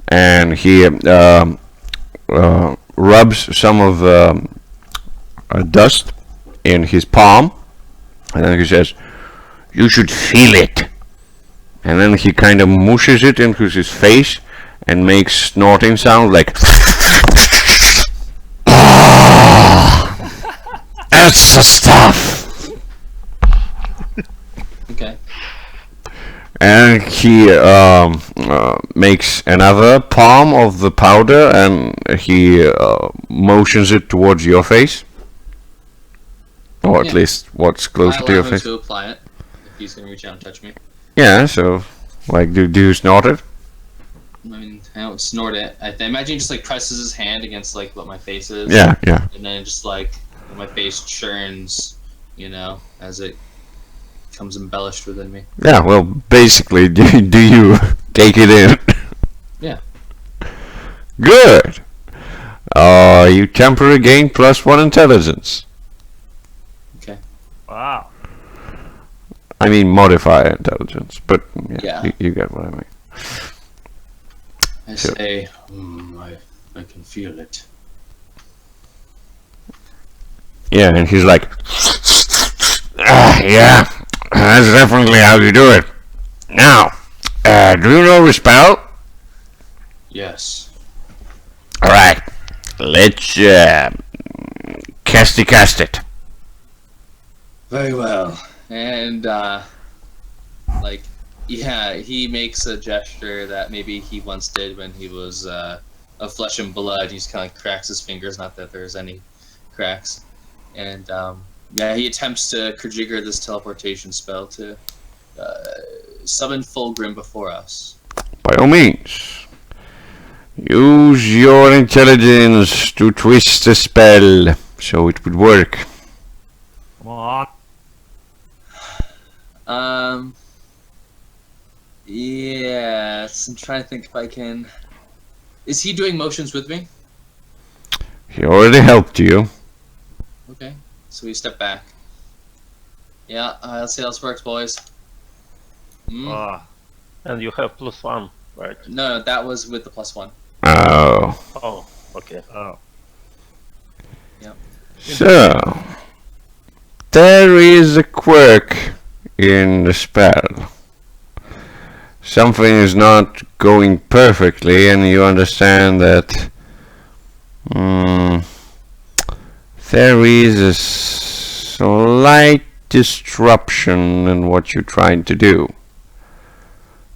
And he rubs some of the dust in his palm, and then he says, you should feel it. And then he kind of mushes it into his face and makes snorting sounds like that's the stuff. Okay. And he makes another palm of the powder and he motions it towards your face, or at Yeah. least what's closer I to your allow him face. to apply it. If he's gonna reach out and touch me. Yeah, so like do you snort it? I mean, I don't snort it. I imagine he just like presses his hand against like what my face is. Yeah, yeah. And then just like my face churns, as it comes embellished within me. Yeah, well, basically, do you take it in? Yeah. Good. You temporarily gain +1 intelligence. Okay. Wow. I mean, modify intelligence, but Yeah. you get what I mean. I Sure. say, I can feel it. Yeah, and he's like, yeah, that's definitely how you do it. Now, do you know the spell? Yes. Alright, let's cast it. Very well. and he makes a gesture that maybe he once did when he was of flesh and blood. He just kind of cracks his fingers, not that there's any cracks. And he attempts to Kajigger this teleportation spell to summon Fulgrim before us. By all means, use your intelligence to twist the spell so it would work. Come on. Yes, I'm trying to think if I can. Is he doing motions with me? He already helped you. Okay, so we step back. Yeah, let's see how this works, boys. And you have +1, right? No, that was with the +1. Oh. Oh, okay. Oh. So, there is a quirk in the spell. Something is not going perfectly, and you understand that there is a slight disruption in what you're trying to do.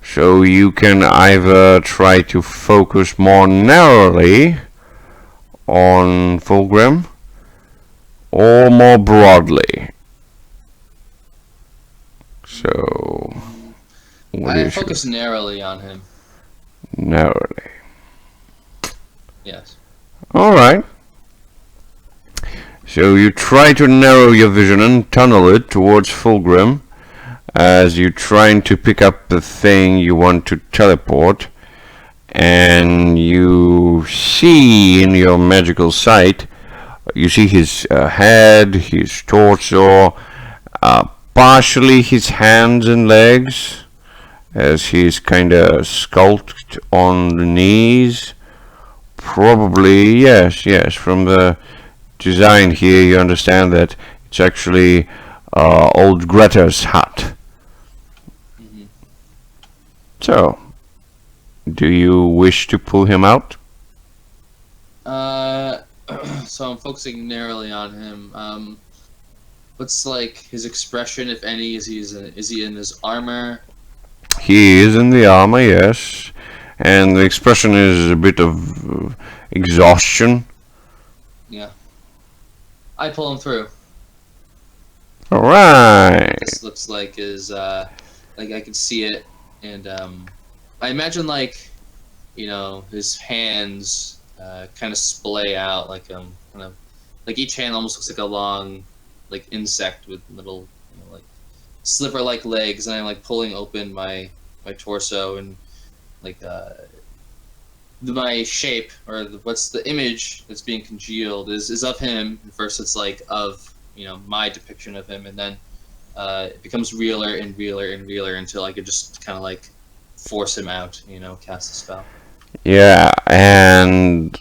So you can either try to focus more narrowly on Fulgrim or more broadly. So what do I you focus narrowly on him. narrowly? Yes. Alright. So you try to narrow your vision and tunnel it towards Fulgrim as you're trying to pick up the thing you want to teleport, and you see in your magical sight, you see his head, his torso, partially his hands and legs, as he's kind of sculpted on the knees. Probably, yes, from the design here you understand that it's actually old Greta's hut. So, do you wish to pull him out? So I'm focusing narrowly on him. What's like his expression, if any? Is he in his armor? He is in the armor, yes, and the expression is a bit of exhaustion. Yeah. I pull him through. All right. This looks like I can see it, and I imagine like you know, his hands kind of splay out like kind of like each hand almost looks like a long like insect with little like sliver-like legs, and I'm like pulling open my torso, and like my shape or what's the image that's being congealed is of him. First, it's like of my depiction of him, and then it becomes realer and realer and realer until I could just kind of like force him out, cast the spell. Yeah, and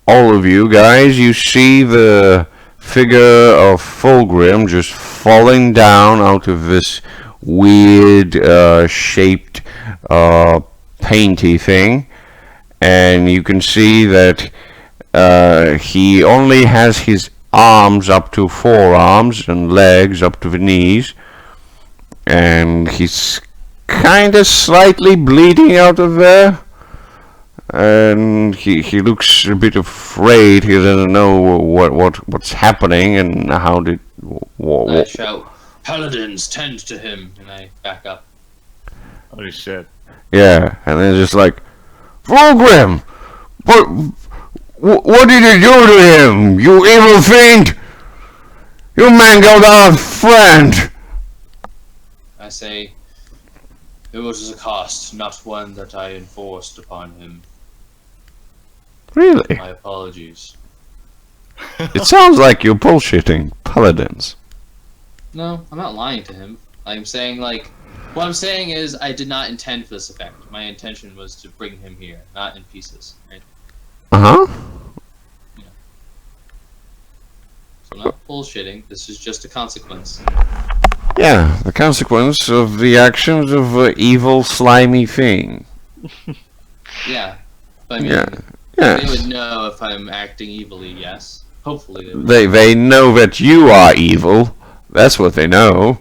all of you guys, you see the figure of Fulgrim just falling down out of this weird shaped painty thing, and you can see that he only has his arms up to forearms and legs up to the knees, and he's kind of slightly bleeding out of there, and he looks a bit afraid. He doesn't know what's happening and how did. I shout, "Paladins, tend to him!" and I back up. Holy shit! Yeah, and then just like, Fulgrim, what did you do to him? You evil fiend! You mangled our friend! I say, it was a cost, not one that I enforced upon him. Really? My apologies. It sounds like you're bullshitting paladins. No, I'm not lying to him. I'm saying, like, what I'm saying is I did not intend for this effect. My intention was to bring him here, not in pieces, right? Uh-huh. So I'm not bullshitting, this is just a consequence. Yeah, the consequence of the actions of an evil, slimy thing. Yeah, but I mean, Yeah. they Yes. would know if I'm acting evilly, yes. Hopefully they would. They know that you are evil. That's what they know.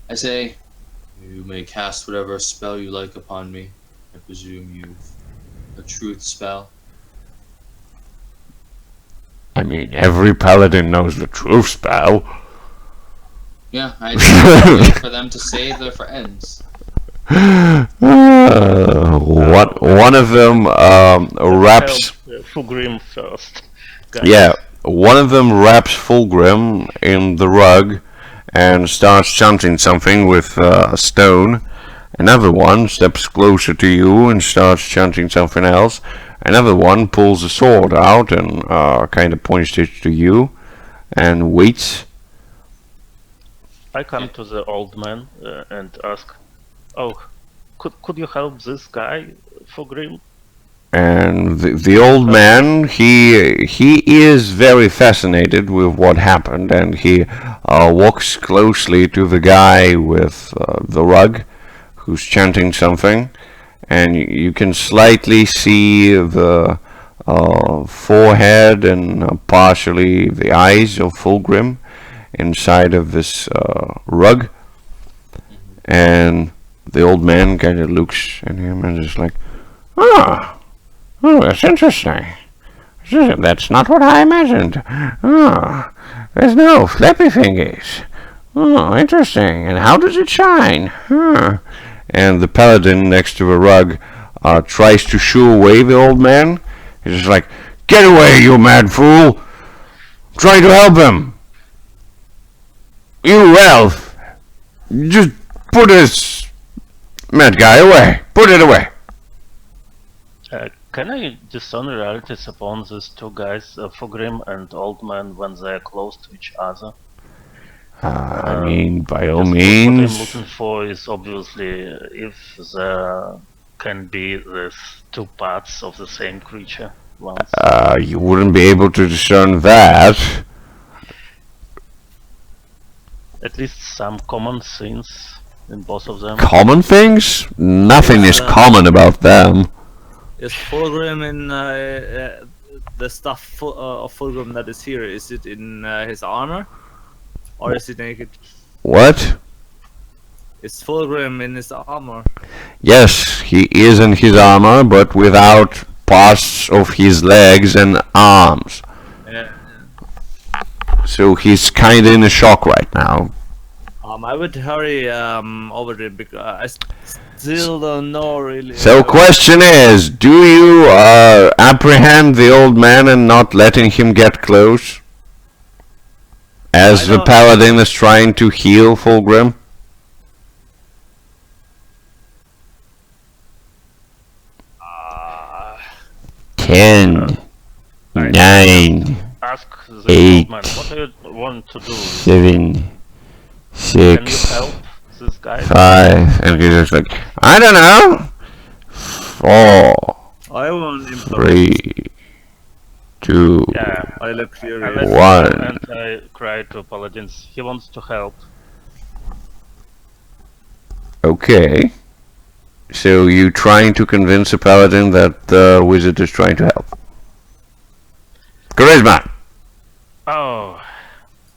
I say, you may cast whatever spell you like upon me. I presume you've a truth spell. I mean, every paladin knows the truth spell. Yeah, I just wait for them to save their friends. One of them wraps. Fulgrim first. Yeah, one of them wraps Fulgrim in the rug and starts chanting something with a stone. Another one steps closer to you and starts chanting something else. Another one pulls a sword out and kind of points it to you and waits. I come to the old man and ask, "Oh, could you help this guy, Fulgrim?" And the old man, he is very fascinated with what happened, and he walks closely to the guy with the rug, who's chanting something, and you can slightly see the forehead and partially the eyes of Fulgrim inside of this rug, and the old man kind of looks at him and is like, Oh, that's interesting. That's not what I imagined. Oh, there's no flappy fingers. Oh, interesting. And how does it shine? Huh. And the paladin next to the rug tries to shoo away the old man. He's just like, get away, you mad fool! Try to help him! You elf! Just put this mad guy away! Put it away! Can I discern realities upon these two guys, Fulgrim and Old Man, when they are close to each other? I mean, by all What I'm means. looking for is obviously if there can be these two parts of the same creature once. You wouldn't be able to discern that. At least some common things in both of them. Common things? Nothing is common about them. Is Fulgrim in the stuff of Fulgrim that is here? Is it in his armor, or is it naked? What? Is Fulgrim in his armor? Yes, he is in his armor, but without parts of his legs and arms. Yeah. So he's kinda in a shock right now. I would hurry over there because I still don't know really. So question is, do you apprehend the old man and not letting him get close? As I the don't- paladin is trying to heal Fulgrim? Uh, 10, 9, Ask the Eight. old man, what do you want to do? 7, Can you 6, help this guy? 5, and he's just like, I don't know. 4, I won't implement. 3, 2, Yeah. I look And furious. let's One. and I cry to Paladins. He wants to help. okay. So you trying to convince a paladin that the wizard is trying to help? Charisma! Oh,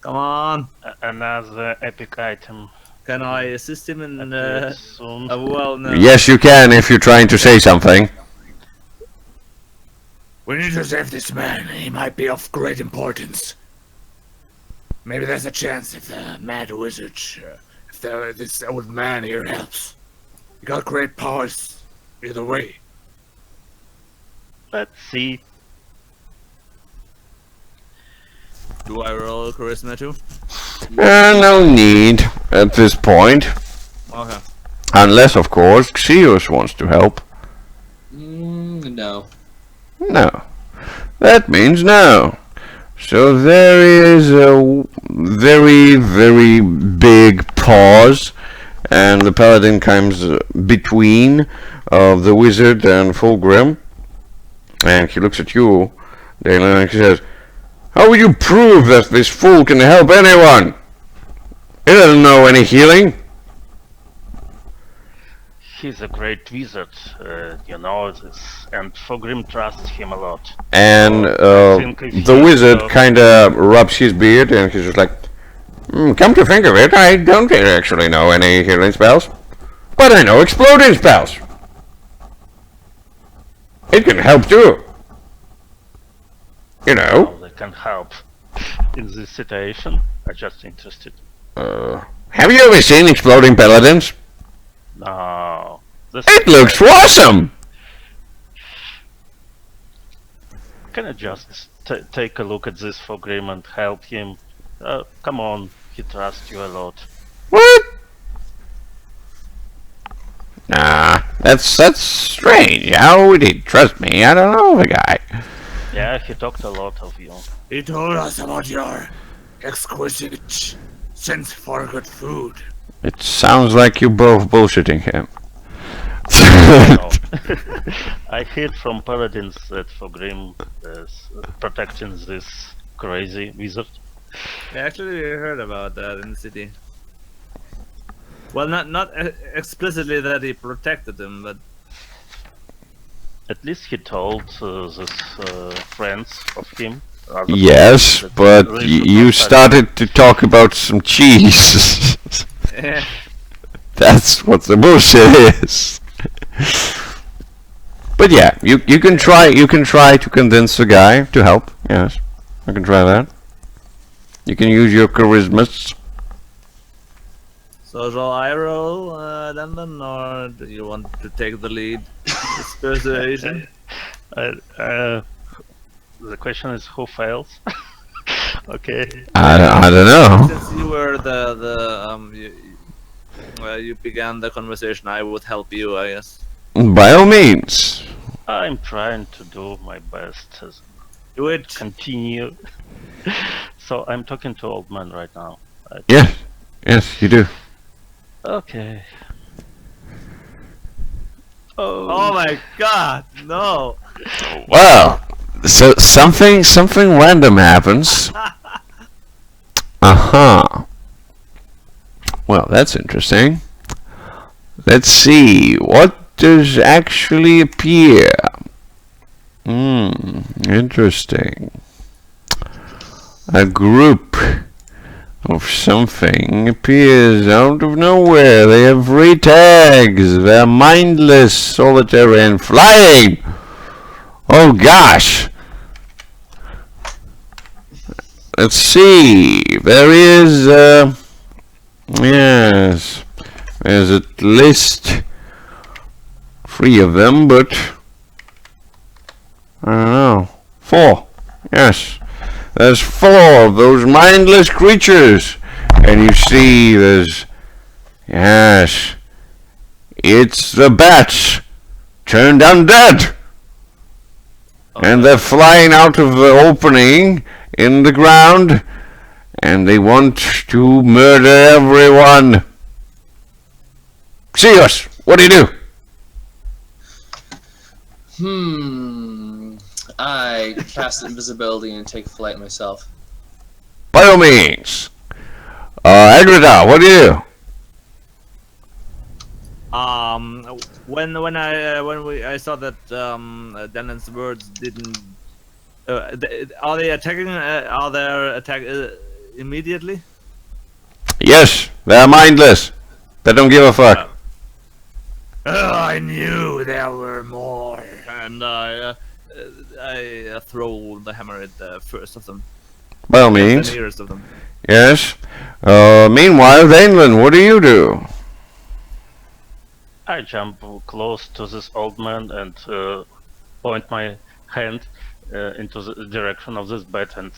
Come on. another epic item. Can I assist him in appears soon. well no. Yes, you can if you're trying to say something. We need to save this man. He might be of great importance. Maybe there's a chance if the mad wizard, this old man here helps. He got great powers either way. Let's see. Do I roll charisma too? No need at this point. Okay. Unless, of course, Xios wants to help. No. No. That means no. So there is a very, very big pause, and the paladin comes between the wizard and Fulgrim, and he looks at you, Dalen, and he says, how will you prove that this fool can help anyone? He doesn't know any healing. He's a great wizard, you know this, and Fogrim trusts him a lot. And think if the he, wizard kinda rubs his beard, and he's just like, come to think of it, I don't actually know any healing spells. But I know exploding spells. It can help too. You know. How they can help in this situation. I'm just interested. Have you ever seen exploding paladins? No. This It looks awesome! Can I just take a look at this Fogrim and help him? Come on, he trusts you a lot. What? Nah, that's strange. How would he trust me? I don't know the guy. Yeah, he talked a lot of you. He told us about your exquisite sense for good food. It sounds like you're both bullshitting him. No. I heard from paladins that Fogrim is protecting this crazy wizard. Yeah, actually, we heard about that in the city. Well, not explicitly that he protected him, but At least he told this friends of him. other Yes, that but they should you not touch started to talk about some cheese. eh, That's what the bullshit is. But yeah, you can try to convince the guy to help. Yes, I can try that. You can use your charismas. so shall I roll, London, or do you want to take the lead? It's persuasion. The question is who fails. Okay. I don't know. Since you were you began the conversation, I would help you, I guess. By all means. I'm trying to do my best as Do it. continue. So I'm talking to old man right now. Right? Yes, yes, you do. Okay. Oh my god, no! Well, so something random happens. Uh-huh. Well, that's interesting. Let's see, what does actually appear? Interesting. A group of something appears out of nowhere. They have 3 tags. They're mindless, solitary, and flying. Oh gosh. Let's see. There is Yes. There's at least 3 of them, but I don't know. 4. Yes. There's 4 of those mindless creatures. And you see there's... Yes. It's the bats turned undead. And they're flying out of the opening in the ground. And they want to murder everyone. Seos, what do you do? I cast invisibility and take flight myself. By all means. Agrita, what do you do? When I saw that Denon's words didn't. Are they attacking? Are they attack immediately? Yes, they're mindless. They don't give a fuck. I knew there were more. And I throw the hammer at the first of them. By all The means. nearest of them. Yes. Meanwhile, Vainland, what do you do? I jump close to this old man and point my hand into the direction of this bed and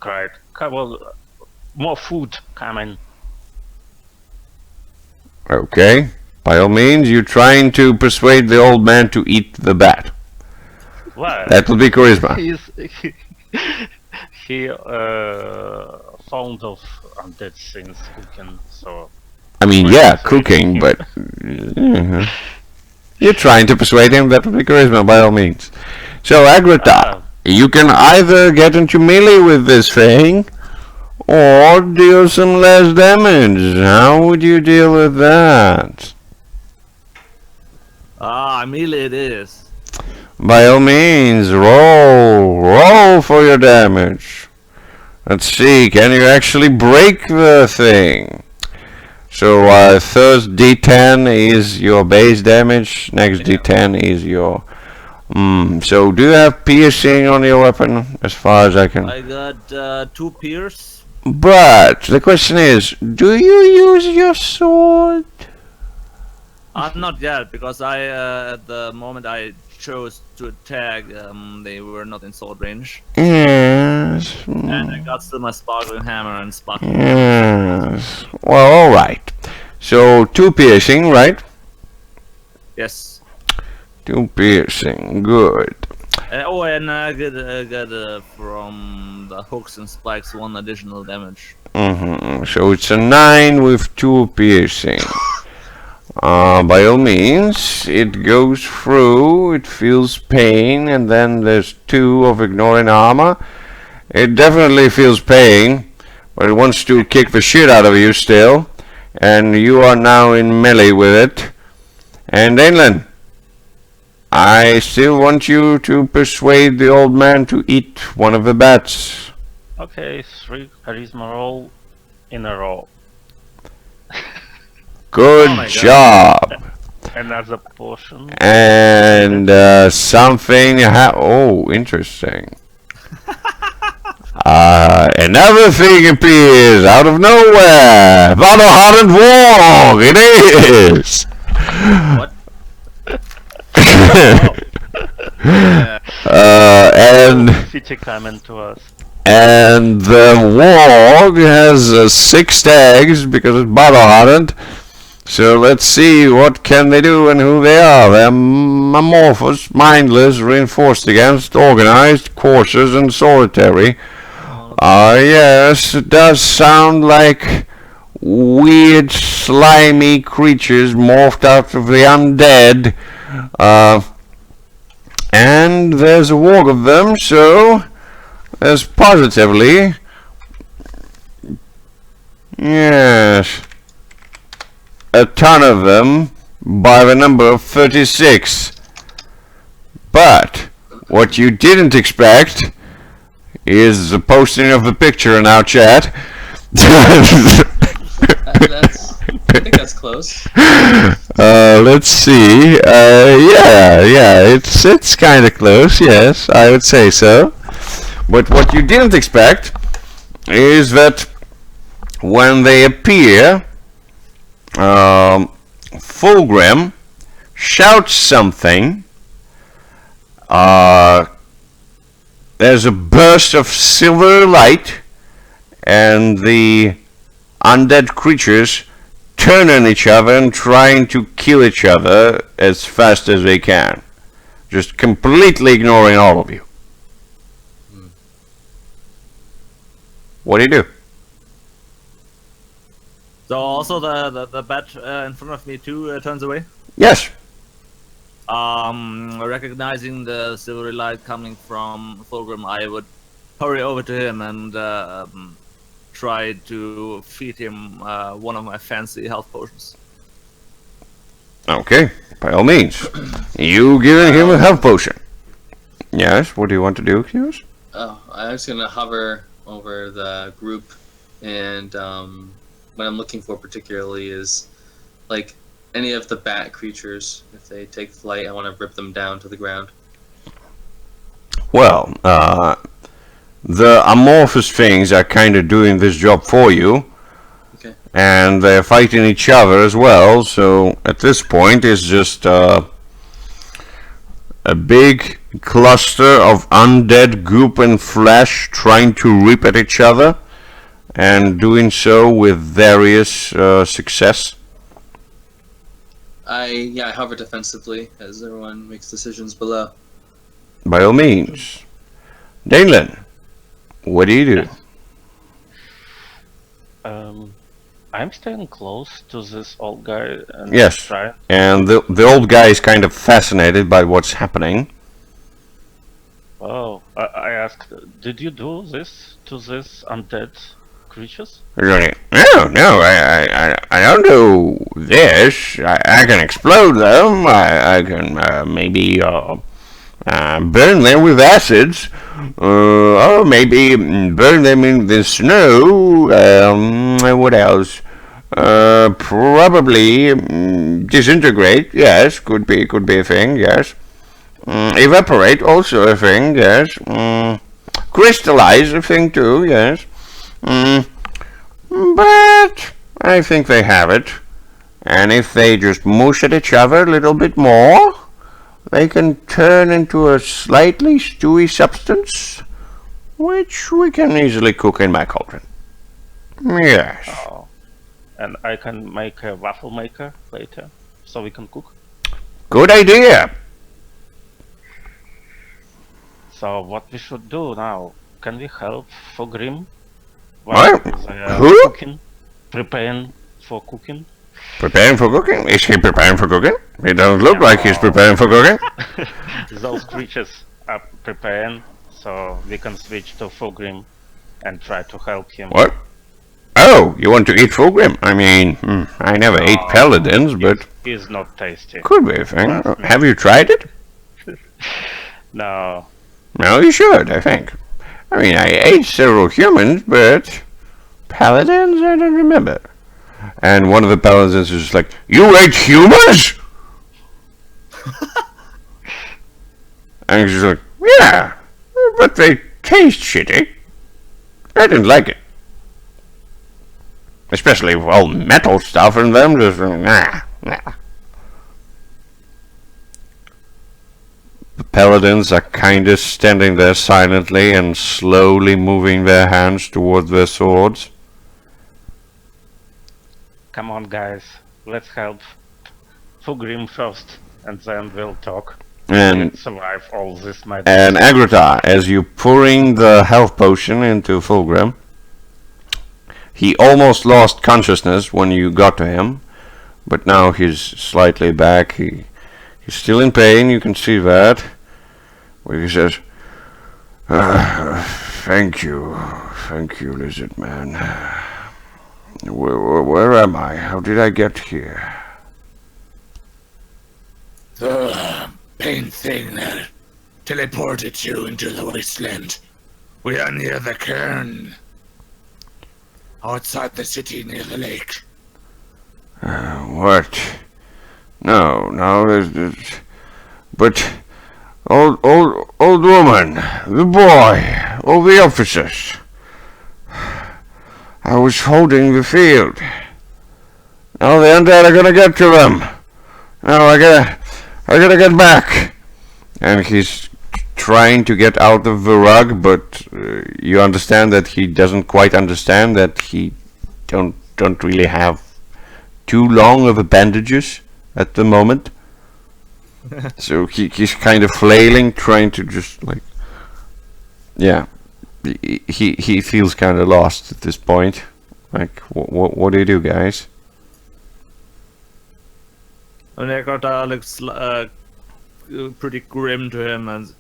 cried, "Come on, more food coming." Okay. By all means, you're trying to persuade the old man to eat the bat. Well, That will be charisma. he fond of undead things cooking, so I mean, yeah, cooking, but... You're trying to persuade him, that will be charisma, by all means. So, Agrita, you can either get into melee with this thing, or deal some less damage. How would you deal with that? Melee it is. By all means, roll for your damage. Let's see, can you actually break the thing? So first D10 is your base damage, next D10 is your... so do you have piercing on your weapon, as far as I can... I got 2 pierce. But the question is, do you use your sword? Not yet, because at the moment I chose to attack, they were not in sword range. Yes. And I got still my sparkling hammer and sparkling. Yes. Well, alright. So 2 piercing, right? Yes. 2 piercing, good. And I get from the hooks and spikes 1 additional damage. So it's a 9 with 2 piercing. By all means, it goes through, it feels pain, and then there's 2 of ignoring armor. It definitely feels pain, but it wants to kick the shit out of you still, and you are now in melee with it. And Dainlin, I still want you to persuade the old man to eat one of the bats. okay, 3 charisma roll in a row. Good job. Another potion. And something oh, interesting. Another thing appears out of nowhere. Valorant Warg, it is. What? And City coming to us. and the warg has 6 tags because it's battle-hardened. So let's see what can they do and who they are. They're amorphous, mindless, reinforced against, organized, cautious, and solitary. Yes, it does sound like weird, slimy creatures morphed out of the undead. And there's a warg of them, so there's positively... Yes... a ton of them by the number of 36. But what you didn't expect is the posting of the picture in our chat. I think that's close. Let's see. Yeah, it's kind of close. Yes, I would say so. But what you didn't expect is that when they appear, Fulgrim shouts something. There's a burst of silver light, and the undead creatures turn on each other and trying to kill each other as fast as they can, just completely ignoring all of you. What do you do? So also the bat in front of me too turns away. Yes. Recognizing the silvery light coming from Fulgrim, I would hurry over to him and try to feed him one of my fancy health potions. Okay, by all means. You giving him a health potion. Yes, what do you want to do, Hughes? Oh, I was gonna hover over the group, and what I'm looking for particularly is like any of the bat creatures. If they take flight, I want to rip them down to the ground. Well, the amorphous things are kind of doing this job for you. Okay. And they're fighting each other as well, so at this point it's just a big cluster of undead goop and flesh trying to rip at each other, and doing so with various success. I hover defensively as everyone makes decisions below. By all means. Danelin, what do you do? I'm staying close to this old guy and Yes. try. And the old guy is kind of fascinated by what's happening. Oh, I asked, did you do this to these undead creatures? Really? No, I don't do this. I can explode them. I can maybe burn them with acids. Or maybe burn them in the snow. What else? Probably disintegrate. Yes, could be a thing. Yes. Evaporate, also a thing. Yes. Crystallize, a thing too. Yes. But I think they have it. And if they just mush at each other a little bit more, they can turn into a slightly stewy substance, which we can easily cook in my cauldron. Yes. Oh. And I can make a waffle maker later, so we can cook. Good idea. So what we should do now? Can we help Fogrim? What? They Who? cooking? Preparing for cooking? Preparing for cooking? Is he preparing for cooking? He doesn't look like he's preparing for cooking. Those creatures are preparing, so we can switch to Fogrim and try to help him. What? Oh, you want to eat Fulgrim? I mean, I never ate paladins, but It is not tasty. could be a thing. Have you tried it? No. No, you should, I think. I mean, I ate several humans, but paladins, I don't remember. And one of the paladins is like, "You ate humans?" And she's like, "Yeah, but they taste shitty. I didn't like it. Especially with all metal stuff in them, just nah." The paladins are kinda standing there silently and slowly moving their hands towards their swords. Come on, guys. Let's help Fogrim first, and then we'll talk. And Survive all this madness. And Agrata, as you pouring the health potion into Fulgrim, he almost lost consciousness when you got to him, but now he's slightly back. He's still in pain, you can see that. But he says, thank you, lizard man. Where am I? How did I get here? The pain thing that teleported you into the wasteland. We are near the cairn. Outside the city near the lake. What? No, there's but old woman, the boy, all the officers. I was holding the field. Now the undead are gonna get to them. Now I gotta get back. And he's trying to get out of the rug, but you understand that he doesn't quite understand that he don't really have too long of a bandages at the moment. So he's kind of flailing, trying to just like, yeah. He feels kind of lost at this point. Like, what do you do, guys? Nekrota looks pretty grim to him and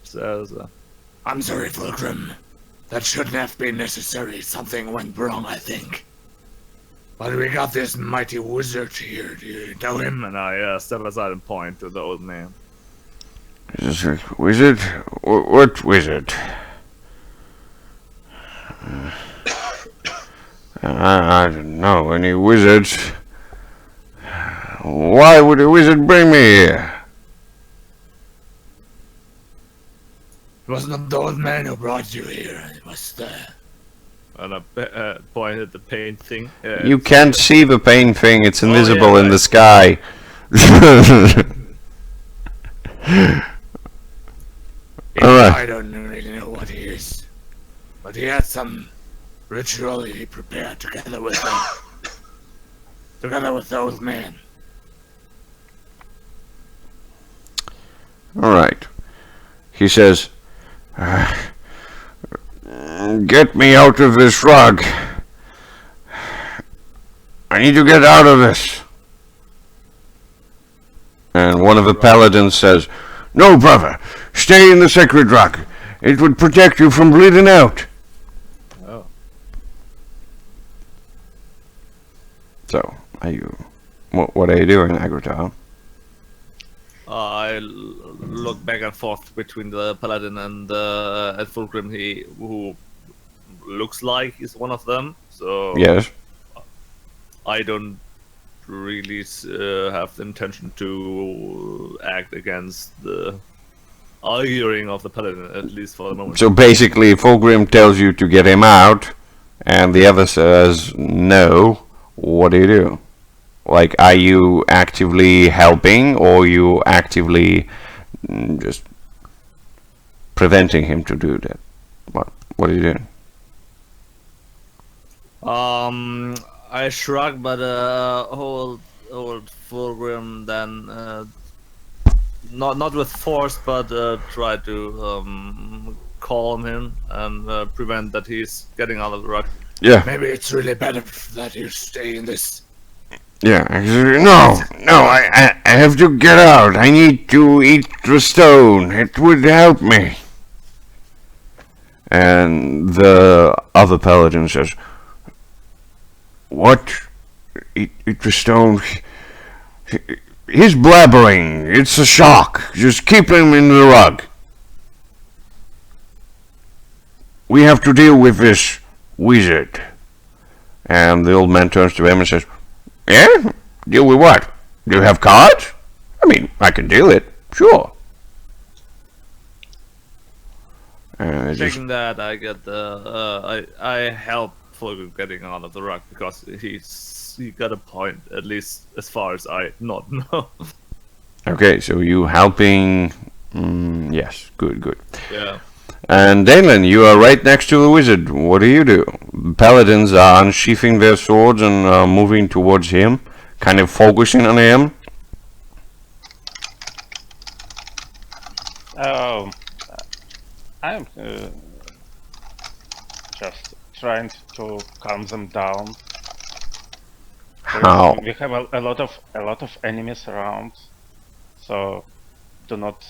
says, I'm sorry, Fulgrim. That shouldn't have been necessary. Something went wrong, I think. But we got this mighty wizard here. Do you know him? and I step aside and point to the old man. Wizard? What wizard? I don't know any wizards. Why would a wizard bring me here? It wasn't the old man who brought you here. It was the... And I point at the paint thing. You can't see the pain thing, it's invisible yeah, in the right. sky. Alright. I don't really know what he is. But he had some ritual he prepared together with them. Together with the old man. Alright. He says, get me out of this rug. I need to get out of this. And one of the paladins says, no, brother, stay in the sacred rug. It would protect you from bleeding out. Oh. So, what are you doing, Agritar? I look back and forth between the paladin and Fulgrim, who looks like he's one of them. So Yes. I don't really have the intention to act against the arguing of the paladin, at least for the moment. So basically, Fulgrim tells you to get him out, and the other says no. What do? Like, are you actively helping, or you actively just preventing him to do that? What are you doing? I shrug, but old Fulgrim then not with force, but try to calm him and prevent that he's getting out of the rug. Yeah. Maybe it's really better that you stay in this. Yeah. No. I have to get out. I need to eat the stone. It would help me. And the other paladin says, what? Eat the stone? He's blabbering. It's a shock. Just keep him in the rug. We have to deal with this wizard. And the old man turns to him and says, yeah? Deal with what? Do you have cards? I mean, I can deal it. Sure. Taking that, I get the I help Fulgrim getting out of the rug because he got a point, at least as far as I not know. Okay, so you helping? Yes, good. Yeah. And Dalen, you are right next to the wizard. What do? Paladins are unsheathing their swords and moving towards him, kind of focusing on him. I'm just trying to calm them down. How? We have a lot of enemies around, so do not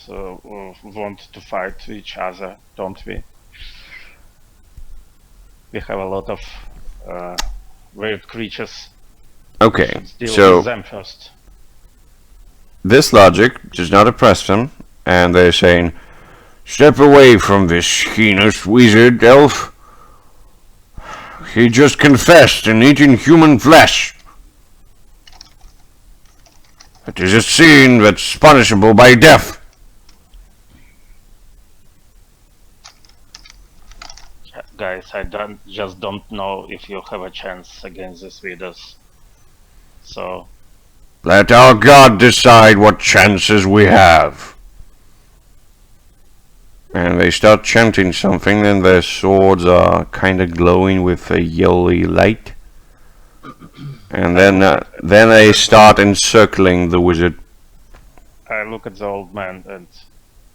want to fight each other, don't we? We have a lot of weird creatures. Okay, Let's deal so with them first. this logic does not oppress them, and they're saying, step away from this heinous wizard, elf. He just confessed in eating human flesh. It is a sin that's punishable by death. guys. I just don't know if you have a chance against these widows. So, Let our god decide what chances we have. And they start chanting something, and their swords are kind of glowing with a yellowy light. And then they start encircling the wizard. I look at the old man and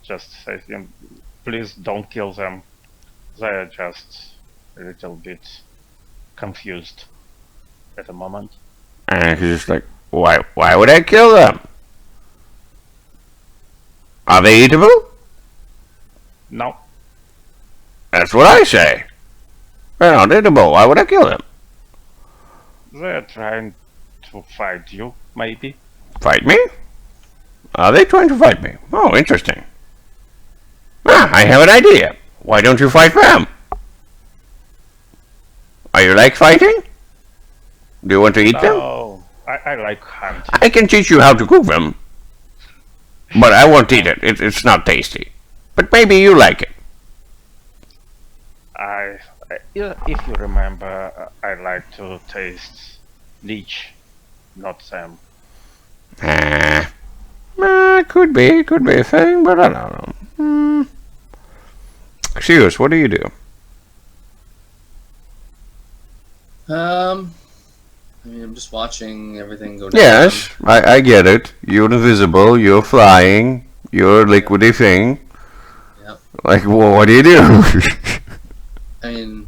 just say to him, please don't kill them. They're just a little bit confused at the moment. And he's just like, why would I kill them? Are they eatable? No, That's what I say. They're not eatable. Why would I kill them? they're trying to fight you, maybe. Fight me? Are they trying to fight me? Oh, interesting. Ah, I have an idea. Why don't you fight them? Are you like fighting? Do you want to eat them? No, I like hunting. I can teach you how to cook them. But I won't eat it. It's not tasty. But maybe you like it. If you remember, I like to taste leech, not them. Could be a thing, but I don't know. Serious, what do you do? I mean, I'm just watching everything go down. Yes, I get it. You're invisible, you're flying, you're a liquidy thing. Yep. Like, well, what do you do? I mean,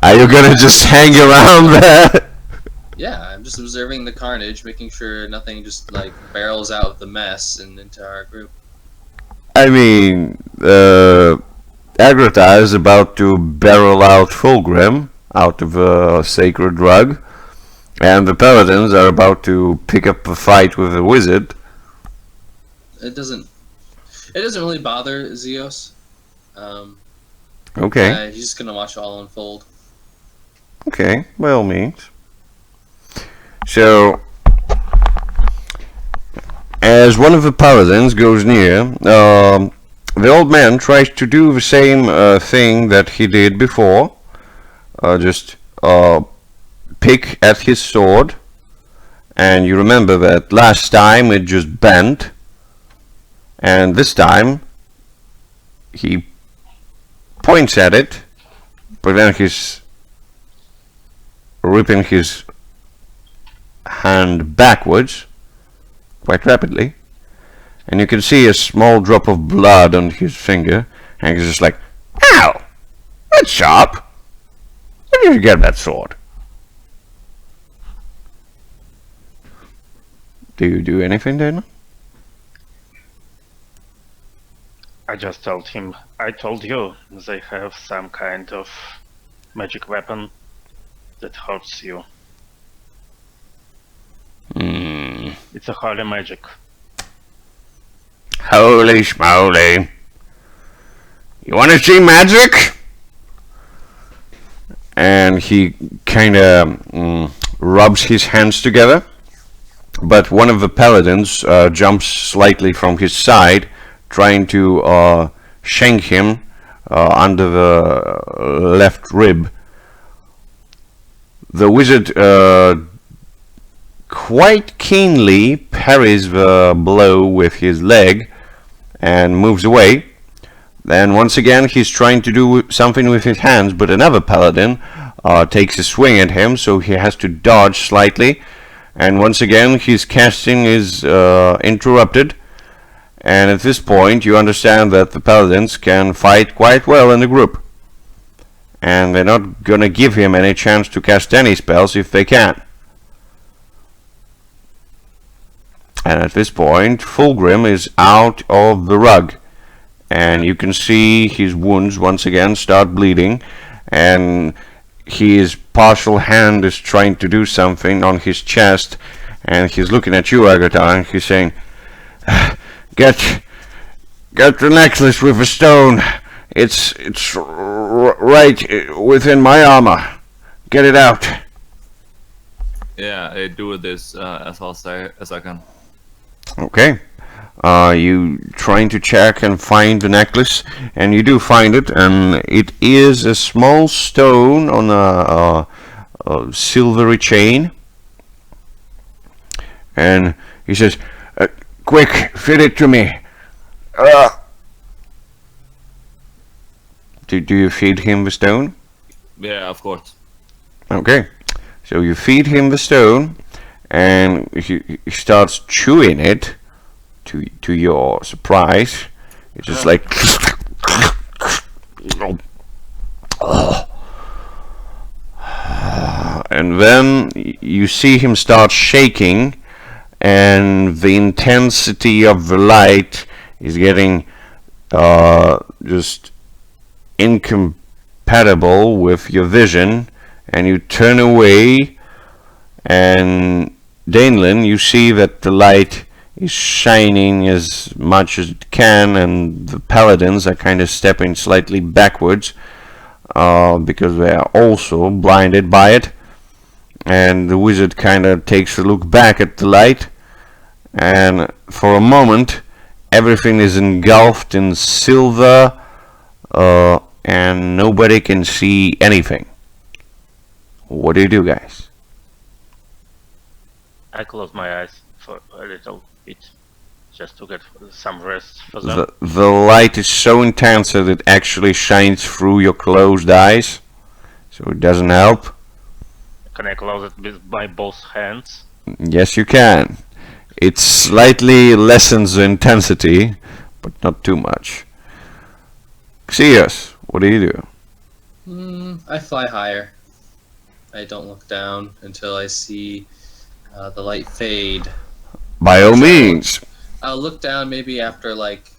Are you gonna just hang around there? yeah, I'm just observing the carnage, making sure nothing just like barrels out of the mess and into our group. I mean, Agrata is about to barrel out Fulgrim out of a sacred rug, and the paladins are about to pick up a fight with a wizard. It doesn't really bother Zeos. Okay, He's just gonna watch it all unfold. okay, by all means. So, as one of the paladins goes near, the old man tries to do the same thing that he did before. Just pick at his sword, and you remember that last time it just bent, and this time he points at it, but then he's ripping his hand backwards quite rapidly, and you can see a small drop of blood on his finger, and he's just like, ow, that's sharp. Where did you get that sword? Do you do anything, Dana? I just told him, I told you, they have some kind of magic weapon that hurts you. It's a holy magic. Holy schmoly. You want to see magic? And he kind of rubs his hands together, but one of the paladins jumps slightly from his side, trying to shank him under the left rib. The wizard quite keenly parries the blow with his leg and moves away. Then once again he's trying to do something with his hands, but another paladin takes a swing at him, so he has to dodge slightly, and once again his casting is interrupted. And at this point you understand that the paladins can fight quite well in the group, and they're not gonna give him any chance to cast any spells if they can. And at this point Fulgrim is out of the rug, and you can see his wounds once again start bleeding, and his partial hand is trying to do something on his chest, and he's looking at you, Agatha, and he's saying, Get the necklace with a stone. It's right within my armor. Get it out. Yeah, I do this as fast as I can. Okay. You trying to check and find the necklace, and you do find it, and it is a small stone on a silvery chain. And he says, "Quick, feed it to me." Do you feed him the stone? Yeah, of course. Okay, so you feed him the stone, and he starts chewing it. To your surprise, it's just like, and then you see him start shaking, and the intensity of the light is getting just incompatible with your vision, and you turn away, and Danelan, you see that the light is shining as much as it can, and the paladins are kind of stepping slightly backwards because they are also blinded by it. And the wizard kind of takes a look back at the light, and for a moment everything is engulfed in silver, and nobody can see anything. What do you do, guys? I close my eyes for a little bit, just to get some rest for them. The light is so intense that it actually shines through your closed eyes, so it doesn't help. Can I close it with my both hands? Yes, you can. It slightly lessens the intensity, but not too much. Xios, what do you do? I fly higher. I don't look down until I see the light fade. By all means. I'll look down maybe after like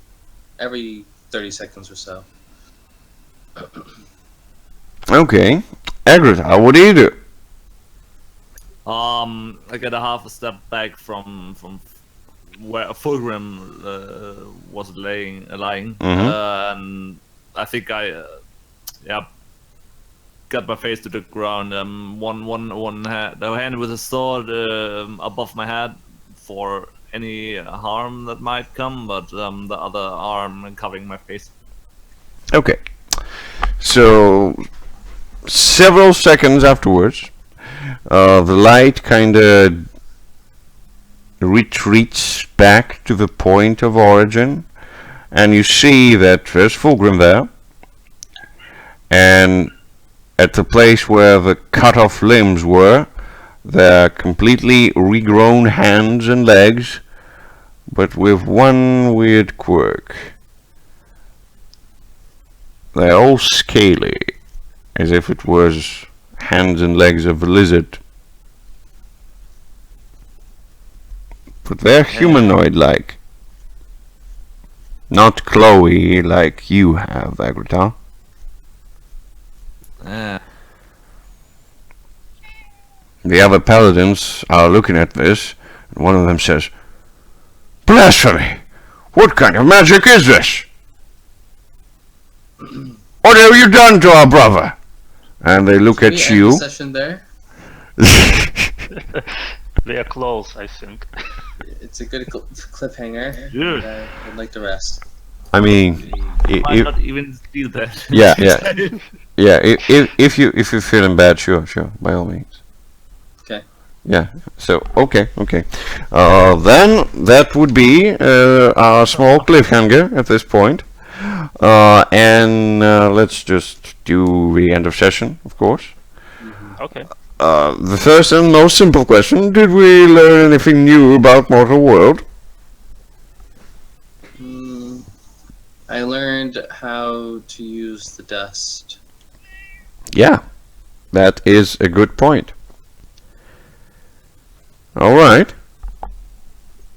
every 30 seconds or so. Okay. Agrita, what do you do? I get a half a step back from where Fulgrim was lying, and I think I got my face to the ground. One hand with a sword above my head for any harm that might come, but the other arm covering my face. Okay. So, several seconds afterwards, the light kind of retreats back to the point of origin, and you see that there's Fulgrim there, and at the place where the cut-off limbs were, there are completely regrown hands and legs, but with one weird quirk. They're all scaly, as if it was hands and legs of a lizard. But they're humanoid-like. Not Chloe like you have, Agrita. The other paladins are looking at this, and one of them says, "Blasphemy! What kind of magic is this? What have you done to our brother?" And they look Can we at end you. the session there? They are close, I think. It's a good cliffhanger. Yeah. And I would like to rest. I mean, Might not even steal that. yeah. If you're feeling bad, sure, by all means. Okay. Yeah. So okay. Then that would be our small cliffhanger at this point. And let's just do the end of session, of course. Okay. The first and most simple question: did we learn anything new about Mortal World? I learned how to use the dust. Yeah, that is a good point. All right.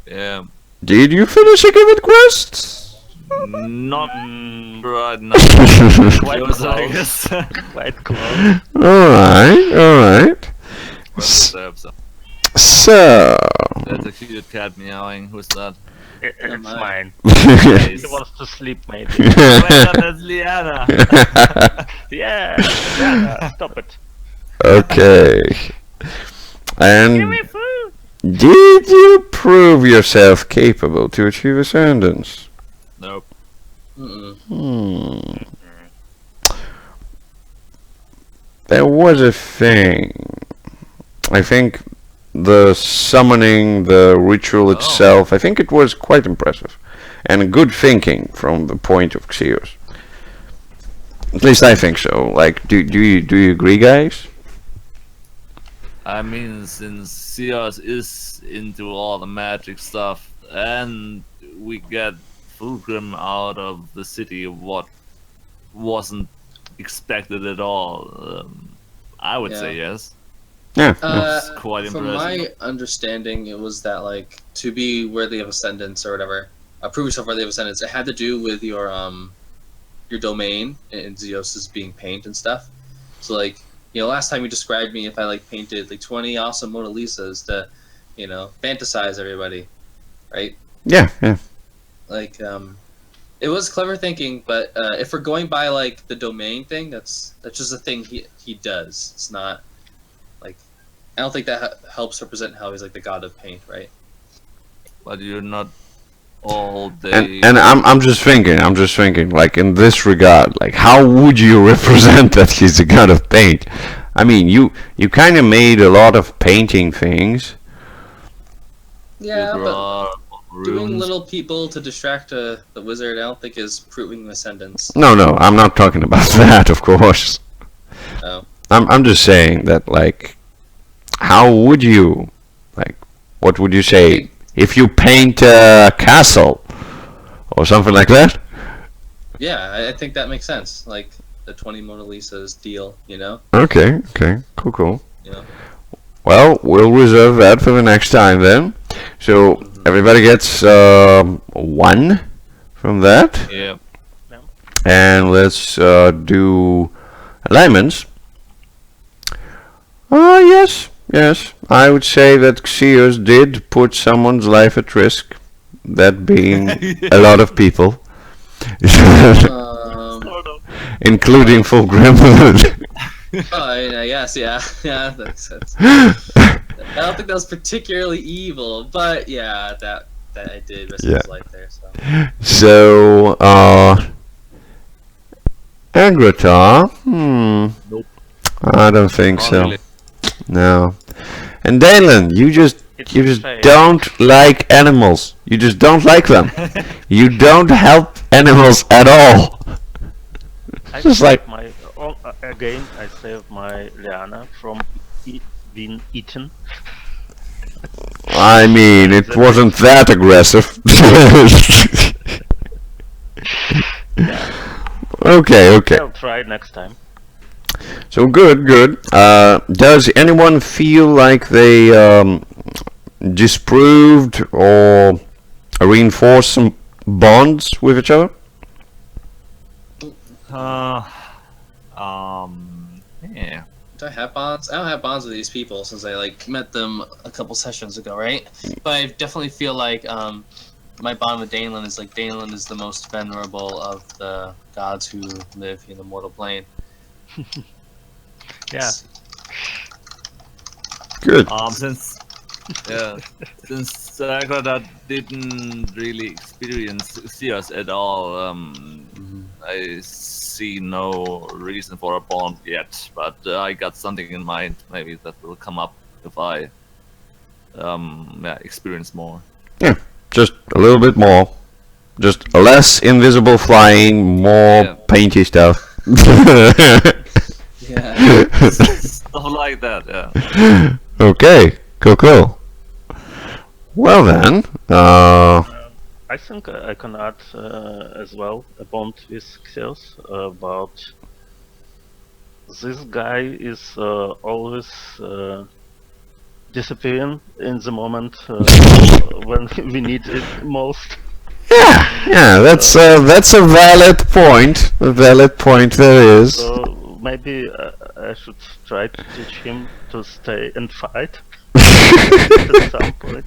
Yeah. Did you finish a given quest? Not right now. Quite Yours, I close. guess. Quite close. All right. So, That's a cute cat meowing. Who's that? It's mine. mine. He wants to sleep, maybe. Wait, that's Liana. Yeah, yeah, stop it. okay. And food. Did you prove yourself capable to achieve ascendance? Nope. Mm-mm. There was a thing. I think the summoning, the ritual itself, I think it was quite impressive. And good thinking from the point of Xeos. At least I think so. Like, do you agree, guys? I mean, since Sears is into all the magic stuff, and we get Fulgrim out of the city, what wasn't expected at all, I would say yes. Yeah. It's quite From impressive. my understanding, it was that like to be worthy of ascendance or whatever, prove yourself worthy of ascendance. It had to do with your domain and Zeus's being paint and stuff. So like, last time you described me, if I like painted like 20 awesome Mona Lisas to, fantasize everybody, right? Yeah. Like, it was clever thinking, but if we're going by like the domain thing, that's just a thing he does. It's not like, I don't think that helps represent how he's like the god of paint, right? But you're not all day. And I'm just thinking, like in this regard, like how would you represent that he's the god of paint? I mean, you kind of made a lot of painting things. Yeah, you but draw doing runes. little people to distract the wizard, I don't think is proving ascendance. No, I'm not talking about that, of course. Oh. I'm just saying that, like, how would you, like, what would you say if you paint a castle or something like that? Yeah, I think that makes sense. Like the 20 Mona Lisas deal, Okay, cool. Yeah. Well, we'll reserve that for the next time then. So everybody gets 1 from that, Yeah. and let's do alignments. Yes. I would say that Xeos did put someone's life at risk. That being a lot of people, including Fulgrim. I guess, yeah, that makes sense. I don't think that was particularly evil, but yeah, that I did risk his life there. So, Agratar? Nope. I don't think Not so. really. No. And Dalen, you just don't like animals. You just don't like them. You don't help animals at all. I Just like- saved my again. I saved my Liana from being eaten. I mean, it wasn't that aggressive. Okay. I'll try next time. So good. Does anyone feel like they disproved or reinforced some bonds with each other? Yeah. Do I have bonds? I don't have bonds with these people since I like met them a couple sessions ago, right? But I definitely feel like my bond with Danelan is like Danelan is the most venerable of the gods who live in the mortal plane. Yeah. Good. Since Agradat didn't really experience Sears at all, I see no reason for a bond yet. But I got something in mind. Maybe that will come up if I experience more. Yeah, just a little bit more. Just less invisible flying, more painty stuff. Yeah. Stuff like that, yeah. Okay, cool. Well then, I think I can add as well a bond with Xeos about this guy is always disappearing in the moment when we need it most. yeah, that's a valid point. A valid point there is. So maybe I should try to teach him to stay and fight at some point.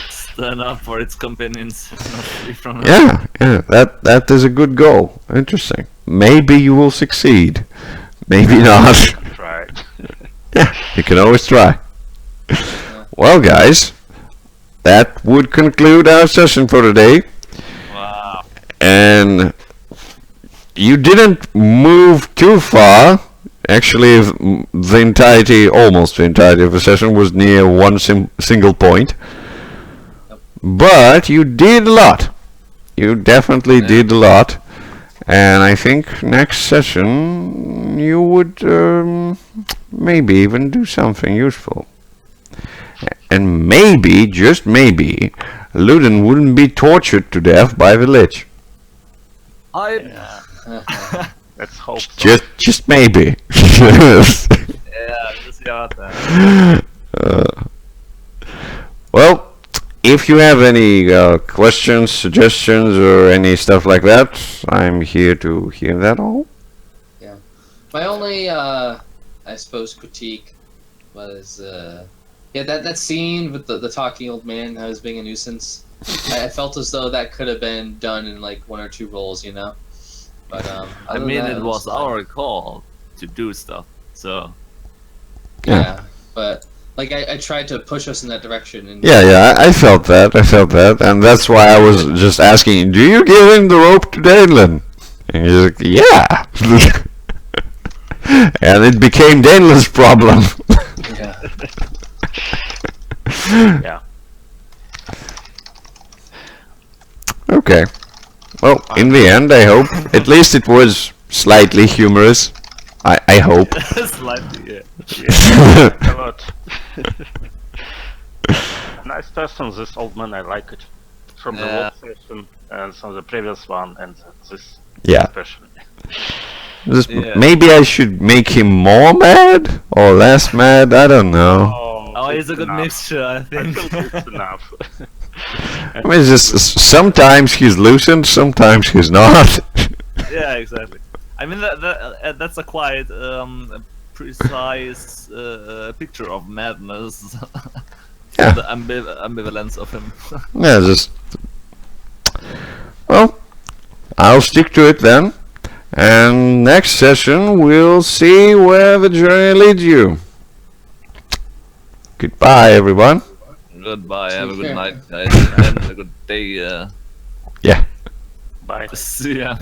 Stand up for its companions, not free from it. Yeah, that is a good goal. Interesting. Maybe you will succeed. Maybe not. Try. Yeah, you can always try. Well, guys, that would conclude our session for today. Wow. And you didn't move too far. Actually, almost the entirety of the session was near one single point. But you did a lot. You definitely did a lot. And I think next session you would maybe even do something useful. And maybe, just maybe, Luden wouldn't be tortured to death by the Lich. Let's hope so. Just maybe. Yeah, just see about that. Well, if you have any questions, suggestions, or any stuff like that, I'm here to hear that all. Yeah. My only, I suppose, critique was, that scene with the talking old man that was being a nuisance. I felt as though that could have been done in like 1 or 2 roles, you know? But, I mean, it was our call to do stuff, so... Yeah, but... Like, I tried to push us in that direction. And Yeah, I felt that, and that's why I was just asking, do you give him the rope to Danelin? And he's like, yeah! And it became Danelin's problem. Yeah. Yeah. Okay. Well, in the end, I hope, at least it was slightly humorous. I hope. Slightly, yeah. Yeah, a lot. Nice person, this old man. I like it. From the Yeah. old session and from the previous one, and this Yeah. especially. Yeah. Maybe I should make him more mad or less mad. I don't know. Oh, it's a good enough. mixture, I I think. think it's enough. I mean, it's just sometimes he's loosened, sometimes he's not. Yeah, exactly. I mean, that's a quite precise picture of madness. Yeah. The ambivalence of him. Yeah, just. Well, I'll stick to it then. And next session, we'll see where the journey leads you. Goodbye, everyone. Goodbye, have a good care. night, guys, and a good day. Yeah. Bye. See ya.